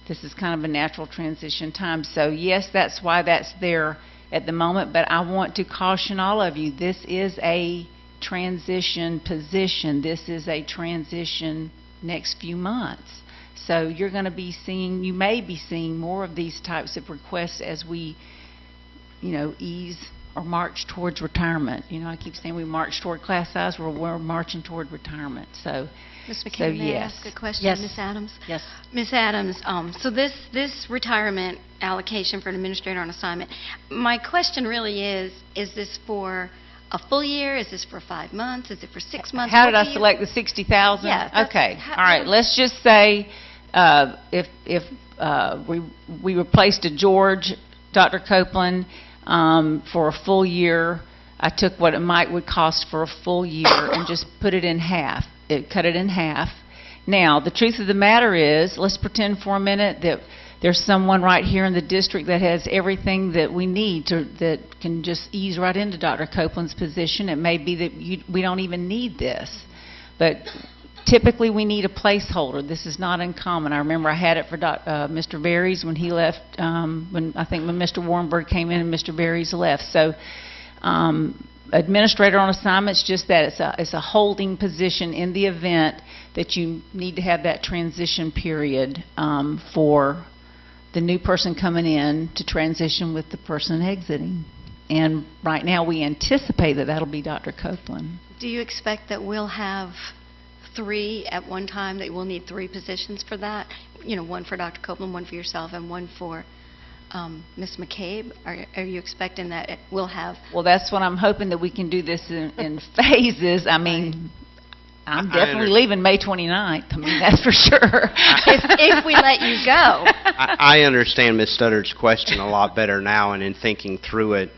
this is kind of a natural transition time. So yes, that's why that's there at the moment. But I want to caution all of you, this is a transition position. This is a transition next few months. So you're going to be seeing, you may be seeing more of these types of requests as we, ease or march towards retirement. I keep saying we march toward class size, we're marching toward retirement. So, Ms. McCabe, so may I yes. ask a question? Yes. Ms. Adams? Yes. Ms. Adams, so this retirement allocation for an administrator on assignment, my question really is this for a full year? Is this for 5 months? Is it for 6 months? How What did I do you- select the 60,000? Yeah, that's- Okay. how- All right. Let's just say if we replaced a George, Dr. Copeland, for a full year, I took what it would cost for a full year and just put it in half. Cut it in half. Now, the truth of the matter is, let's pretend for a minute that there's someone right here in the district that has everything that we need that can just ease right into Dr. Copeland's position. It may be that we don't even need this. But typically we need a placeholder. This is not uncommon. I remember I had it for Mr. Berries when he left, when Mr. Warrenberg came in and Mr. Berries left. So administrator on assignment's just that. It's a holding position in the event that you need to have that transition period for the new person coming in to transition with the person exiting. And right now we anticipate that that'll be Dr. Copeland. Do you expect that we'll have 3 at one time, that we'll need 3 positions for that? One for Dr. Copeland, one for yourself, and one for Ms. McCabe? Are you expecting that we'll have... Well, that's what I'm hoping, that we can do this in phases. I mean, I'm definitely leaving May 29th. I mean, that's for sure. if we let you go. I understand Ms. Studdard's question a lot better now, and in thinking through it,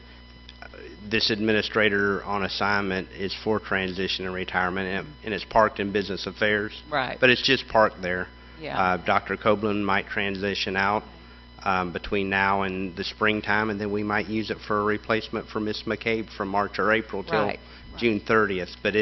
this administrator on assignment is for transition and retirement, and it's parked in business affairs. Right. But it's just parked there. Yeah. Dr. Copeland might transition out between now and the springtime, and then we might use it for a replacement for Ms. McCabe from March or April till Right. June 30th. But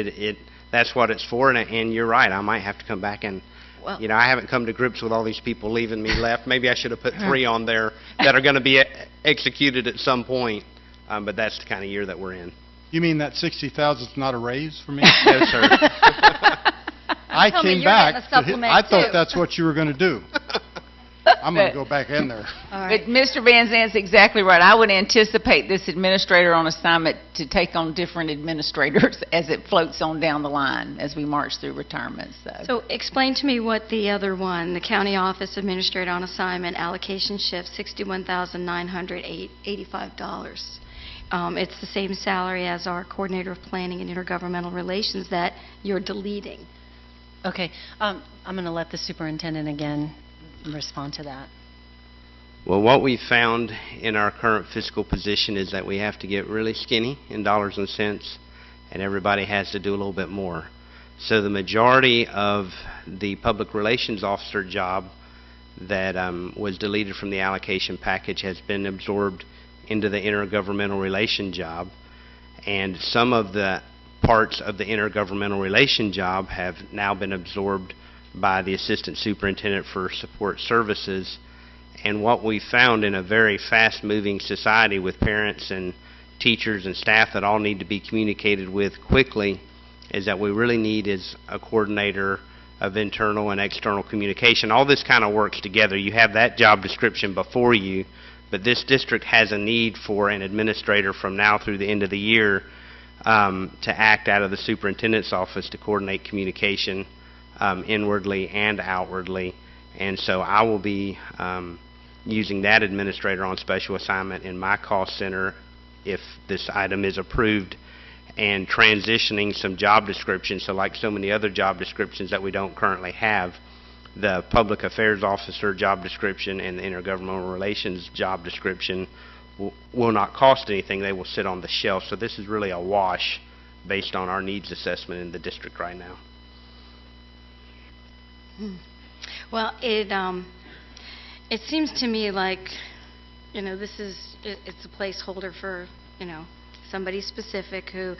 that's what it's for, and you're right. I might have to come back and, I haven't come to grips with all these people leaving me left. Maybe I should have put 3 on there that are going to be executed at some point. But that's the kind of year that we're in. You mean that 60,000 is not a raise for me? No, sir. I Tell me came you're back. getting a supplement, I thought too. that's what you were going to do. I'm going to go back in there. But Mr. Van Zant's exactly right. I would anticipate this administrator on assignment to take on different administrators as it floats on down the line as we march through retirement. So explain to me what the other one, the county office administrator on assignment, allocation shift, $61,985. It's the same salary as our coordinator of planning and intergovernmental relations that you're deleting. Okay. I'm going to let the superintendent again respond to that. Well, what we found in our current fiscal position is that we have to get really skinny in dollars and cents, and everybody has to do a little bit more. So the majority of the public relations officer job that was deleted from the allocation package has been absorbed into the intergovernmental relation job, and some of the parts of the intergovernmental relation job have now been absorbed by the assistant superintendent for support services. And what we found in a very fast-moving society with parents and teachers and staff that all need to be communicated with quickly is that we really need is a coordinator of internal and external communication. All this kind of works together. You have that job description before you, but this district has a need for an administrator from now through the end of the year to act out of the superintendent's office to coordinate communication inwardly and outwardly. And so I will be using that administrator on special assignment in my cost center if this item is approved, and transitioning some job descriptions. So like so many other job descriptions that we don't currently have, the public affairs officer job description and the intergovernmental relations job description will not cost anything. They will sit on the shelf. So this is really a wash based on our needs assessment in the district right now. Well, it seems to me like, this is, it's a placeholder for, somebody specific who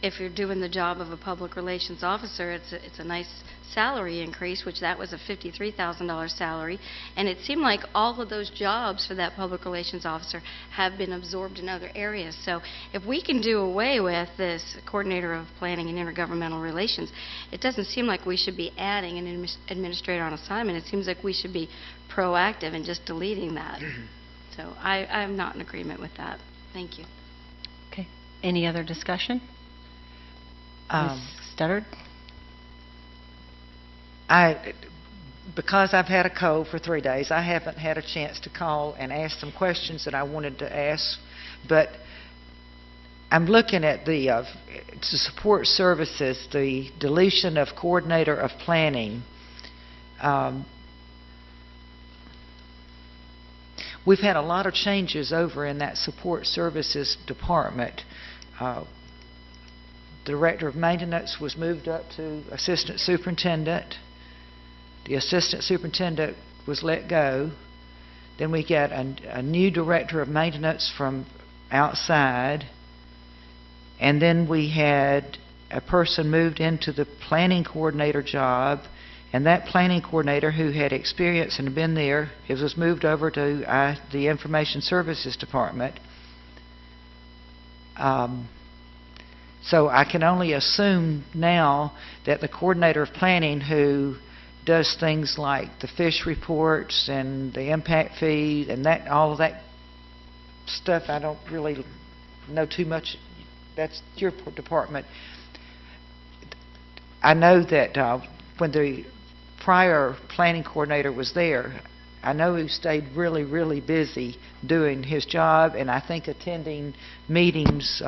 if you're doing the job of a public relations officer, it's a nice salary increase, which that was a $53,000 salary, and it seemed like all of those jobs for that public relations officer have been absorbed in other areas. So if we can do away with this coordinator of planning and intergovernmental relations, it doesn't seem like we should be adding an administrator on assignment. It seems like we should be proactive and just deleting that. So I'm not in agreement with that. Thank you. Okay. Any other discussion? Ms. Studdard? Because I've had a cold for 3 days, I haven't had a chance to call and ask some questions that I wanted to ask, but I'm looking at the to support services, the deletion of coordinator of planning. We've had a lot of changes over in that support services department. Director of maintenance was moved up to assistant superintendent. The assistant superintendent was let go. Then we got a new director of maintenance from outside. And then we had a person moved into the planning coordinator job. And that planning coordinator, who had experience and been there, it was moved over to the information services department. So I can only assume now that the coordinator of planning, who does things like the fish reports and the impact fee and that, all of that stuff, I don't really know too much. That's your department. I know that when the prior planning coordinator was there, I know he stayed really, really busy doing his job, and I think attending meetings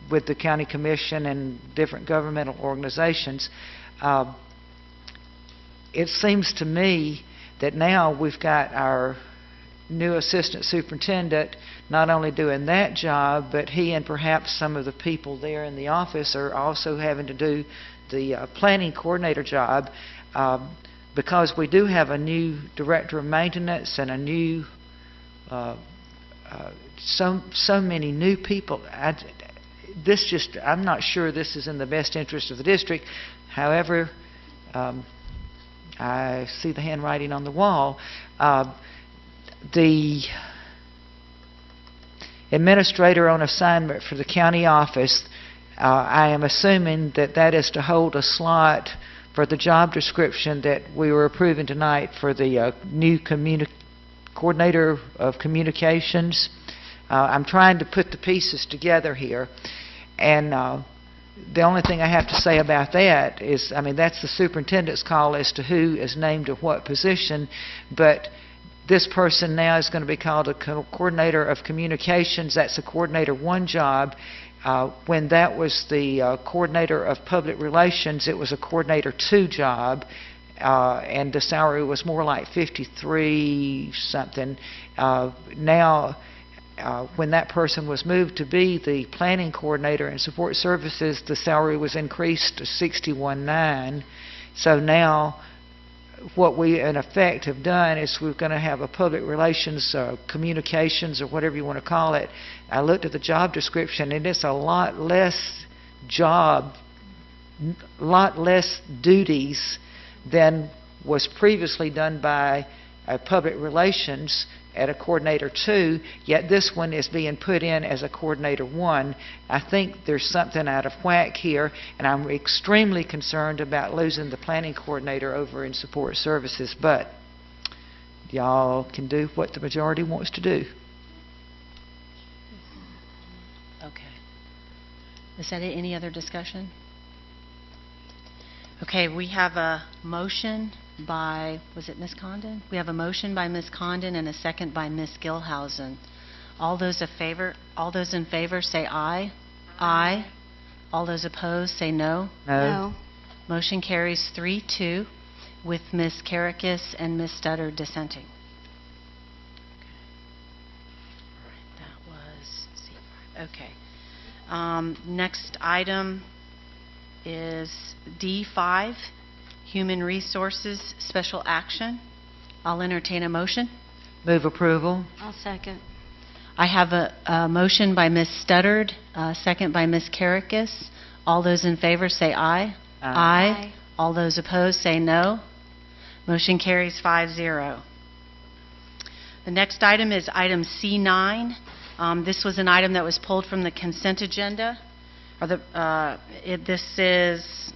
with the county commission and different governmental organizations. It seems to me that now we've got our new assistant superintendent not only doing that job, but he and perhaps some of the people there in the office are also having to do the planning coordinator job, because we do have a new director of maintenance and a new so many new people. I'm not sure this is in the best interest of the district. However, I see the handwriting on the wall. The administrator on assignment for the county office, I am assuming that that is to hold a slot for the job description that we were approving tonight for the new coordinator of communications. I'm trying to put the pieces together here, and the only thing I have to say about that is, I mean, that's the superintendent's call as to who is named to what position, but this person now is going to be called a coordinator of communications. That's a coordinator 1 job. When that was the coordinator of public relations, it was a coordinator 2 job, and the salary was more like 53 something. Now, when that person was moved to be the planning coordinator and support services, the salary was increased to $61,900. So now what we in effect have done is we're going to have a public relations, communications, or whatever you want to call it. I looked at the job description, and it's a lot less duties than was previously done by public relations at a coordinator 2, yet this one is being put in as a coordinator 1. I think there's something out of whack here, and I'm extremely concerned about losing the planning coordinator over in support services, but y'all can do what the majority wants to do. Okay. Is that it? Any other discussion? Okay, we have a motion by, was it Ms. Condon? We have a motion by Ms. Condon and a second by Ms. Gilhousen. All those in favor say aye. Aye. All those opposed say no. No. Motion carries 3-2 with Ms. Karakis and Ms. Studdard dissenting. That was C5. Okay. Next item is D5. Human Resources Special Action. I'll entertain a motion. Move approval. I'll second. I have a motion by Ms. Studdard, second by Ms. Karakis. All those in favor say aye. Aye. All those opposed say no. Motion carries 5-0. The next item is item C9. This was an item that was pulled from the consent agenda. This is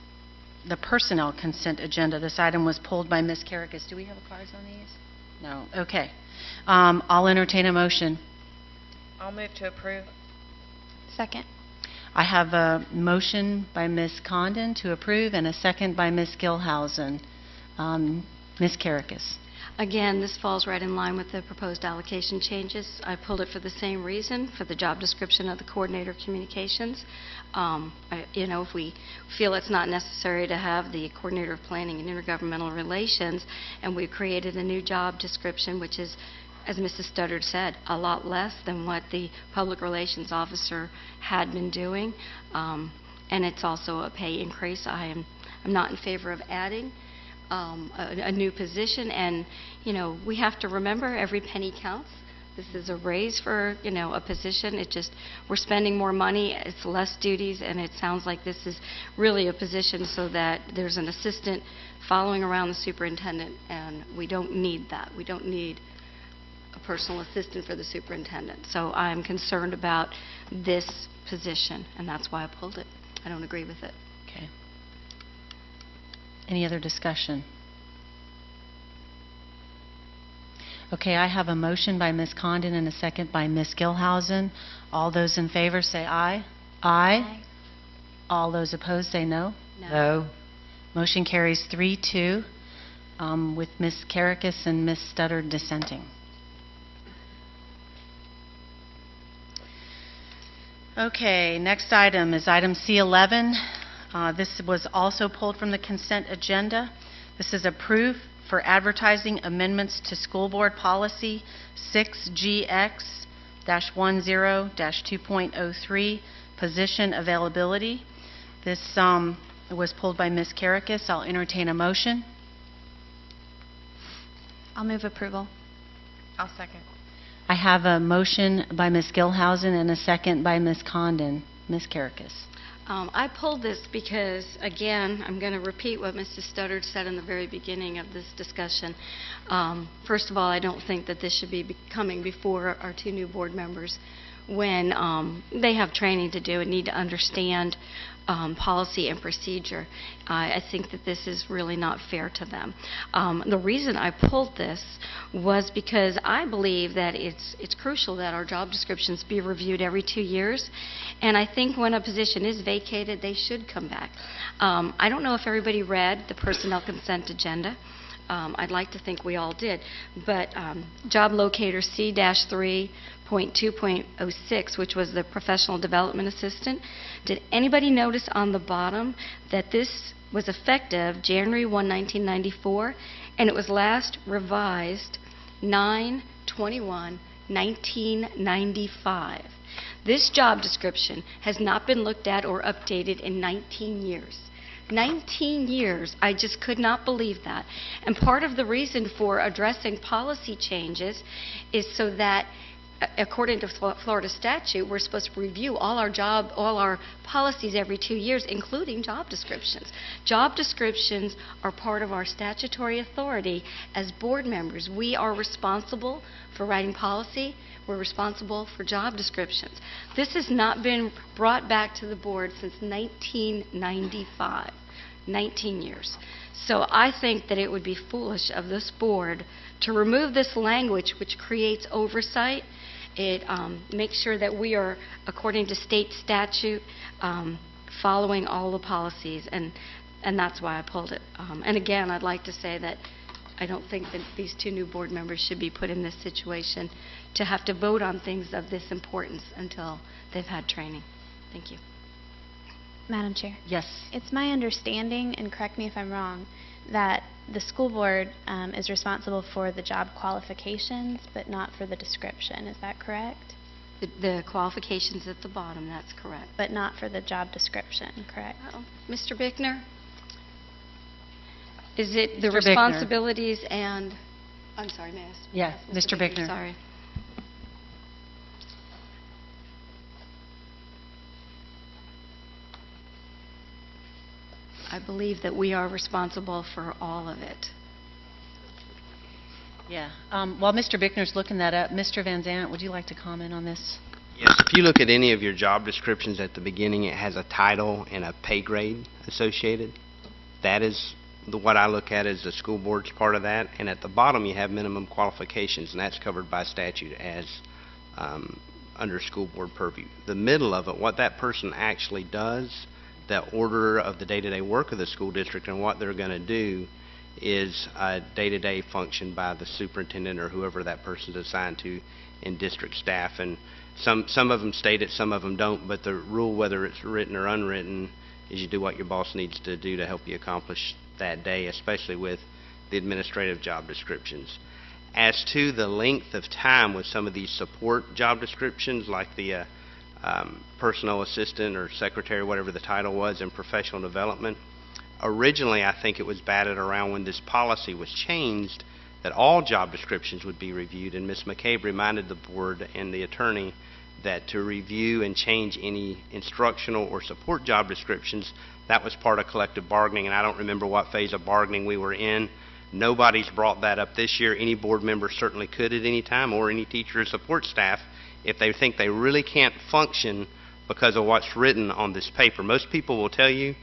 the personnel consent agenda. This item was pulled by Ms. Karakis. Do we have cards on these? No. Okay. I'll entertain a motion. I'll move to approve. Second. I have a motion by Ms. Condon to approve and a second by Ms. Gilhousen. Ms. Karakis. Again, this falls right in line with the proposed allocation changes. I pulled it for the same reason, for the job description of the coordinator of communications. If we feel it's not necessary to have the coordinator of planning and intergovernmental relations, and we've created a new job description, which is, as Mrs. Studdard said, a lot less than what the public relations officer had been doing. And it's also a pay increase. I'm not in favor of adding a new position, and we have to remember every penny counts. This is a raise for a position. We're spending more money, it's less duties, and it sounds like this is really a position so that there's an assistant following around the superintendent, and we don't need that. We don't need a personal assistant for the superintendent. So I'm concerned about this position, and that's why I pulled it. I don't agree with it. Okay. Any other discussion? Okay, I have a motion by Ms. Condon and a second by Ms. Gilhousen. All those in favor say aye. Aye. All those opposed say no. No. Motion carries 3-2 with Ms. Karakis and Ms. Studdard dissenting. Okay, next item is item C11. This was also pulled from the consent agenda. This is approved for advertising amendments to School Board Policy 6GX-10-2.03, position availability. This was pulled by Ms. Karakis. I'll entertain a motion. I'll move approval. I'll second. I have a motion by Ms. Gilhousen and a second by Ms. Condon. Ms. Karakis. I pulled this because, again, I'm going to repeat what Mrs. Studdard said in the very beginning of this discussion. First of all, I don't think that this should be coming before our two new board members when they have training to do and need to understand policy and procedure. I think that this is really not fair to them. The reason I pulled this was because I believe that it's crucial that our job descriptions be reviewed every 2 years, and I think when a position is vacated, they should come back. I don't know if everybody read the personnel consent agenda. I'd like to think we all did, but job locator C-3.2.06, which was the professional development assistant, did anybody notice on the bottom that this was effective January 1, 1994, and it was last revised 9/21/1995. This job description has not been looked at or updated in 19 years. 19 years. I just could not believe that. And part of the reason for addressing policy changes is so that, according to Florida statute, we're supposed to review all our policies every 2 years, including job descriptions. Job descriptions are part of our statutory authority as board members. We are responsible for writing policy. We're responsible for job descriptions. This has not been brought back to the board since 1995. 19 years. So I think that it would be foolish of this board to remove this language, which creates oversight. It makes sure that we are, according to state statute, following all the policies, and that's why I pulled it. And again, I'd like to say that I don't think that these two new board members should be put in this situation to have to vote on things of this importance until they've had training. Thank you. Madam Chair. Yes. It's my understanding, and correct me if I'm wrong, that the school board is responsible for the job qualifications, but not for the description. Is that correct? The qualifications at the bottom, that's correct. But not for the job description, correct? Mr. Bickner? Is it the Mr. responsibilities and... I'm sorry, may I ask? Yeah, Mr. Bickner. Sorry. I believe that we are responsible for all of it. Yeah. While Mr. Bickner's looking that up, Mr. Van Zant, would you like to comment on this? Yes, if you look at any of your job descriptions at the beginning, it has a title and a pay grade associated. That is what I look at as the school board's part of that. And at the bottom, you have minimum qualifications, and that's covered by statute as under school board purview. The middle of it, what that person actually does, the order of the day-to-day work of the school district and what they're going to do is a day-to-day function by the superintendent or whoever that person's assigned to in district staff. And some of them state it, some of them don't, but the rule, whether it's written or unwritten, is you do what your boss needs to do to help you accomplish that day, especially with the administrative job descriptions. As to the length of time with some of these support job descriptions, like the personal assistant or secretary, whatever the title was, in professional development, originally I think it was batted around when this policy was changed that all job descriptions would be reviewed, and Ms. McCabe reminded the board and the attorney that to review and change any instructional or support job descriptions, that was part of collective bargaining, and I don't remember what phase of bargaining we were in. Nobody's brought that up this year. Any board member certainly could at any time, or any teacher or support staff, if they think they really can't function because of what's written on this paper. Most people will tell you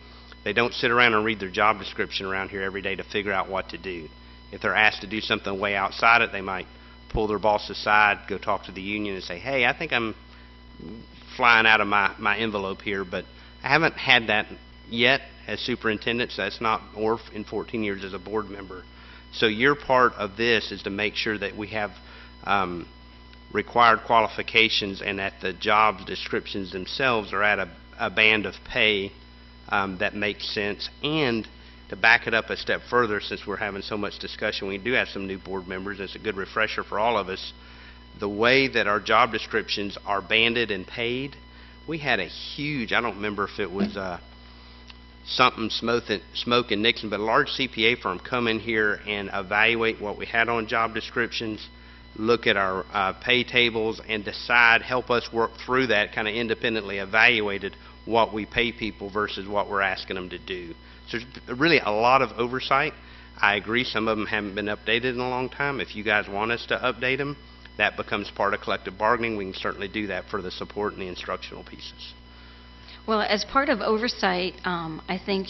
they don't sit around and read their job description around here every day to figure out what to do. If they're asked to do something way outside it, they might pull their boss aside, go talk to the union and say, hey, I think I'm flying out of my envelope here, but I haven't had that yet as superintendent, so that's not, or in 14 years as a board member. So your part of this is to make sure that we have required qualifications and that the job descriptions themselves are at a band of pay that makes sense. And to back it up a step further, since we're having so much discussion, we do have some new board members. It's a good refresher for all of us. The way that our job descriptions are banded and paid, we had a huge, I don't remember if it was something Smoke and Nixon, but a large CPA firm come in here and evaluate what we had on job descriptions, look at our pay tables, and decide, help us work through that, kind of independently evaluated what we pay people versus what we're asking them to do. So there's really a lot of oversight. I agree some of them haven't been updated in a long time. If you guys want us to update them, that becomes part of collective bargaining. We can certainly do that for the support and the instructional pieces. Well, as part of oversight, I think,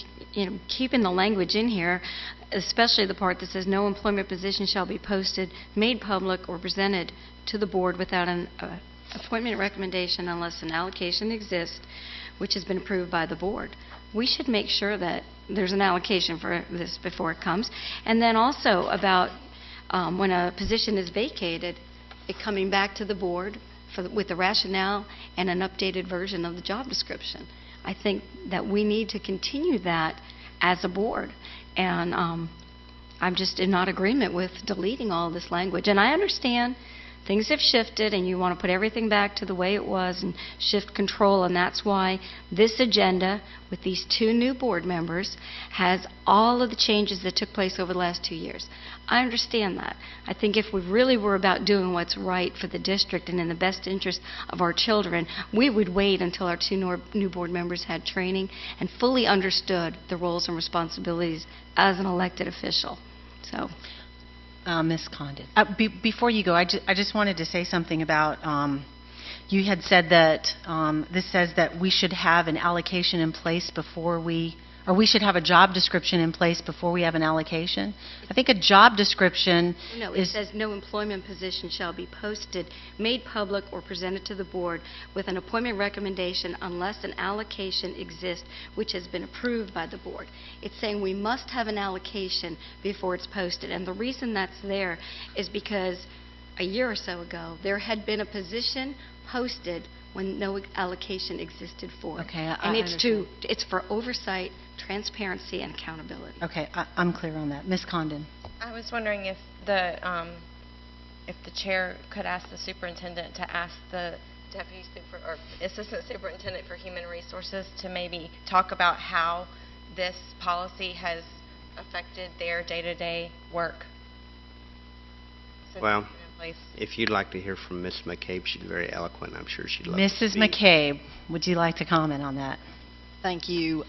keeping the language in here, especially the part that says no employment position shall be posted, made public, or presented to the board without an appointment recommendation unless an allocation exists, which has been approved by the board. We should make sure that there's an allocation for this before it comes. And then also about when a position is vacated, it coming back to the board with the rationale and an updated version of the job description. I think that we need to continue that as a board. And I'm just in not agreement with deleting all this language. And I understand things have shifted and you want to put everything back to the way it was and shift control, and that's why this agenda with these 2 new board members has all of the changes that took place over the last 2 years. I understand that. I think if we really were about doing what's right for the district and in the best interest of our children, we would wait until our 2 new board members had training and fully understood the roles and responsibilities as an elected official. So. Ms. Condon. Before you go, I just wanted to say something about, you had said that this says that we should have an allocation in place before we should have a job description in place before we have an allocation. I think a job description No, it says no employment position shall be posted, made public, or presented to the board with an appointment recommendation unless an allocation exists which has been approved by the board. It's saying we must have an allocation before it's posted. And the reason that's there is because a year or so ago, there had been a position posted when no allocation existed for it. Okay, and it's for oversight, transparency, and accountability. Okay, I'm clear on that. Ms. Condon. I was wondering if the chair could ask the superintendent to ask the deputy or assistant superintendent for human resources to maybe talk about how this policy has affected their day-to-day work. Well, if you'd like to hear from Ms. McCabe, she's very eloquent. I'm sure she'd love Mrs. to speak. McCabe, would you like to comment on that? Thank you.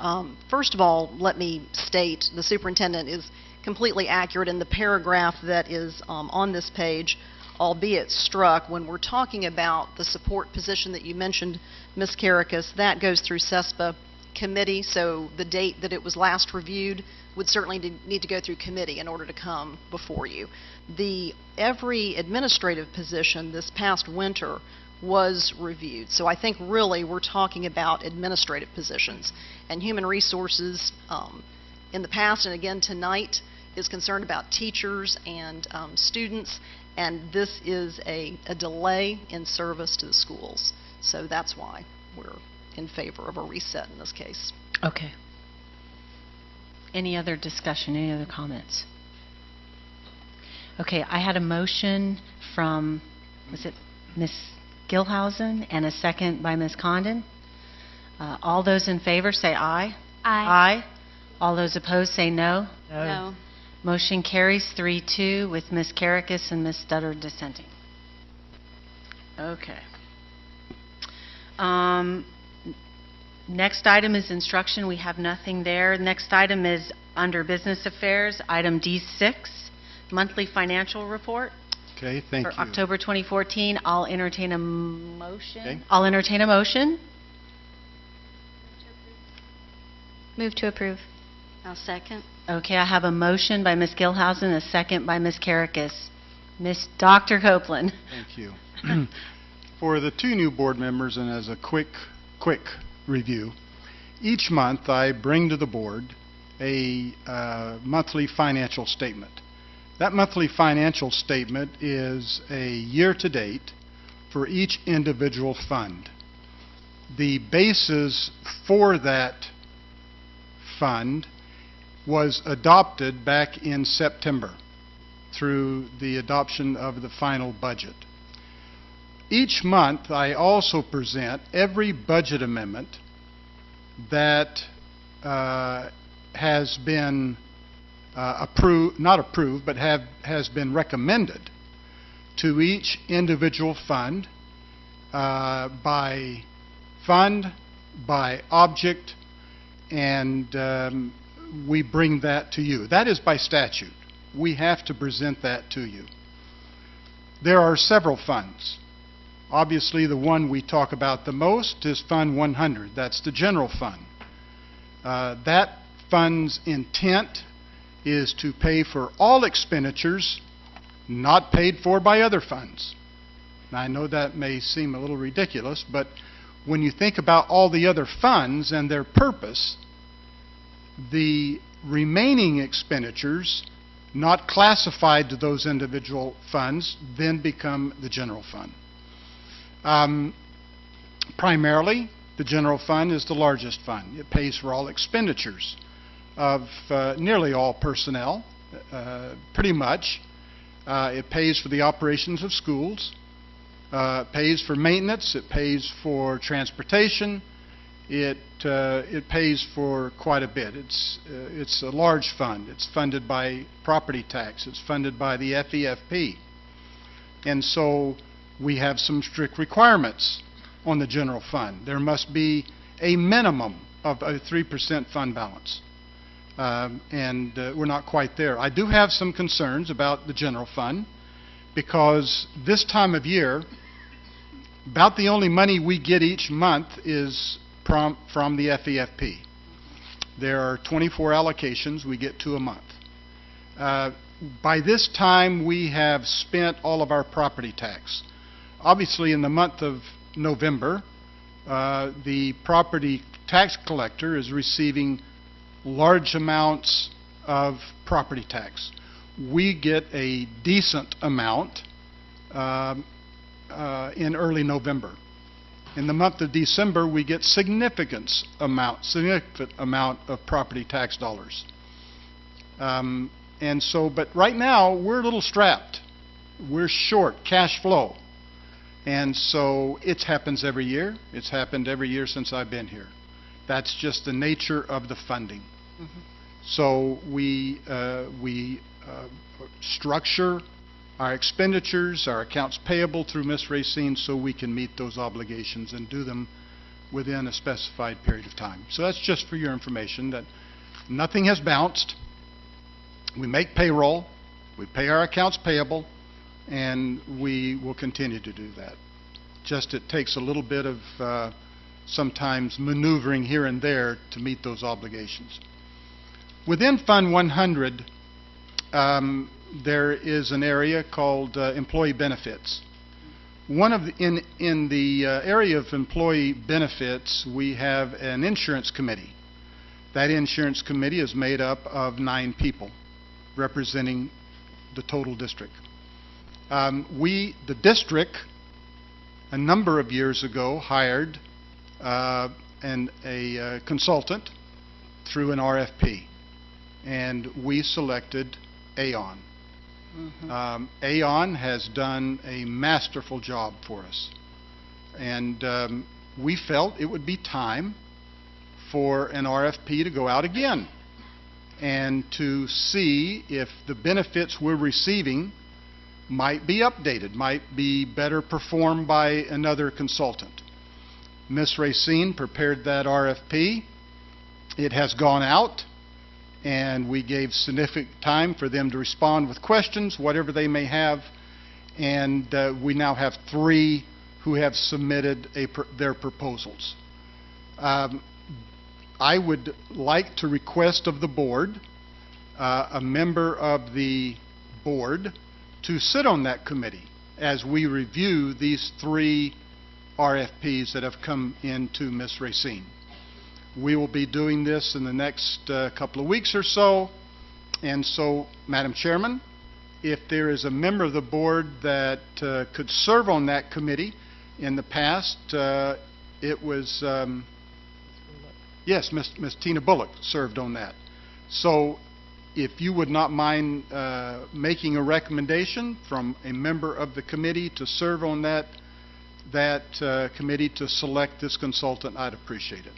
First of all, let me state the superintendent is completely accurate in the paragraph that is on this page, albeit struck. When we're talking about the support position that you mentioned, Ms. Karakis, that goes through CESPA committee, so the date that it was last reviewed would certainly need to go through committee in order to come before you. Every administrative position this past winter was reviewed. So I think really we're talking about administrative positions. And Human Resources in the past and again tonight is concerned about teachers and students, and this is a delay in service to the schools. So that's why we're in favor of a reset in this case. Okay. Any other discussion, any other comments? Okay, I had a motion from, was it Ms. Gilhousen, and a second by Ms. Condon. All those in favor say aye. Aye. Aye. All those opposed say no. No. Motion carries 3-2 with Ms. Karakis and Ms. Studdard dissenting. Okay. Next item is instruction. We have nothing there. Next item is under business affairs, item D6, monthly financial report. Okay, thank for you. October 2014. I'll entertain a motion. Okay. I'll entertain a motion. Move to approve. I'll second. Okay, I have a motion by Ms. Gilhousen, a second by Ms. Karakis. Dr. Copeland. Thank you. For the two new board members, and as a quick review, each month I bring to the board a monthly financial statement. That monthly financial statement is a year-to-date for each individual fund. The basis for that fund was adopted back in September through the adoption of the final budget. Each month, I also present every budget amendment that has been not approved, but has been recommended to each individual fund, by object, and we bring that to you. That is by statute. We have to present that to you. There are several funds. Obviously, the one we talk about the most is Fund 100. That's the general fund. That fund's intent is to pay for all expenditures not paid for by other funds. Now, I know that may seem a little ridiculous, but when you think about all the other funds and their purpose, the remaining expenditures not classified to those individual funds then become the general fund. Primarily, the general fund is the largest fund. It pays for all expenditures of nearly all personnel, pretty much. It pays for the operations of schools. It pays for maintenance. It pays for transportation. It pays for quite a bit. It's a large fund. It's funded by property tax. It's funded by the FEFP. And so we have some strict requirements on the general fund. There must be a minimum of a 3% fund balance. And we're not quite there. I do have some concerns about the general fund because this time of year, about the only money we get each month is from the FEFP. There are 24 allocations. We get 2 a month. By this time, we have spent all of our property tax. Obviously, in the month of November, the property tax collector is receiving large amounts of property tax. We get a decent amount in early November. In the month of December, we get significant amount of property tax dollars. And so, but right now, we're a little strapped. We're short cash flow. And so it happens every year. It's happened every year since I've been here. That's just the nature of the funding. Mm-hmm. So we structure our expenditures, our accounts payable through Ms. Racine so we can meet those obligations and do them within a specified period of time. So that's just for your information, that nothing has bounced. We make payroll, we pay our accounts payable, and we will continue to do that. Just it takes a little bit of sometimes maneuvering here and there to meet those obligations. Within Fund 100, there is an area called employee benefits. One of the, in the area of employee benefits, we have an insurance committee. That insurance committee is made up of 9 people representing the total district. The district, a number of years ago, hired a consultant through an RFP, and we selected Aon. Aon has done a masterful job for us, and we felt it would be time for an RFP to go out again and to see if the benefits we're receiving might be updated, might be better performed by another consultant. Ms. Racine prepared that RFP. It has gone out, and we gave significant time for them to respond with questions, whatever they may have, and we now have 3 who have submitted their proposals. I would like to request of the board a member of the board to sit on that committee as we review these 3 RFPs that have come into Ms. Racine. We will be doing this in the next couple of weeks or so, and so, Madam Chairman, if there is a member of the board that could serve on that committee. In the past, it was, yes, Ms. Tina Bullock served on that. So if you would not mind making a recommendation from a member of the committee to serve on that committee to select this consultant, I'd appreciate it.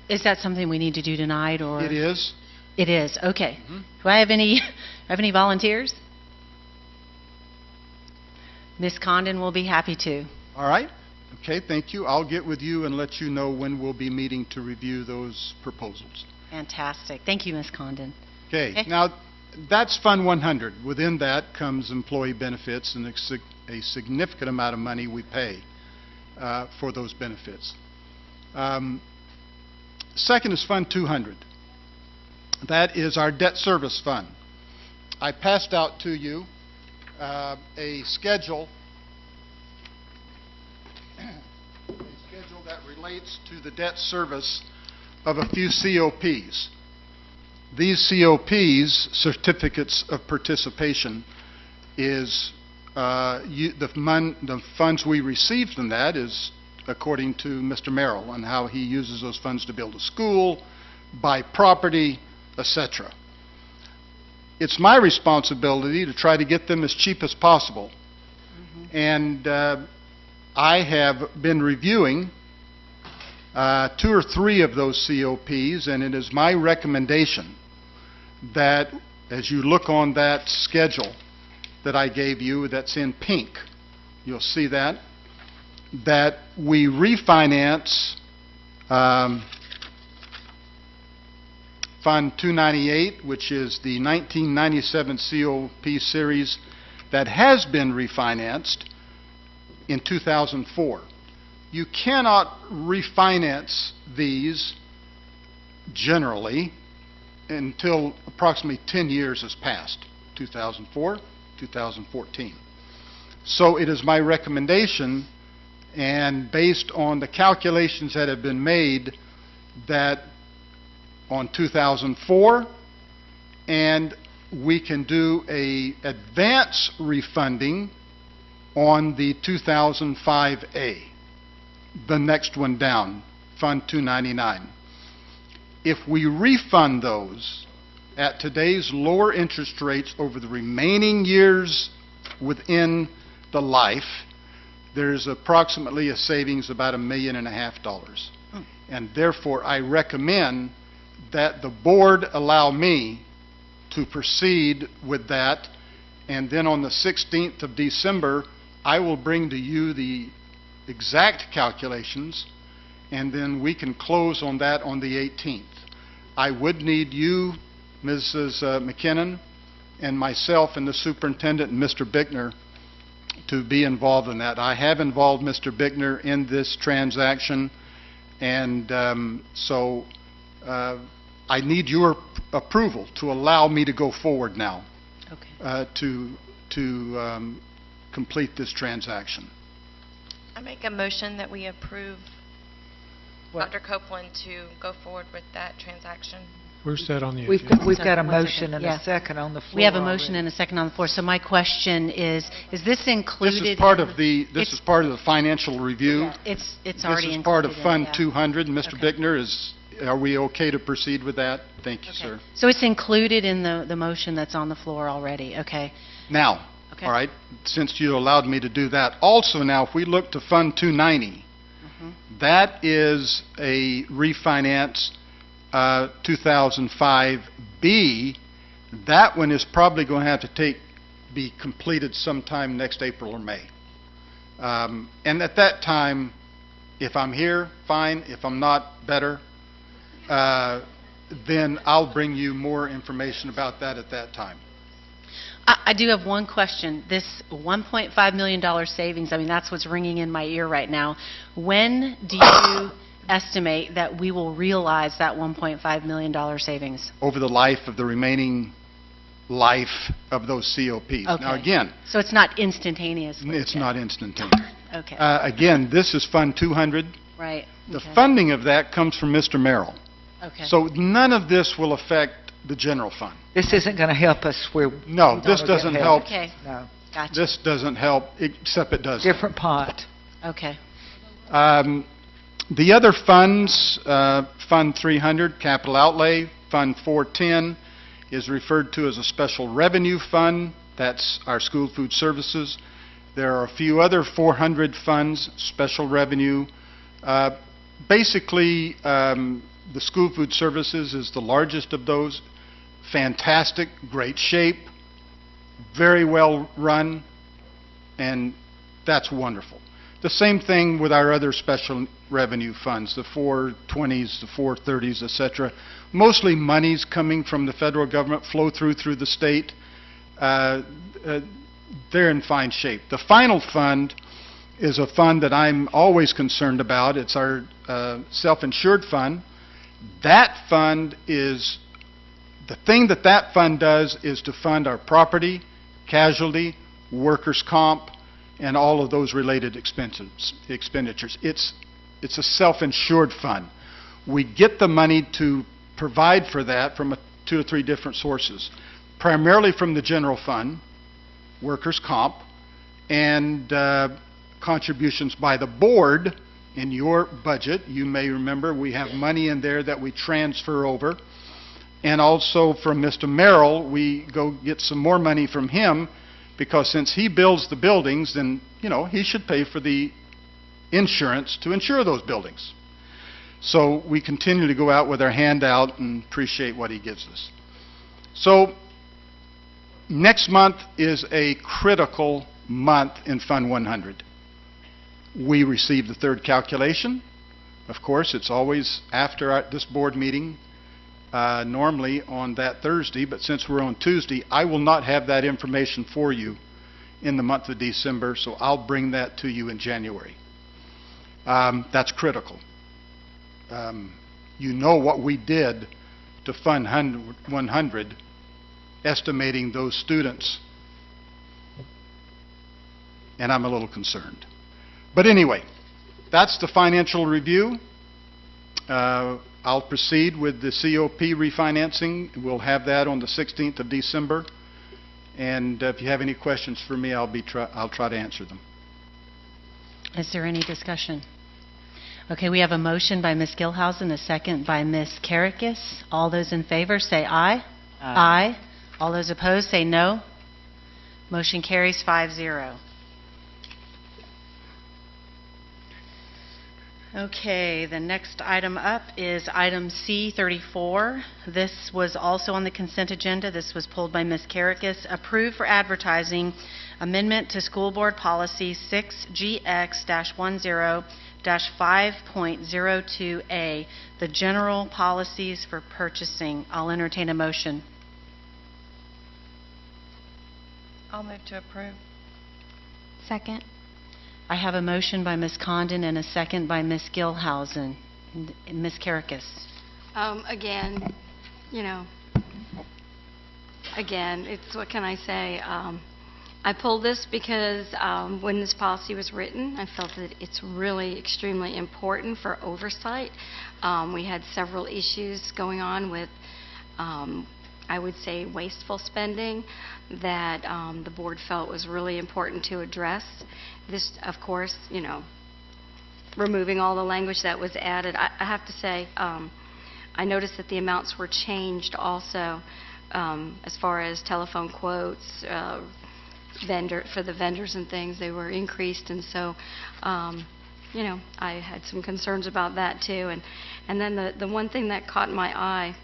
Is that something we need to do tonight, or? It is. It is, okay. Do I have any volunteers? Ms. Condon will be happy to. All right. Okay, thank you. I'll get with you and let you know when we'll be meeting to review those proposals. Fantastic. Thank you, Ms. Condon. Okay. Now, that's Fund 100. Within that comes employee benefits and a significant amount of money we pay for those benefits. Second is Fund 200. That is our debt service fund. I passed out to you a schedule that relates to the debt service of a few COPs. These COPs, certificates of participation, is the funds we receive from that is according to Mr. Merrill and how he uses those funds to build a school, buy property, etc. It's my responsibility to try to get them as cheap as possible. And I have been reviewing 2 or 3 of those COPs, and it is my recommendation that as you look on that schedule that I gave you that's in pink, you'll see that we refinance Fund 298, which is the 1997 COP series that has been refinanced in 2004. You cannot refinance these generally until approximately 10 years has passed, 2004, 2014. So it is my recommendation, and based on the calculations that have been made, that on 2004, and we can do a advance refunding on the 2005A, the next one down, Fund 299. If we refund those at today's lower interest rates over the remaining years within the life, there's approximately a savings of about $1.5 million. And therefore, I recommend that the board allow me to proceed with that, and then on the 16th of December, I will bring to you the exact calculations, and then we can close on that on the 18th. I would need you, Mrs. McKinnon, and myself and the superintendent and Mr. Bickner to be involved in that. I have involved Mr. Bickner in this transaction, and so I need your approval to allow me to go forward now to complete this transaction. I make a motion that we approve Dr. Copeland to go forward with that transaction. Where's that on the We've agenda? got a One motion second. and Yeah. a second on the floor. We have a motion already. and a second on the floor. So my question is this included? This is part in of the, this it's- is part of the financial review. It's This already is included. part of in it, Fund yeah. 200. Mr. Bickner, are we okay to proceed with that? Thank you, sir. So it's included in the motion that's on the floor already, okay? Now, Okay. all right, since you allowed me to do that, also now, if we look to Fund 290, that is a refinance 2005B. That one is probably going to have to be completed sometime next April or May. And at that time, if I'm here, fine. If I'm not, better. Then I'll bring you more information about that at that time. I do have one question. This $1.5 million savings, I mean, that's what's ringing in my ear right now. When do you estimate that we will realize that $1.5 million savings? Over the life of the remaining life of those COPs. Okay. Now, again, So it's not instantaneously? it's not instantaneous. Okay. Again, this is Fund 200. Right. The Okay. funding of that comes from Mr. Merrill. Okay. So none of this will affect the general fund. This isn't going to help us where... No, we this don't get doesn't help. Okay. No. Gotcha. This doesn't help, except it does. Different pot. Okay. The other funds, Fund 300, capital outlay, Fund 410 is referred to as a special revenue fund. That's our school food services. There are a few other 400 funds, special revenue. Basically, the school food services is the largest of those. Fantastic, great shape, very well run, and that's wonderful. The same thing with our other special revenue funds, the 420s, the 430s, et cetera. Mostly monies coming from the federal government flow through the state. They're in fine shape. The final fund is a fund that I'm always concerned about. It's our self-insured fund. That fund is, the thing that fund does is to fund our property, casualty, workers' comp, and all of those related expenditures. It's a self-insured fund. We get the money to provide for that from 2 or 3 different sources, primarily from the general fund, workers' comp, and contributions by the board. In your budget, you may remember, we have money in there that we transfer over. And also from Mr. Merrill, we go get some more money from him, because since he builds the buildings, then, you know, he should pay for the insurance to insure those buildings. So we continue to go out with our hand out and appreciate what he gives us. So next month is a critical month in Fund 100. We receive the third calculation. Of course, it's always after this board meeting, normally on that Thursday, but since we're on Tuesday, I will not have that information for you in the month of December, so I'll bring that to you in January. That's critical. You know what we did to Fund 100, estimating those students, and I'm a little concerned. But anyway, that's the financial review. I'll proceed with the COP refinancing. We'll have that on the 16th of December. And if you have any questions for me, I'll try to answer them. Is there any discussion? Okay, we have a motion by Ms. Gilhousen, a second by Ms. Karakis. All those in favor say aye. Aye. All those opposed say no. Motion carries 5-0. Okay, the next item up is item C34. This was also on the consent agenda. This was pulled by Ms. Karakis. Approved for advertising amendment to School Board Policy 6GX-10-5.02A, the general policies for purchasing. I'll entertain a motion. I'll move to approve. Second. I have a motion by Ms. Condon and a second by Ms. Gilhousen. Ms. Karakis. Again, it's, what can I say? I pulled this because when this policy was written, I felt that it's really extremely important for oversight. We had several issues going on with, I would say, wasteful spending that the board felt was really important to address. This, of course, removing all the language that was added. I have to say, I noticed that the amounts were changed also as far as telephone quotes, for the vendors and things. They were increased, and so I had some concerns about that too. And then the one thing that caught my eye,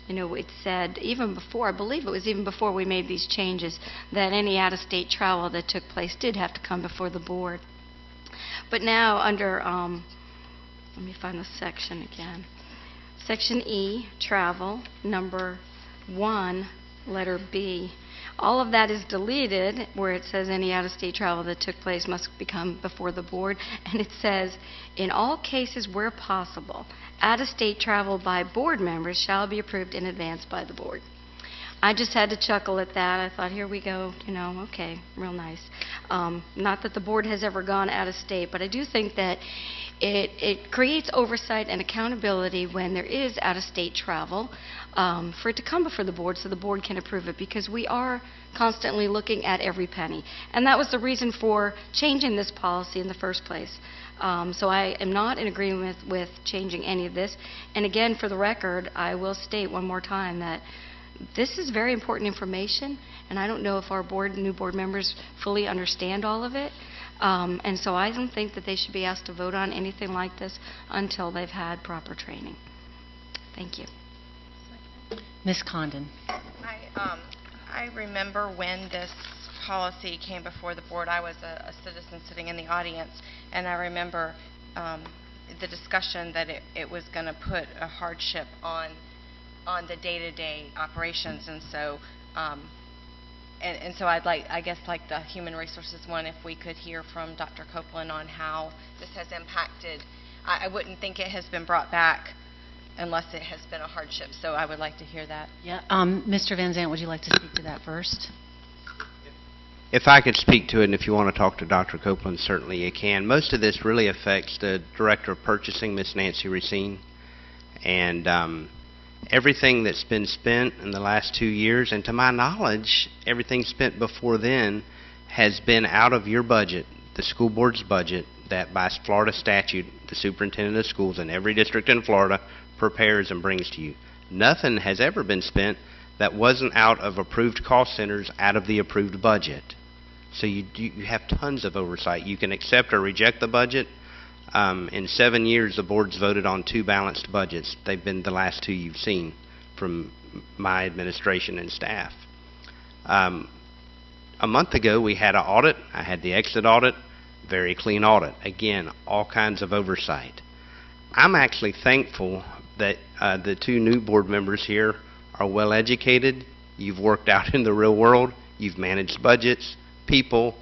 it said even before, I believe it was even before we made these changes, that any out-of-state travel that took place did have to come before the board. But now under, let me find the section again. Section E, travel, number 1, letter B. All of that is deleted where it says any out-of-state travel that took place must become before the board. And it says, in all cases where possible, out-of-state travel by board members shall be approved in advance by the board. I just had to chuckle at that. I thought, here we go, okay, real nice. Not that the board has ever gone out of state, but I do think that it creates oversight and accountability when there is out-of-state travel for it to come before the board so the board can approve it, because we are constantly looking at every penny. And that was the reason for changing this policy in the first place. So I am not in agreement with changing any of this. And again, for the record, I will state one more time that this is very important information, and I don't know if our new board members fully understand all of it. And so I don't think that they should be asked to vote on anything like this until they've had proper training. Thank you. Ms. Condon. I remember when this policy came before the board. I was a citizen sitting in the audience, and I remember the discussion that it was going to put a hardship on the day-to-day operations, and so so I'd like, I guess, like the Human Resources one, if we could hear from Dr. Copeland on how this has impacted. I wouldn't think it has been brought back unless it has been a hardship, so I would like to hear that. Yeah. Mr. Van Zandt, would you like to speak to that first? If I could speak to it, and if you want to talk to Dr. Copeland, certainly you can. Most of this really affects the Director of Purchasing, Ms. Nancy Racine, and everything that's been spent in the last 2 years, and to my knowledge, everything spent before then has been out of your budget, the school board's budget, that by Florida statute, the superintendent of schools in every district in Florida prepares and brings to you. Nothing has ever been spent that wasn't out of approved cost centers out of the approved budget. So you have tons of oversight. You can accept or reject the budget. In 7 years, the board's voted on 2 balanced budgets. They've been the last 2 you've seen from my administration and staff. A month ago, we had an audit. I had the exit audit, very clean audit. Again, all kinds of oversight. I'm actually thankful that the 2 new board members here are well educated. You've worked out in the real world. You've managed budgets, people,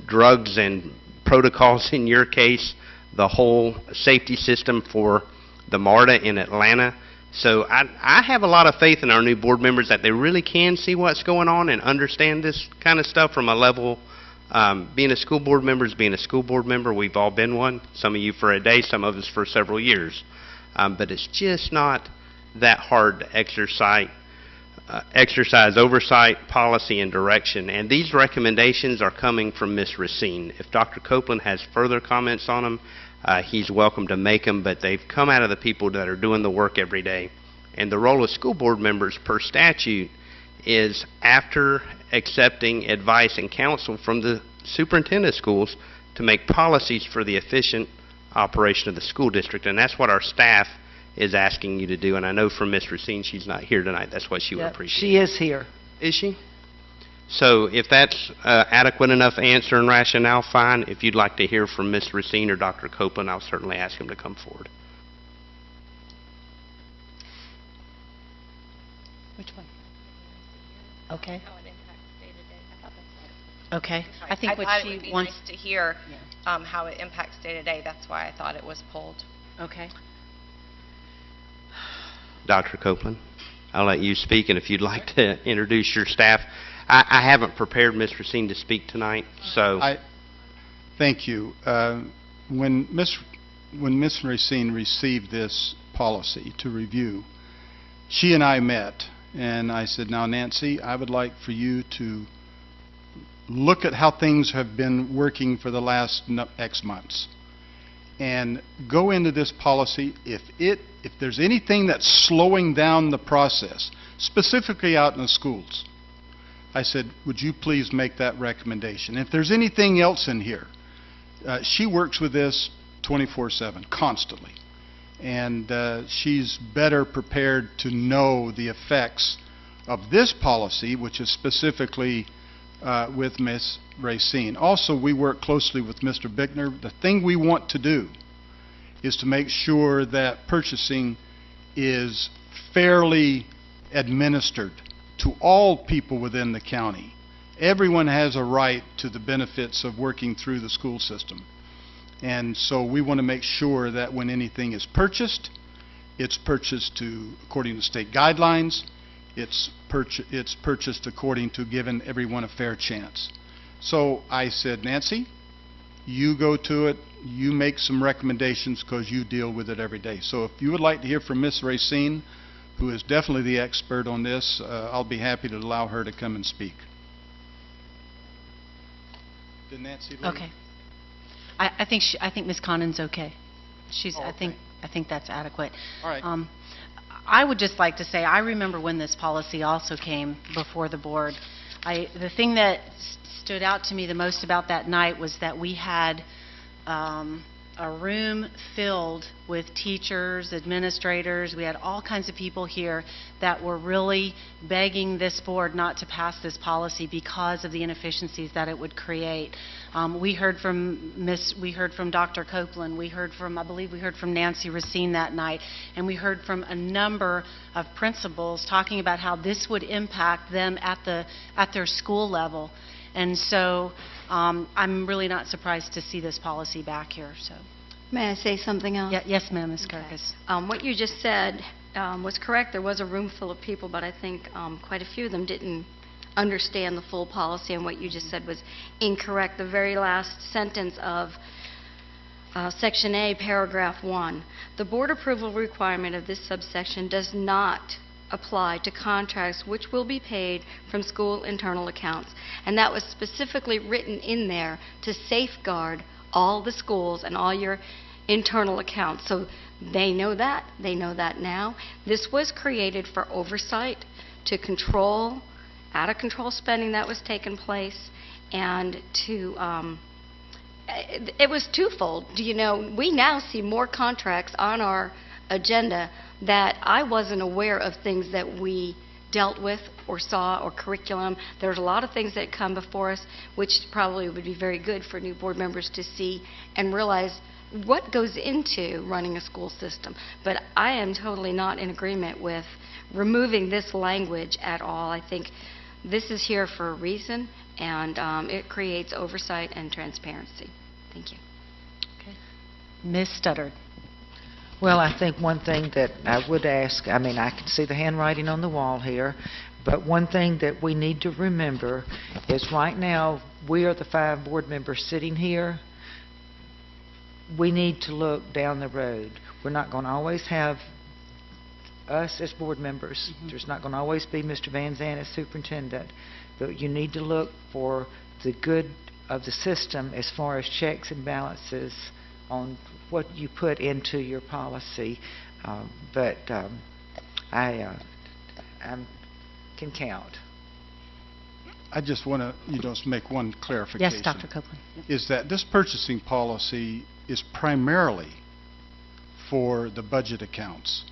drugs, and protocols in your case, the whole safety system for the MARTA in Atlanta. So I have a lot of faith in our new board members that they really can see what's going on and understand this kind of stuff from a level. Being a school board member is being a school board member. We've all been one. Some of you for a day, some of us for several years. But it's just not that hard to exercise oversight, policy, and direction. And these recommendations are coming from Ms. Racine. If Dr. Copeland has further comments on them, he's welcome to make them, but they've come out of the people that are doing the work every day. And the role of school board members per statute is, after accepting advice and counsel from the superintendent of schools, to make policies for the efficient operation of the school district, and that's what our staff is asking you to do. And I know from Ms. Racine, she's not here tonight. That's what she would Yep, appreciate. she is here. Is she? So if that's adequate enough answer and rationale, fine. If you'd like to hear from Ms. Racine or Dr. Copeland, I'll certainly ask him to come forward. Which one? Okay. Okay. I think what it she would be wants... nice to hear how it impacts day-to-day. That's why I thought it was pulled. Okay. Dr. Copeland, I'll let you speak, and if you'd like to introduce your staff. I haven't prepared Ms. Racine to speak tonight, so... Thank you. When Ms. Racine received this policy to review, she and I met, and I said, now, Nancy, I would like for you to look at how things have been working for the last X months, and go into this policy. If there's anything that's slowing down the process, specifically out in the schools, I said, would you please make that recommendation? If there's anything else in here, she works with this 24/7, constantly. And she's better prepared to know the effects of this policy, which is specifically with Ms. Racine. Also, we work closely with Mr. Bickner. The thing we want to do is to make sure that purchasing is fairly administered to all people within the county. Everyone has a right to the benefits of working through the school system. And so we want to make sure that when anything is purchased, it's purchased according to state guidelines. It's purchased according to giving everyone a fair chance. So I said, Nancy, you go to it, you make some recommendations because you deal with it every day. So if you would like to hear from Ms. Racine, who is definitely the expert on this, I'll be happy to allow her to come and speak. Did Nancy leave? Okay. I think Ms. Conan's okay. Oh, okay. I think that's adequate. All right. I would just like to say, I remember when this policy also came before the board. The thing that stood out to me the most about that night was that we had a room filled with teachers, administrators. We had all kinds of people here that were really begging this board not to pass this policy because of the inefficiencies that it would create. We heard from Dr. Copeland. I believe we heard from Nancy Racine that night, and we heard from a number of principals talking about how this would impact them at their school level. And so I'm really not surprised to see this policy back here. So, May I say something else? Yes, ma'am, Ms. Kirkus. What you just said was correct. There was a room full of people, but I think quite a few of them didn't understand the full policy, and what you just said was incorrect. The very last sentence of Section A, Paragraph 1, the board approval requirement of this subsection does not apply to contracts which will be paid from school internal accounts. And that was specifically written in there to safeguard all the schools and all your internal accounts. So they know that. They know that now. This was created for oversight, to control out-of-control spending that was taking place, and to it was twofold. Do you know, we now see more contracts on our agenda that I wasn't aware of, things that we dealt with or saw, or curriculum. There's a lot of things that come before us which probably would be very good for new board members to see and realize what goes into running a school system. But I am totally not in agreement with removing this language at all. I think this is here for a reason, and it creates oversight and transparency. Thank you. Ms. Studdard. Well, I think one thing that I would ask, I mean, I can see the handwriting on the wall here, but one thing that we need to remember is right now, we are the 5 board members sitting here. We need to look down the road. We're not going to always have us as board members. There's not going to always be Mr. Van Zandt as superintendent, but you need to look for the good of the system as far as checks and balances on what you put into your policy. I can count. I just want to, make one clarification. Yes, Dr. Copeland. Is that this purchasing policy is primarily for the budget accounts.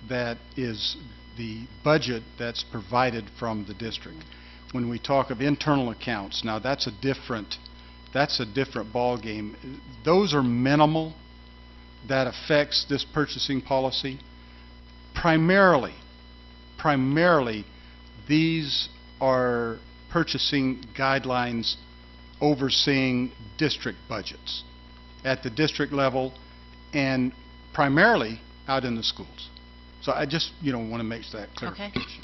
That is the budget that's provided from the district. When we talk of internal accounts, now that's a different ballgame. Those are minimal. That affects this purchasing policy. Primarily, these are purchasing guidelines overseeing district budgets at the district level and primarily out in the schools. So I just, want to make that clarification.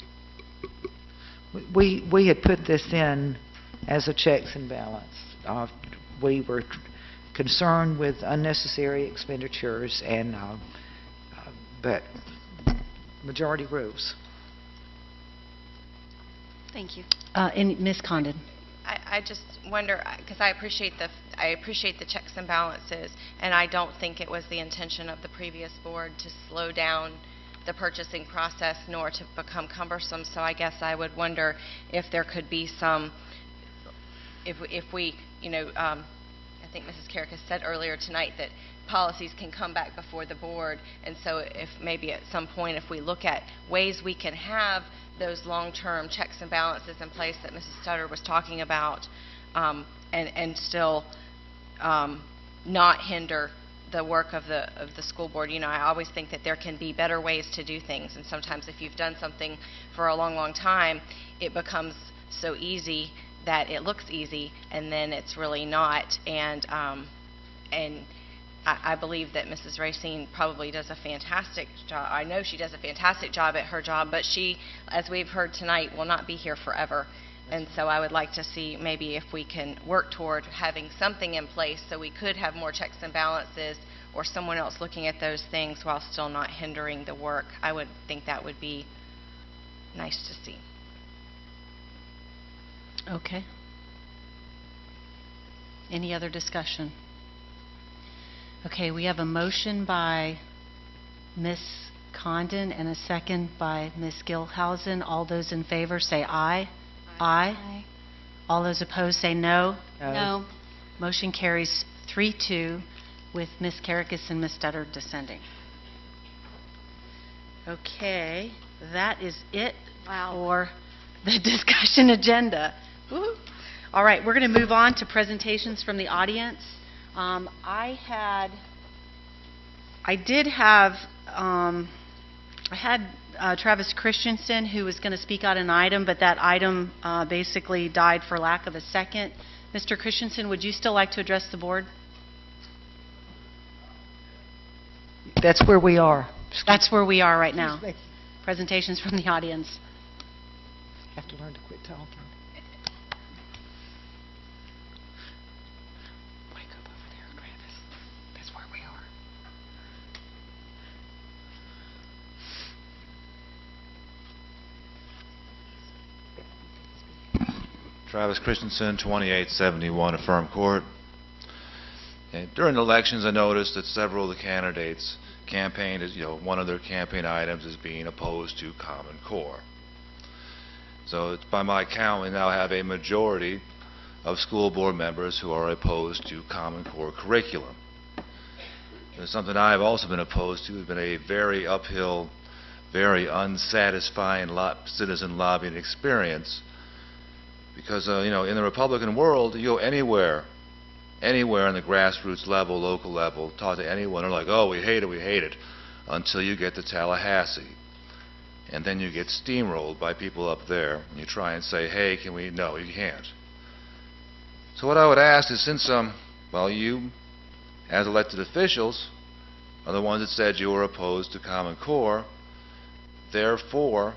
We had put this in as a checks and balance. We were concerned with unnecessary expenditures, and but majority rules. Thank you. And Ms. Condon. I just wonder, because I appreciate the checks and balances, and I don't think it was the intention of the previous board to slow down the purchasing process nor to become cumbersome. So I guess I would wonder if there could be some, if we, I think Mrs. Carrick has said earlier tonight that policies can come back before the board, and so if maybe at some point if we look at ways we can have those long-term checks and balances in place that Mrs. Stutter was talking about, and still not hinder the work of the school board. I always think that there can be better ways to do things, and sometimes if you've done something for a long, long time, it becomes so easy that it looks easy, and then it's really not. And I believe that Mrs. Racine probably does a fantastic job. I know she does a fantastic job at her job, but she, as we've heard tonight, will not be here forever. And so I would like to see maybe if we can work toward having something in place so we could have more checks and balances or someone else looking at those things while still not hindering the work. I would think that would be nice to see. Okay. Any other discussion? Okay, we have a motion by Ms. Condon and a second by Ms. Gilhausen. All those in favor say aye. Aye. All those opposed say no. No. Motion carries 3-2 with Ms. Karakis and Ms. Stutter dissenting. Okay, that is it for the discussion agenda. Woo-hoo. All right, we're going to move on to presentations from the audience. I had Travis Christensen, who was going to speak on an item, but that item basically died for lack of a second. Mr. Christensen, would you still like to address the board? That's where we are. That's where we are right now. Presentations from the audience. Have to learn to quit talking. Wake up over there, Travis. That's where we are. Travis Christensen, 2871 Affirm Court. And during the elections, I noticed that several of the candidates campaigned as, one of their campaign items is being opposed to Common Core. So it's by my count, we now have a majority of school board members who are opposed to Common Core curriculum. It's something I've also been opposed to. It's been a very uphill, very unsatisfying citizen lobbying experience. Because, in the Republican world, you go anywhere in the grassroots level, local level, talk to anyone, they're like, oh, we hate it, until you get to Tallahassee. And then you get steamrolled by people up there, and you try and say, hey, can we? No, you can't. So what I would ask is, since, you, as elected officials, are the ones that said you were opposed to Common Core, therefore,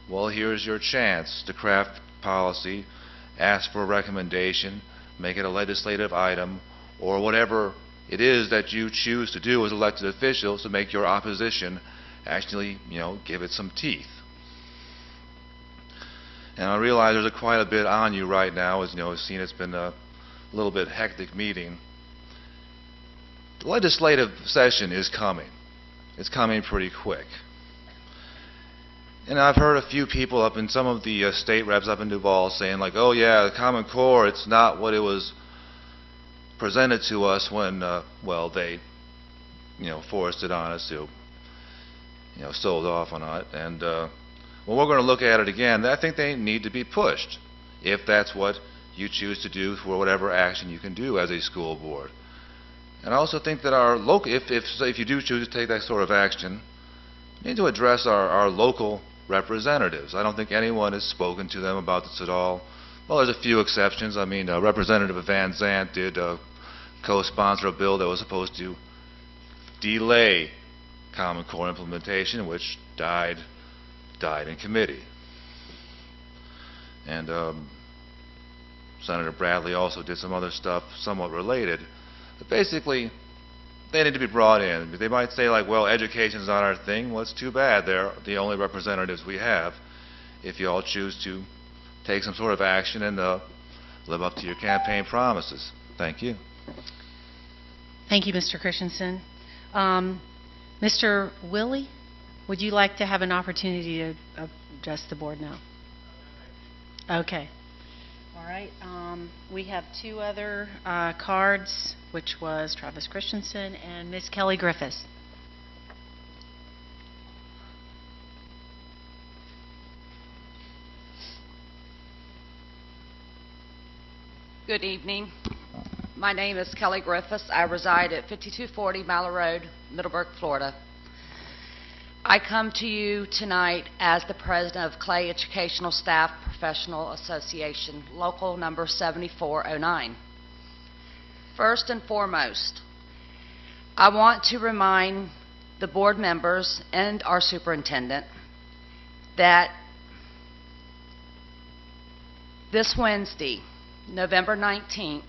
here's your chance to craft policy, ask for a recommendation, make it a legislative item, or whatever it is that you choose to do as elected officials to make your opposition actually, give it some teeth. And I realize there's quite a bit on you right now, as I've seen it's been a little bit hectic meeting. The legislative session is coming. It's coming pretty quick. And I've heard a few people up in some of the state reps up in Duval saying like, oh yeah, the Common Core, it's not what it was presented to us when, well, they, forced it on us to, sold off on it. And when we're going to look at it again, I think they need to be pushed, if that's what you choose to do for whatever action you can do as a school board. And I also think that our local, if you do choose to take that sort of action, you need to address our local representatives. I don't think anyone has spoken to them about this at all. Well, there's a few exceptions. I mean, Representative Van Zandt did co-sponsor a bill that was supposed to delay Common Core implementation, which died in committee. And Senator Bradley also did some other stuff somewhat related. But basically, they need to be brought in. They might say, like, well, education's not our thing. Well, it's too bad. They're the only representatives we have. If you all choose to take some sort of action and live up to your campaign promises. Thank you. Thank you, Mr. Christensen. Mr. Willie, would you like to have an opportunity to address the board now? Okay. All right. We have two other cards, which was Travis Christensen and Ms. Kelly Griffiths. Good evening. My name is Kelly Griffiths. I reside at 5240 Mallow Road, Middleburg, Florida. I come to you tonight as the president of Clay Educational Staff Professional Association, local number 7409. First and foremost, I want to remind the board members and our superintendent that this Wednesday, November 19th,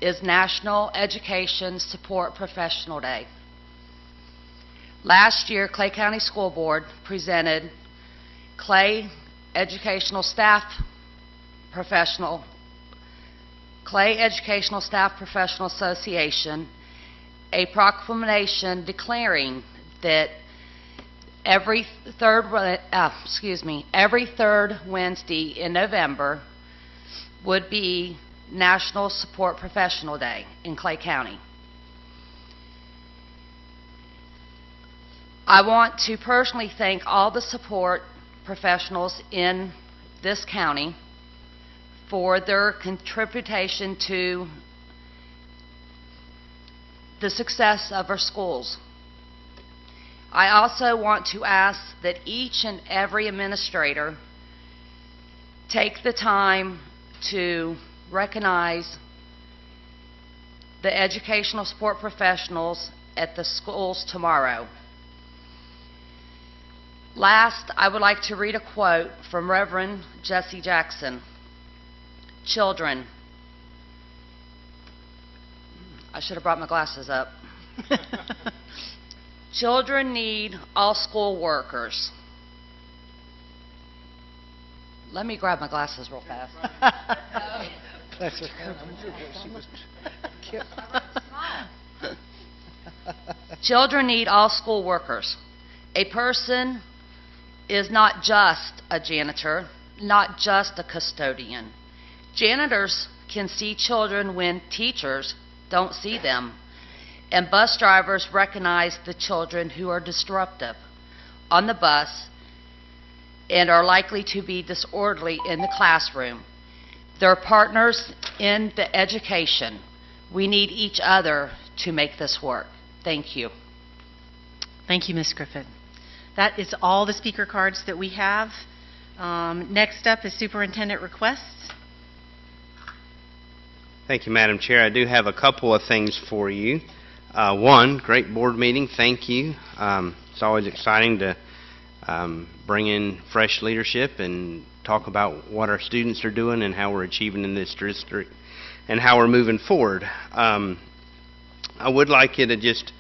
is National Education Support Professional Day. Last year, Clay County School Board presented Clay Educational Staff Professional Association a proclamation declaring that every third Wednesday in November would be National Support Professional Day in Clay County. I want to personally thank all the support professionals in this county for their contribution to the success of our schools. I also want to ask that each and every administrator take the time to recognize the educational support professionals at the schools tomorrow. Last, I would like to read a quote from Reverend Jesse Jackson. Children, I should have brought my glasses up. Children need all school workers. Let me grab my glasses real fast. Children need all school workers. A person is not just a janitor, not just a custodian. Janitors can see children when teachers don't see them, and bus drivers recognize the children who are disruptive on the bus and are likely to be disorderly in the classroom. They're partners in the education. We need each other to make this work. Thank you. Thank you, Ms. Griffith. That is all the speaker cards that we have. Next up is superintendent requests. Thank you, Madam Chair. I do have a couple of things for you. One, great board meeting. Thank you. It's always exciting to bring in fresh leadership and talk about what our students are doing and how we're achieving in this district and how we're moving forward. I would like you to just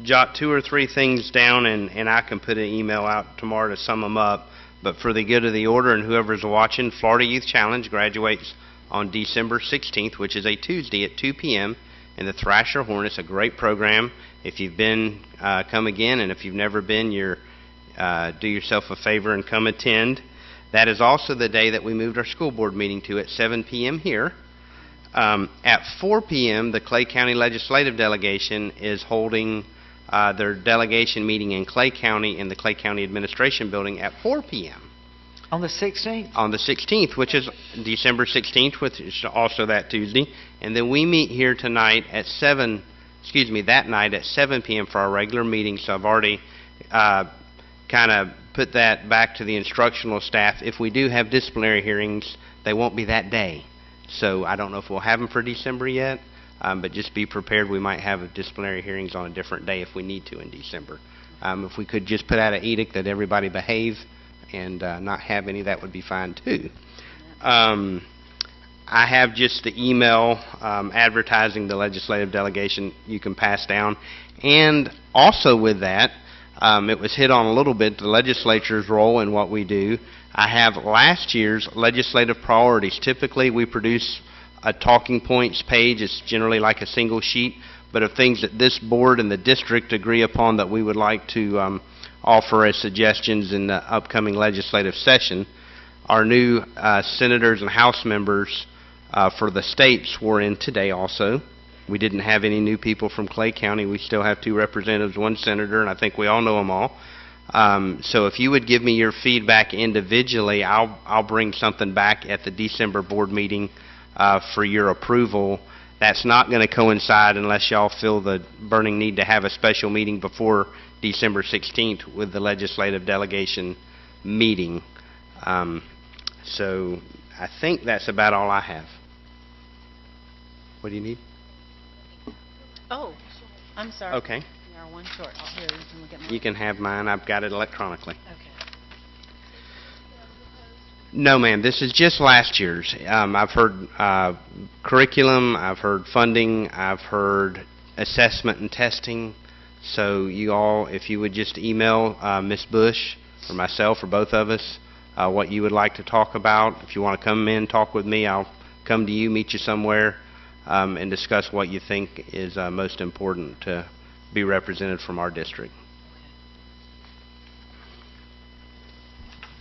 jot 2 or 3 things down, and I can put an email out tomorrow to sum them up. But for the good of the order and whoever's watching, Florida Youth Challenge graduates on December 16th, which is a Tuesday at 2 p.m. in the Thrasher Hornets, a great program. If you've been, come again, and if you've never been, do yourself a favor and come attend. That is also the day that we moved our school board meeting to at 7 p.m. here. At 4 p.m., the Clay County Legislative Delegation is holding their delegation meeting in Clay County in the Clay County Administration Building at 4 p.m. On the 16th? On the 16th, which is December 16th, which is also that Tuesday. And then we meet here tonight at that night at 7 p.m. for our regular meeting. So I've already kind of put that back to the instructional staff. If we do have disciplinary hearings, they won't be that day. So I don't know if we'll have them for December yet, but just be prepared. We might have disciplinary hearings on a different day if we need to in December. If we could just put out an edict that everybody behave and not have any, that would be fine too. I have just the email advertising the legislative delegation you can pass down. And also with that, it was hit on a little bit, the legislature's role in what we do. I have last year's legislative priorities. Typically, we produce a talking points page. It's generally like a single sheet, but of things that this board and the district agree upon that we would like to offer as suggestions in the upcoming legislative session. Our new senators and House members for the state swore in today also. We didn't have any new people from Clay County. We still have 2 representatives, 1 senator, and I think we all know them all. So if you would give me your feedback individually, I'll bring something back at the December board meeting for your approval. That's not going to coincide unless y'all feel the burning need to have a special meeting before December 16th with the legislative delegation meeting. So I think that's about all I have. What do you need? Oh, I'm sorry. Okay. We are one short. Here, you can look at mine. You can have mine. I've got it electronically. Okay. No, ma'am. This is just last year's. I've heard curriculum. I've heard funding. I've heard assessment and testing. So you all, if you would just email Ms. Bush or myself or both of us what you would like to talk about. If you want to come in, talk with me, I'll come to you, meet you somewhere, and discuss what you think is most important to be represented from our district.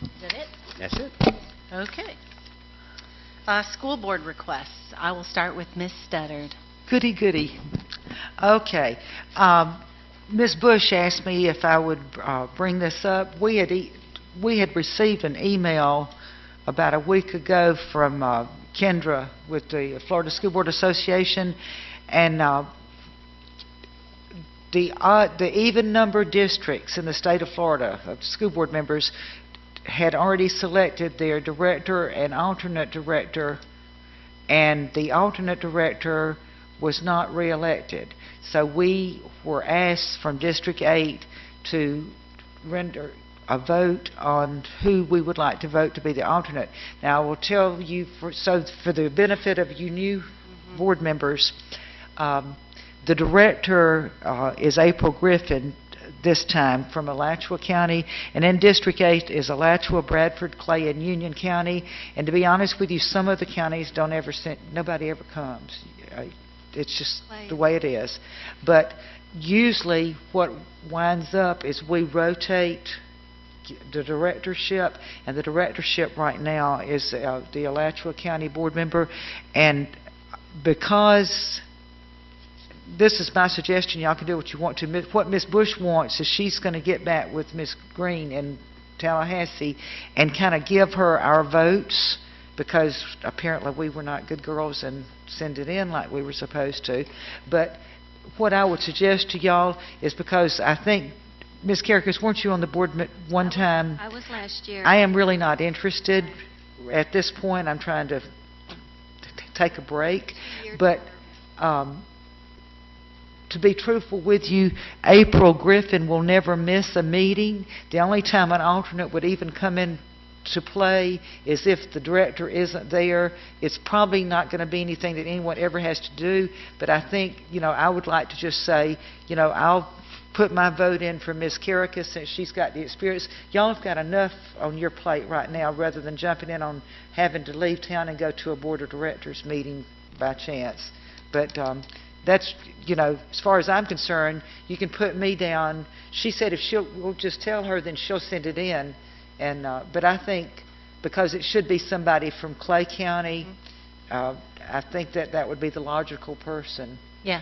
Is that it? That's it. Okay. School board requests. I will start with Ms. Studdard. Goody, goody. Okay. Ms. Bush asked me if I would bring this up. We had received an email about a week ago from Kendra with the Florida School Board Association, and the even number districts in the state of Florida of school board members had already selected their director and alternate director, and the alternate director was not reelected. So we were asked from District 8 to render a vote on who we would like to vote to be the alternate. Now, I will tell you, for the benefit of you new board members, the director is April Griffin this time from Alachua County, and in District 8 is Alachua, Bradford, Clay, and Union County. And to be honest with you, some of the counties don't ever send, nobody ever comes. It's just the way it is. But usually what winds up is we rotate the directorship, and the directorship right now is the Alachua County board member. And because this is my suggestion, y'all can do what you want to. What Ms. Bush wants is she's going to get back with Ms. Green in Tallahassee and kind of give her our votes, because apparently we were not good girls and send it in like we were supposed to. But what I would suggest to y'all is, because I think, Ms. Karakas, weren't you on the board one time? I was last year. I am really not interested at this point. I'm trying to take a break. But to be truthful with you, April Griffin will never miss a meeting. The only time an alternate would even come in to play is if the director isn't there. It's probably not going to be anything that anyone ever has to do, but I think, I would like to just say, I'll put my vote in for Ms. Karakas since she's got the experience. Y'all have got enough on your plate right now rather than jumping in on having to leave town and go to a board of directors meeting by chance. But that's, as far as I'm concerned, you can put me down. She said if we'll just tell her, then she'll send it in. And but I think because it should be somebody from Clay County I think that that would be the logical person. Yeah,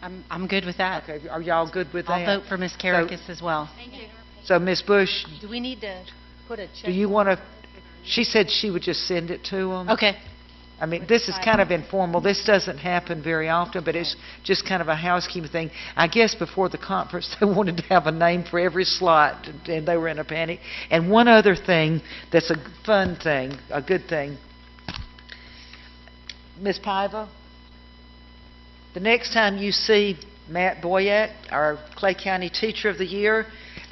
I'm good with that. Okay, are y'all good with that? I'll vote for Ms. Karakis as well. So, Ms. Bush, Do we need to put a check? do you want to, she said she would just send it to them. Okay. I mean, this is kind of informal. This doesn't happen very often, but it's just kind of a housekeeping thing. I guess before the conference, they wanted to have a name for every slot, and they were in a panic. And one other thing that's a fun thing, a good thing. Ms. Paiva, the next time you see Matt Boyett, our Clay County Teacher of the Year,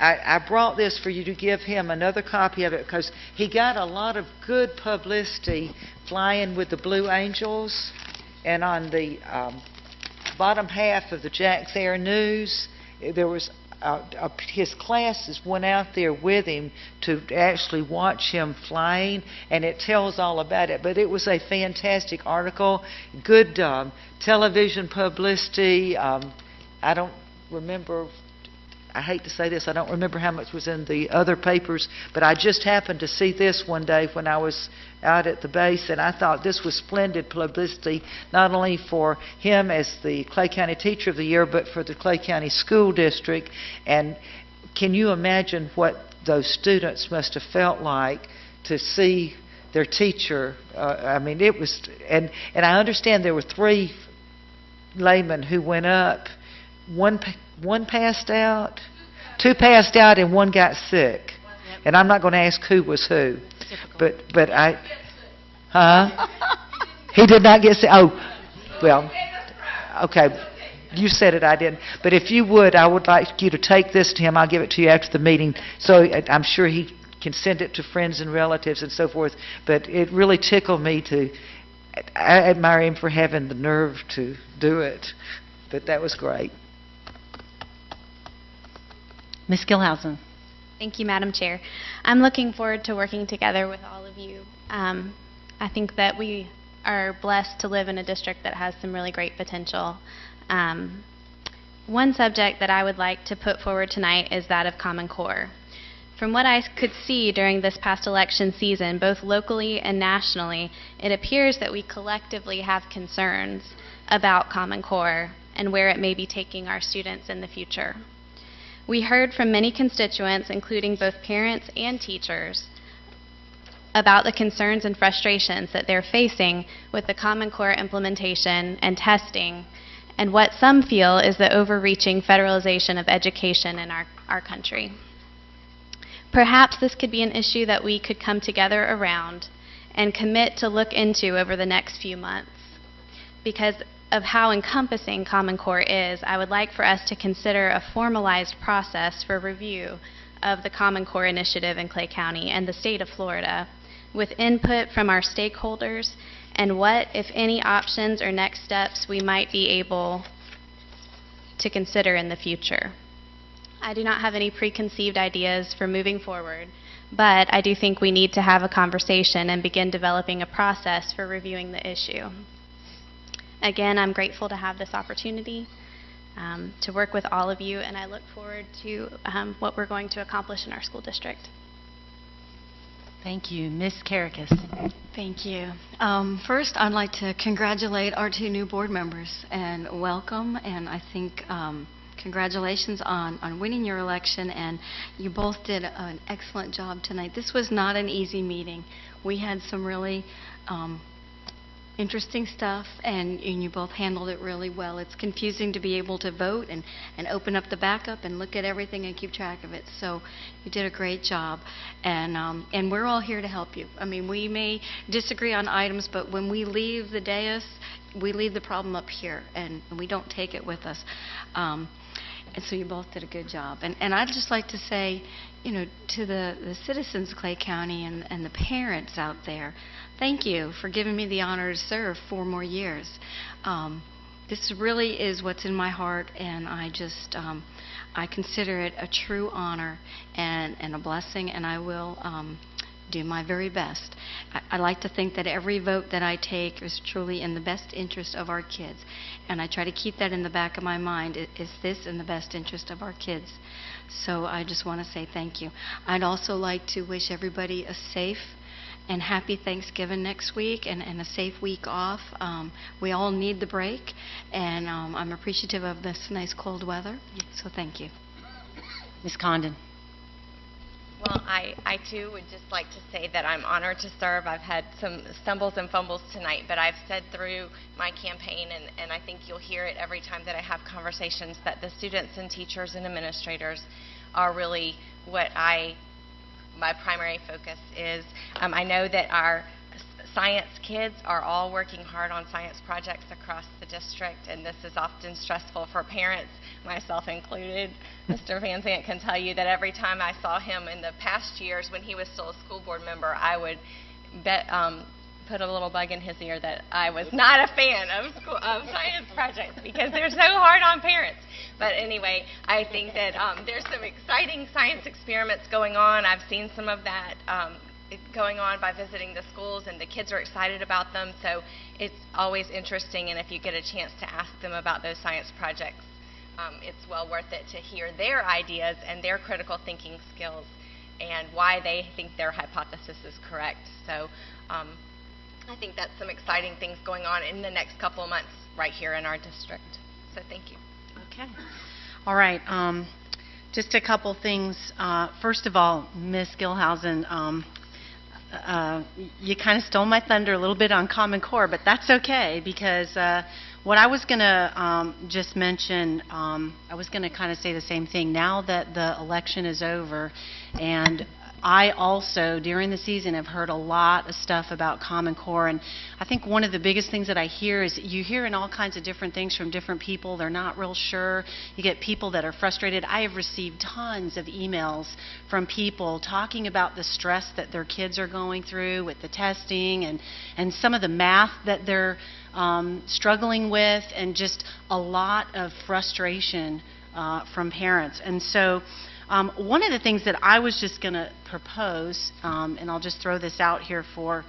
I brought this for you to give him another copy of it because he got a lot of good publicity flying with the Blue Angels. And on the bottom half of the Jack's Air News, there was his classes went out there with him to actually watch him flying, and it tells all about it. But it was a fantastic article, good television publicity. I don't remember, I hate to say this, I don't remember how much was in the other papers, but I just happened to see this one day when I was out at the base, and I thought this was splendid publicity, not only for him as the Clay County Teacher of the Year, but for the Clay County School District. And can you imagine what those students must have felt like to see their teacher? I mean, it was, and I understand there were 3 laymen who went up. One passed out, 2 passed out, and 1 got sick. And I'm not going to ask who was who, but he did not get sick. Oh, well, okay, you said it, I didn't. But if you would, I would like you to take this to him. I'll give it to you after the meeting, so I'm sure he can send it to friends and relatives and so forth. But it really tickled me I admire him for having the nerve to do it. But that was great. Ms. Gilhousen. Thank you, Madam Chair. I'm looking forward to working together with all of you. I think that we are blessed to live in a district that has some really great potential. One subject that I would like to put forward tonight is that of Common Core. From what I could see during this past election season, both locally and nationally, it appears that we collectively have concerns about Common Core and where it may be taking our students in the future. We heard from many constituents, including both parents and teachers, about the concerns and frustrations that they're facing with the Common Core implementation and testing, and what some feel is the overreaching federalization of education in our country. Perhaps this could be an issue that we could come together around and commit to look into over the next few months. Because of how encompassing Common Core is, I would like for us to consider a formalized process for review of the Common Core initiative in Clay County and the state of Florida, with input from our stakeholders and what, if any, options or next steps we might be able to consider in the future. I do not have any preconceived ideas for moving forward, but I do think we need to have a conversation and begin developing a process for reviewing the issue. Again, I'm grateful to have this opportunity to work with all of you, and I look forward to what we're going to accomplish in our school district. Thank you. Ms. Karakis. Thank you. First, I'd like to congratulate our 2 new board members and welcome, and I think congratulations on winning your election, and you both did an excellent job tonight. This was not an easy meeting. We had some really interesting stuff, and you both handled it really well. It's confusing to be able to vote and open up the backup and look at everything and keep track of it. So you did a great job, and we're all here to help you. I mean, we may disagree on items, but when we leave the dais, we leave the problem up here, and we don't take it with us. And so you both did a good job. And I'd just like to say, you know, to the citizens of Clay County and the parents out there, thank you for giving me the honor to serve 4 more years. This really is what's in my heart, and I just, I consider it a true honor and a blessing, and I will do my very best. I like to think that every vote that I take is truly in the best interest of our kids, and I try to keep that in the back of my mind. Is this in the best interest of our kids? So I just want to say thank you. I'd also like to wish everybody a safe and happy Thanksgiving next week and a safe week off. We all need the break, and I'm appreciative of this nice cold weather, so thank you. Ms. Condon. Well, I too would just like to say that I'm honored to serve. I've had some stumbles and fumbles tonight, but I've said through my campaign, and I think you'll hear it every time that I have conversations, that the students and teachers and administrators are really what my primary focus is. I know that our science kids are all working hard on science projects across the district, and this is often stressful for parents, myself included. Mr. Van Zant can tell you that every time I saw him in the past years when he was still a school board member, I would put a little bug in his ear that I was not a fan of science projects because they're so hard on parents. But anyway, I think that there's some exciting science experiments going on. I've seen some of that going on by visiting the schools, and the kids are excited about them, so it's always interesting, and if you get a chance to ask them about those science projects, it's well worth it to hear their ideas and their critical thinking skills and why they think their hypothesis is correct. So I think that's some exciting things going on in the next couple of months right here in our district. So thank you. Okay. All right. Just a couple things. First of all, Ms. Gilhousen, you kind of stole my thunder a little bit on Common Core, but that's okay, because what I was going to just mention, I was going to kind of say the same thing. Now that the election is over, and I also, during the season, have heard a lot of stuff about Common Core, and I think one of the biggest things that I hear is you hear in all kinds of different things from different people. They're not real sure. You get people that are frustrated. I have received tons of emails from people talking about the stress that their kids are going through with the testing and some of the math that they're struggling with, and just a lot of frustration from parents. And so one of the things that I was just going to propose, and I'll just throw this out here for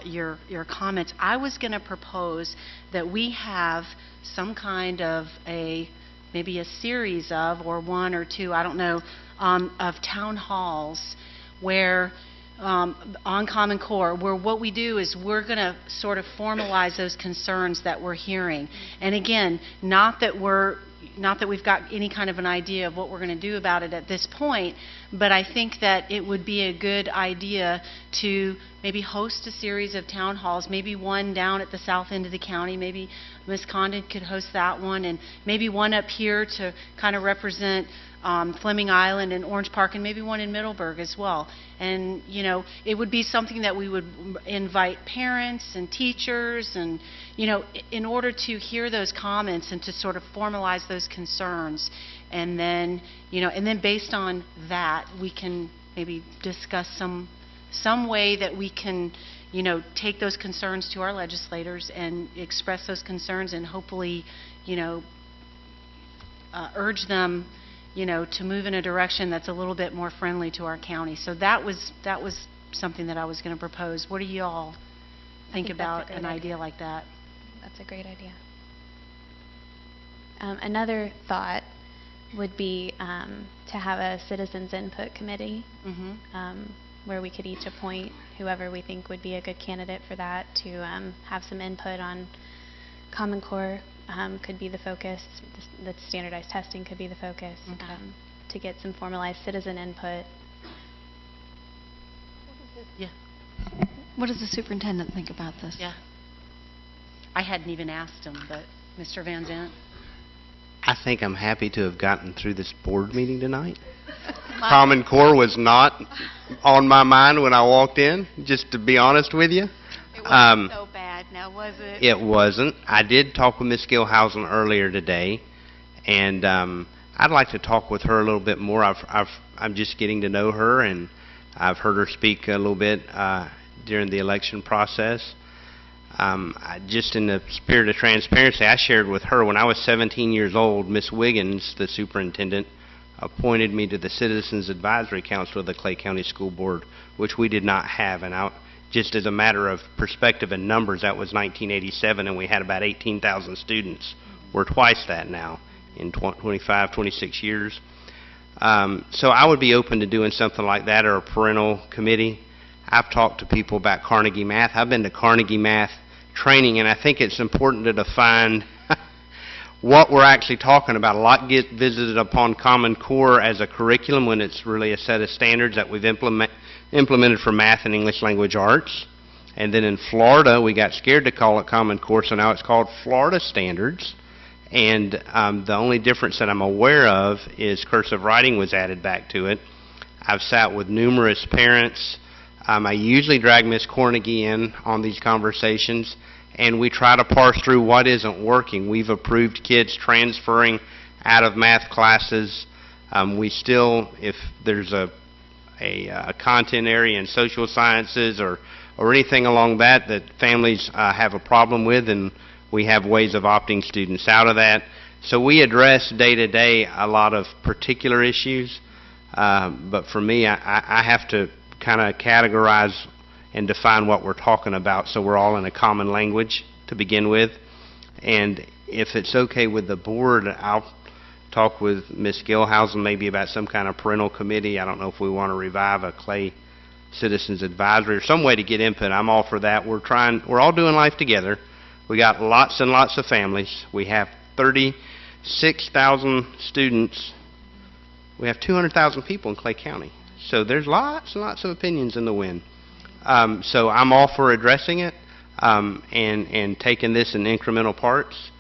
your comments, I was going to propose that we have some kind of maybe a series of, or one or two, I don't know, of town halls where on Common Core, where what we do is we're going to sort of formalize those concerns that we're hearing. And again, not that we've got any kind of an idea of what we're going to do about it at this point, but I think that it would be a good idea to maybe host a series of town halls, maybe one down at the south end of the county, maybe Ms. Condon could host that one, and maybe one up here to kind of represent Fleming Island and Orange Park, and maybe one in Middleburg as well. And, you know, it would be something that we would invite parents and teachers and, you know, in order to hear those comments and to sort of formalize those concerns. And then, you know, and then based on that, we can maybe discuss some way that we can, you know, take those concerns to our legislators and express those concerns and hopefully, you know, urge them, you know, to move in a direction that's a little bit more friendly to our county. So that was something that I was going to propose. What do you all think about an idea like that? That's a great idea. Another thought would be to have a citizens input committee where we could each appoint whoever we think would be a good candidate for that to have some input on Common Core. Could be the focus. The standardized testing could be the focus. To get some formalized citizen input. Yeah. What does the superintendent think about this? Yeah. I hadn't even asked him, but Mr. Van Zant? I think I'm happy to have gotten through this board meeting tonight. Common Core was not on my mind when I walked in, just to be honest with you. It wasn't so bad now, was it? It wasn't. I did talk with Ms. Gilhousen earlier today, and I'd like to talk with her a little bit more. I'm just getting to know her, and I've heard her speak a little bit during the election process. Just in the spirit of transparency, I shared with her when I was 17 years old, Ms. Wiggins, the superintendent, appointed me to the Citizens Advisory Council of the Clay County School Board, which we did not have. And just as a matter of perspective and numbers, that was 1987, and we had about 18,000 students. We're twice that now in 25, 26 years. So I would be open to doing something like that, or a parental committee. I've talked to people about Carnegie Math. I've been to Carnegie Math training, and I think it's important to define what we're actually talking about. A lot get visited upon Common Core as a curriculum when it's really a set of standards that we've implemented for math and English language arts. And then in Florida, we got scared to call it Common Core, so now it's called Florida Standards. And the only difference that I'm aware of is cursive writing was added back to it. I've sat with numerous parents. I usually drag Ms. Cornegie in on these conversations, and we try to parse through what isn't working. We've approved kids transferring out of math classes. We still, if there's a content area in social sciences or anything along that families have a problem with, and we have ways of opting students out of that. So we address day to day a lot of particular issues, but for me, I have to kind of categorize and define what we're talking about so we're all in a common language to begin with. And if it's okay with the board, I'll talk with Ms. Gilhousen maybe about some kind of parental committee. I don't know if we want to revive a Clay Citizens Advisory or some way to get input. I'm all for that. We're all doing life together. We got lots and lots of families. We have 36,000 students. We have 200,000 people in Clay County. So there's lots and lots of opinions in the wind. So I'm all for addressing it and taking this in incremental parts.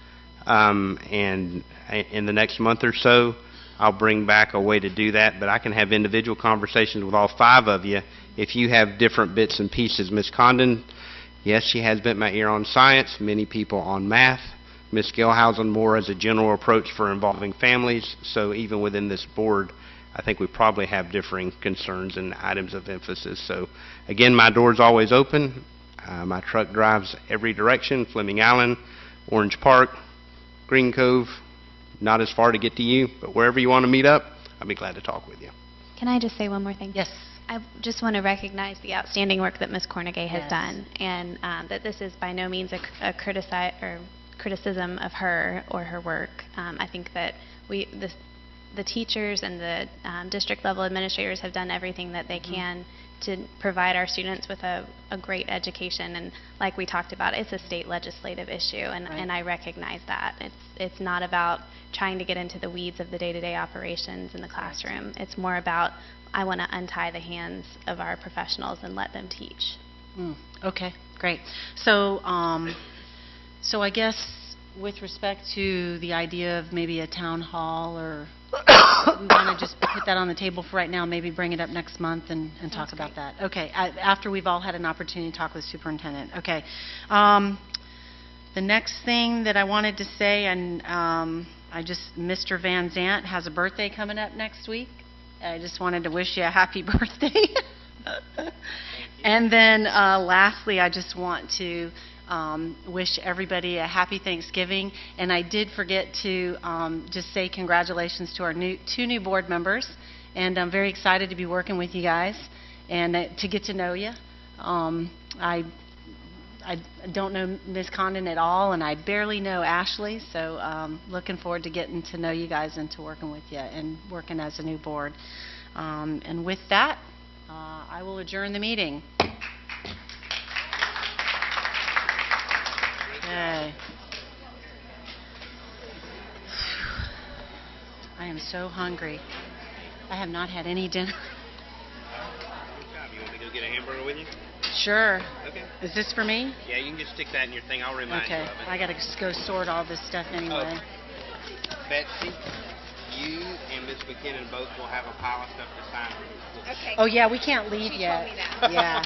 And in the next month or so, I'll bring back a way to do that. But I can have individual conversations with all 5 of you if you have different bits and pieces. Ms. Condon, yes, she has bent my ear on science, many people on math. Ms. Gilhousen more as a general approach for involving families. So even within this board, I think we probably have differing concerns and items of emphasis. So again, my door's always open. My truck drives every direction, Fleming Island, Orange Park, Green Cove, not as far to get to you, but wherever you want to meet up, I'll be glad to talk with you. Can I just say one more thing? Yes. I just want to recognize the outstanding work that Ms. Cornegie has Yes. done, and that this is by no means a criticism of her or her work. I think that the teachers and the district level administrators have done everything that they can to provide our students with a great education, and like we talked about, it's a state legislative issue, and I recognize that. It's not about trying to get into the weeds of the day-to-day operations in the classroom. It's more about, I want to untie the hands of our professionals and let them teach. Okay, great. So, so I guess with respect to the idea of maybe a town hall, or we want to just put that on the table for right now, maybe bring it up next month and talk about that. Okay, after we've all had an opportunity to talk with the superintendent. Okay. The next thing that I wanted to say, and Mr. Van Zant has a birthday coming up next week. I just wanted to wish you a happy birthday. And then lastly, I just want to wish everybody a happy Thanksgiving. And I did forget to just say congratulations to our 2 new board members. And I'm very excited to be working with you guys and to get to know you. I don't know Ms. Condon at all, and I barely know Ashley, so looking forward to getting to know you guys and to working with you and working as a new board. And with that, I will adjourn the meeting. Okay. I am so hungry. I have not had any dinner. You want me to go get a hamburger with you? Sure. Okay. Is this for me? Yeah, you can just stick that in your thing. I'll remind you Okay. of it. I got to go sort all this stuff anyway. Betsy, you and Ms. McKinnon both will have a pile of stuff to sign. Okay. Oh, yeah, we can't leave She yet. told me that. Yeah.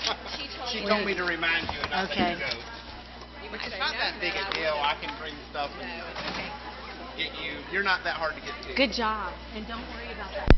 She told me to remind you, and I Okay. let you go. Which is not that big a deal. I can bring stuff and get you. You're not that hard to get to. Good job. And don't worry about that.